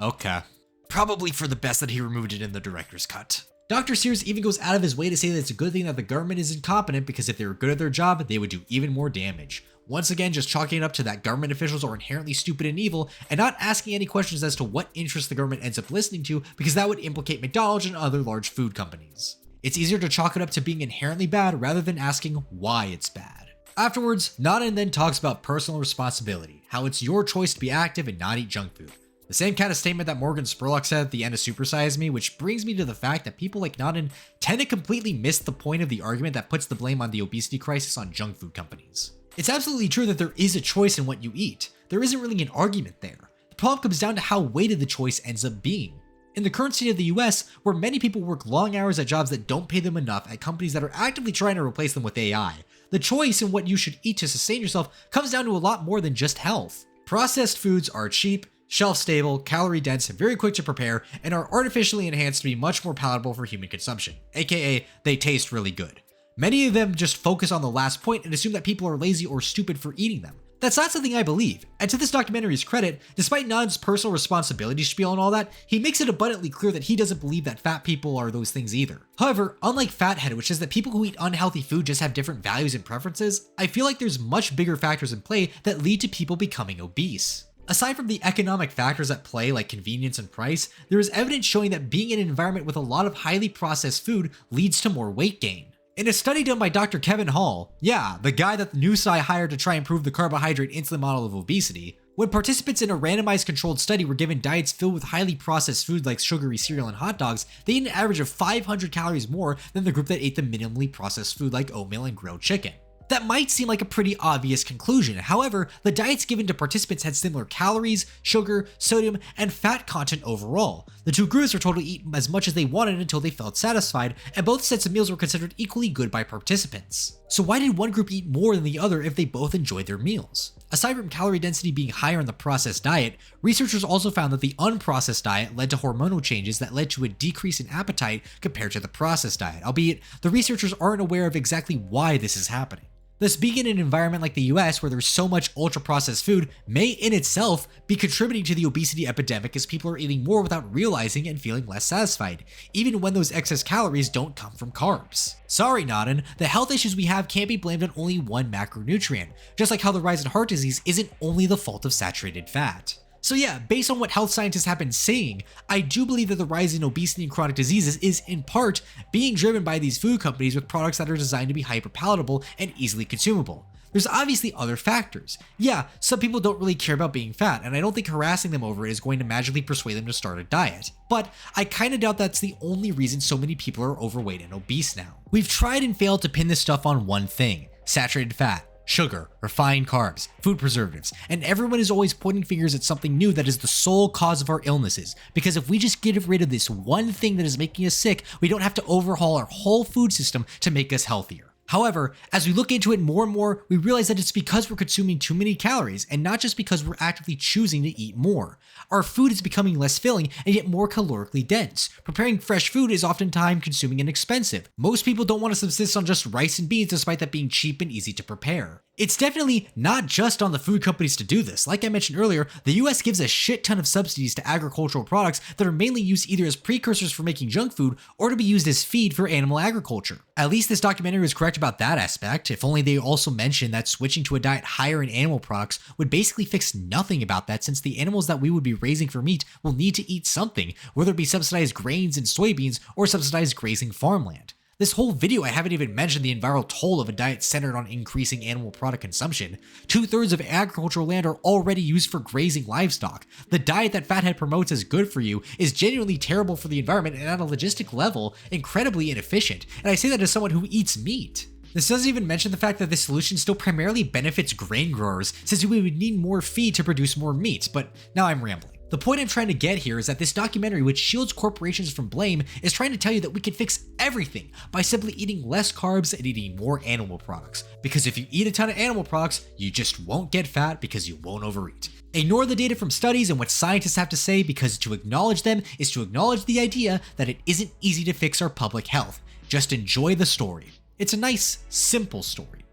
S1: okay. Probably for the best that he removed it in the director's cut. Dr. Sears even goes out of his way to say that it's a good thing that the government is incompetent because if they were good at their job, they would do even more damage. Once again, just chalking it up to that government officials are inherently stupid and evil and not asking any questions as to what interests the government ends up listening to because that would implicate McDonald's and other large food companies. It's easier to chalk it up to being inherently bad rather than asking why it's bad. Afterwards, Nanan then talks about personal responsibility, how it's your choice to be active and not eat junk food. The same kind of statement that Morgan Spurlock said at the end of Supersize Me, which brings me to the fact that people like Nanan tend to completely miss the point of the argument that puts the blame on the obesity crisis on junk food companies. It's absolutely true that there is a choice in what you eat. There isn't really an argument there. The problem comes down to how weighted the choice ends up being. In the current state of the US, where many people work long hours at jobs that don't pay them enough at companies that are actively trying to replace them with AI, the choice in what you should eat to sustain yourself comes down to a lot more than just health. Processed foods are cheap, shelf-stable, calorie-dense, very quick to prepare, and are artificially enhanced to be much more palatable for human consumption, aka they taste really good. Many of them just focus on the last point and assume that people are lazy or stupid for eating them. That's not something I believe, and to this documentary's credit, despite Nan's personal responsibility spiel and all that, he makes it abundantly clear that he doesn't believe that fat people are those things either. However, unlike FatHead, which says that people who eat unhealthy food just have different values and preferences, I feel like there's much bigger factors in play that lead to people becoming obese. Aside from the economic factors at play like convenience and price, there is evidence showing that being in an environment with a lot of highly processed food leads to more weight gain. In a study done by Dr. Kevin Hall, yeah, the guy that the NewSci hired to try and prove the carbohydrate insulin model of obesity, when participants in a randomized controlled study were given diets filled with highly processed food like sugary cereal and hot dogs, they ate an average of 500 calories more than the group that ate the minimally processed food like oatmeal and grilled chicken. That might seem like a pretty obvious conclusion. However, the diets given to participants had similar calories, sugar, sodium, and fat content overall. The two groups were told to eat as much as they wanted until they felt satisfied, and both sets of meals were considered equally good by participants. So why did one group eat more than the other if they both enjoyed their meals? Aside from calorie density being higher in the processed diet, researchers also found that the unprocessed diet led to hormonal changes that led to a decrease in appetite compared to the processed diet, albeit the researchers aren't aware of exactly why this is happening. Thus, being in an environment like the US where there's so much ultra-processed food may in itself be contributing to the obesity epidemic as people are eating more without realizing and feeling less satisfied, even when those excess calories don't come from carbs. Sorry, Nanan, the health issues we have can't be blamed on only one macronutrient, just like how the rise in heart disease isn't only the fault of saturated fat. So yeah, based on what health scientists have been saying, I do believe that the rise in obesity and chronic diseases is in part being driven by these food companies with products that are designed to be hyper palatable and easily consumable. There's obviously other factors. Yeah, some people don't really care about being fat, and I don't think harassing them over it is going to magically persuade them to start a diet. But I kinda doubt that's the only reason so many people are overweight and obese now. We've tried and failed to pin this stuff on one thing: saturated fat, sugar, refined carbs, food preservatives, and everyone is always pointing fingers at something new that is the sole cause of our illnesses. Because if we just get rid of this one thing that is making us sick, we don't have to overhaul our whole food system to make us healthier. However, as we look into it more and more, we realize that it's because we're consuming too many calories and not just because we're actively choosing to eat more. Our food is becoming less filling and yet more calorically dense. Preparing fresh food is often time consuming and expensive. Most people don't want to subsist on just rice and beans despite that being cheap and easy to prepare. It's definitely not just on the food companies to do this. Like I mentioned earlier, the US gives a shit ton of subsidies to agricultural products that are mainly used either as precursors for making junk food or to be used as feed for animal agriculture. At least this documentary was correct about that aspect, if only they also mentioned that switching to a diet higher in animal products would basically fix nothing about that, since the animals that we would be raising for meat will need to eat something, whether it be subsidized grains and soybeans or subsidized grazing farmland. This whole video I haven't even mentioned the environmental toll of a diet centered on increasing animal product consumption. 2/3 of agricultural land are already used for grazing livestock. The diet that FatHead promotes as good for you is genuinely terrible for the environment and at a logistic level, incredibly inefficient. And I say that as someone who eats meat. This doesn't even mention the fact that this solution still primarily benefits grain growers, since we would need more feed to produce more meat, but now I'm rambling. The point I'm trying to get here is that this documentary, which shields corporations from blame, is trying to tell you that we can fix everything by simply eating less carbs and eating more animal products. Because if you eat a ton of animal products, you just won't get fat because you won't overeat. Ignore the data from studies and what scientists have to say, because to acknowledge them is to acknowledge the idea that it isn't easy to fix our public health. Just enjoy the story. It's a nice, simple story,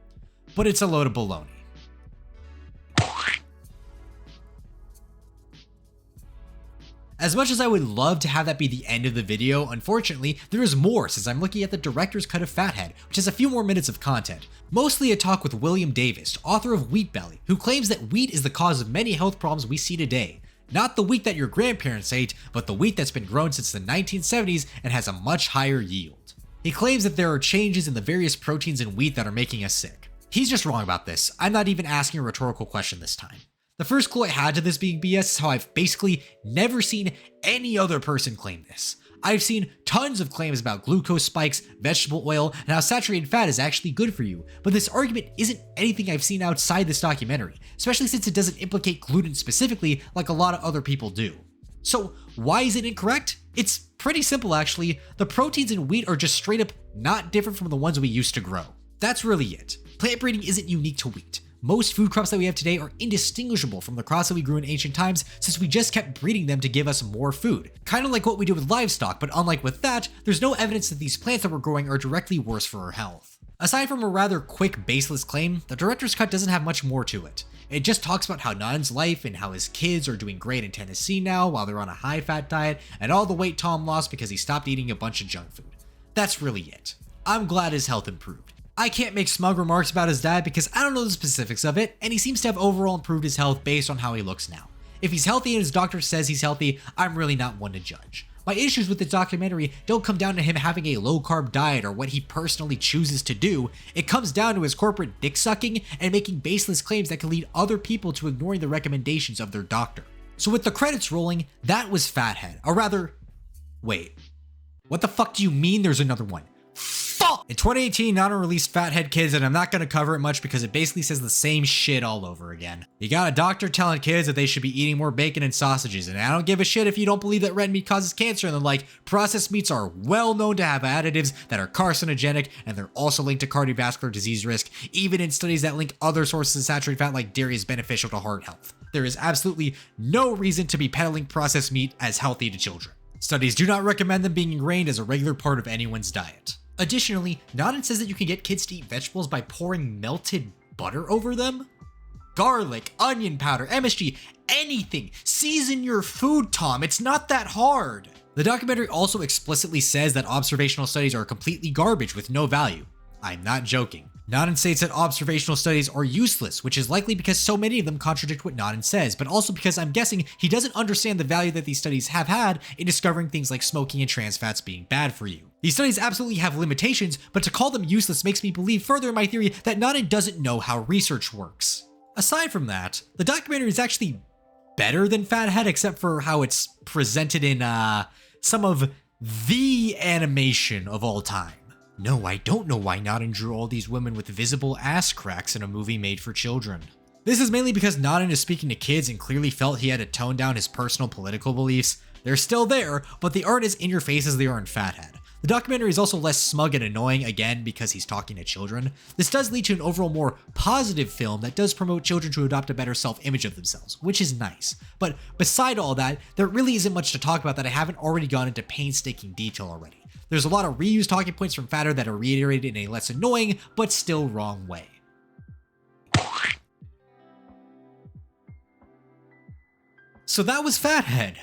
S1: but it's a load of baloney. As much as I would love to have that be the end of the video, unfortunately, there is more, since I'm looking at the director's cut of FatHead, which has a few more minutes of content. Mostly a talk with William Davis, author of Wheat Belly, who claims that wheat is the cause of many health problems we see today. Not the wheat that your grandparents ate, but the wheat that's been grown since the 1970s and has a much higher yield. He claims that there are changes in the various proteins in wheat that are making us sick. He's just wrong about this. I'm not even asking a rhetorical question this time. The first clue I had to this being BS is how I've basically never seen any other person claim this. I've seen tons of claims about glucose spikes, vegetable oil, and how saturated fat is actually good for you, but this argument isn't anything I've seen outside this documentary, especially since it doesn't implicate gluten specifically like a lot of other people do. So why is it incorrect? It's pretty simple actually. The proteins in wheat are just straight up not different from the ones we used to grow. That's really it. Plant breeding isn't unique to wheat. Most food crops that we have today are indistinguishable from the crops that we grew in ancient times, since we just kept breeding them to give us more food. Kind of like what we do with livestock, but unlike with that, there's no evidence that these plants that we're growing are directly worse for our health. Aside from a rather quick, baseless claim, the director's cut doesn't have much more to it. It just talks about how Nun's life and how his kids are doing great in Tennessee now while they're on a high-fat diet, and all the weight Tom lost because he stopped eating a bunch of junk food. That's really it. I'm glad his health improved. I can't make smug remarks about his diet because I don't know the specifics of it, and he seems to have overall improved his health based on how he looks now. If he's healthy and his doctor says he's healthy, I'm really not one to judge. My issues with the documentary don't come down to him having a low-carb diet or what he personally chooses to do. It comes down to his corporate dick-sucking and making baseless claims that can lead other people to ignoring the recommendations of their doctor. So with the credits rolling, that was FatHead. Or rather, wait. What the fuck do you mean there's another one? In 2018, Nana released FatHead Kids, and I'm not going to cover it much because it basically says the same shit all over again. You got a doctor telling kids that they should be eating more bacon and sausages, and I don't give a shit if you don't believe that red meat causes cancer and the like. Processed meats are well known to have additives that are carcinogenic, and they're also linked to cardiovascular disease risk, even in studies that link other sources of saturated fat like dairy is beneficial to heart health. There is absolutely no reason to be peddling processed meat as healthy to children. Studies do not recommend them being ingrained as a regular part of anyone's diet. Additionally, Nadan says that you can get kids to eat vegetables by pouring melted butter over them. Garlic, onion powder, MSG, anything. Season your food, Tom. It's not that hard. The documentary also explicitly says that observational studies are completely garbage with no value. I'm not joking. Naden states that observational studies are useless, which is likely because so many of them contradict what Naden says, but also because I'm guessing he doesn't understand the value that these studies have had in discovering things like smoking and trans fats being bad for you. These studies absolutely have limitations, but to call them useless makes me believe further in my theory that Naden doesn't know how research works. Aside from that, the documentary is actually better than FatHead, except for how it's presented in some of the animation of all time. No, I don't know why Naden drew all these women with visible ass cracks in a movie made for children. This is mainly because Naden is speaking to kids and clearly felt he had to tone down his personal political beliefs. They're still there, but the art is in your face as they are in FatHead. The documentary is also less smug and annoying, again, because he's talking to children. This does lead to an overall more positive film that does promote children to adopt a better self-image of themselves, which is nice. But beside all that, there really isn't much to talk about that I haven't already gone into painstaking detail already. There's a lot of reused talking points from FatHead that are reiterated in a less annoying, but still wrong way. So that was FatHead.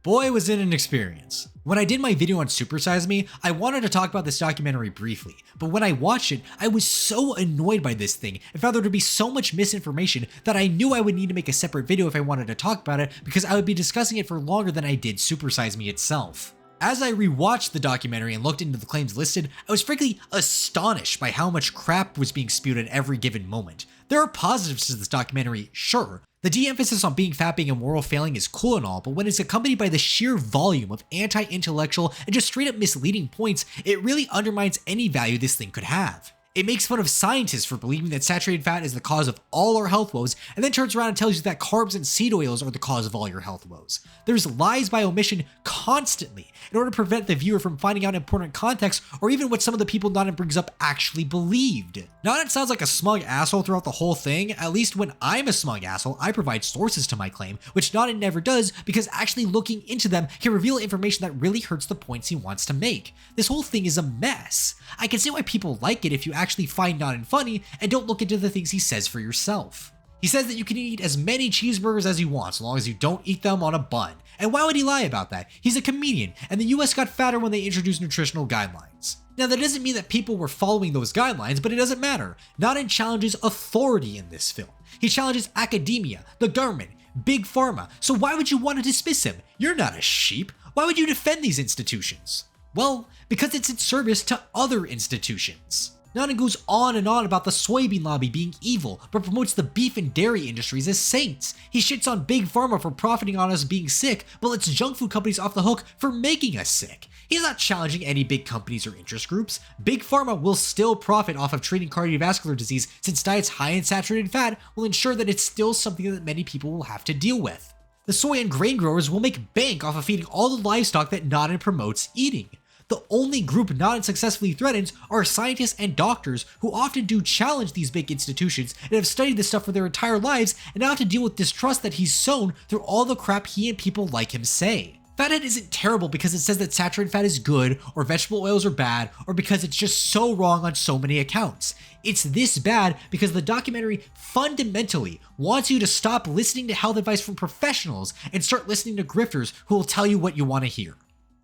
S1: Boy, was it an experience. When I did my video on Supersize Me, I wanted to talk about this documentary briefly, but when I watched it, I was so annoyed by this thing and found there to be so much misinformation that I knew I would need to make a separate video if I wanted to talk about it, because I would be discussing it for longer than I did Supersize Me itself. As I rewatched the documentary and looked into the claims listed, I was frankly astonished by how much crap was being spewed at every given moment. There are positives to this documentary, sure. The de-emphasis on being fat being a moral failing is cool and all, but when it's accompanied by the sheer volume of anti-intellectual and just straight up misleading points, it really undermines any value this thing could have. It makes fun of scientists for believing that saturated fat is the cause of all our health woes, and then turns around and tells you that carbs and seed oils are the cause of all your health woes. There's lies by omission constantly in order to prevent the viewer from finding out important context or even what some of the people Naden brings up actually believed. Naden sounds like a smug asshole throughout the whole thing. At least when I'm a smug asshole, I provide sources to my claim, which Naden never does because actually looking into them can reveal information that really hurts the points he wants to make. This whole thing is a mess. I can see why people like it if you actually find Naden funny and don't look into the things he says for yourself. He says that you can eat as many cheeseburgers as you want so long as you don't eat them on a bun. And why would he lie about that? He's a comedian, and the US got fatter when they introduced nutritional guidelines. Now that doesn't mean that people were following those guidelines, but it doesn't matter. Naden challenges authority in this film. He challenges academia, the government, big pharma, so why would you want to dismiss him? You're not a sheep. Why would you defend these institutions? Well, because it's in service to other institutions. Naden goes on and on about the soybean lobby being evil, but promotes the beef and dairy industries as saints. He shits on big pharma for profiting on us being sick, but lets junk food companies off the hook for making us sick. He's not challenging any big companies or interest groups. Big pharma will still profit off of treating cardiovascular disease, since diets high in saturated fat will ensure that it's still something that many people will have to deal with. The soy and grain growers will make bank off of feeding all the livestock that Naden promotes eating. The only group Naden successfully threatens are scientists and doctors who often do challenge these big institutions and have studied this stuff for their entire lives and now have to deal with distrust that he's sown through all the crap he and people like him say. FatHead isn't terrible because it says that saturated fat is good or vegetable oils are bad or because it's just so wrong on so many accounts. It's this bad because the documentary fundamentally wants you to stop listening to health advice from professionals and start listening to grifters who will tell you what you want to hear.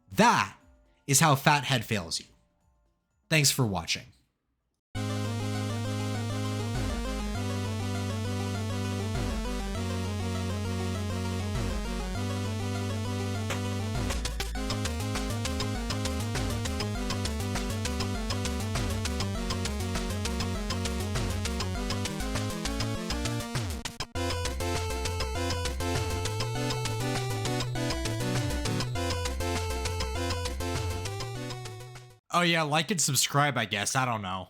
S1: That is how FatHead fails you. Thanks for watching. Oh yeah, like and subscribe, I guess. I don't know.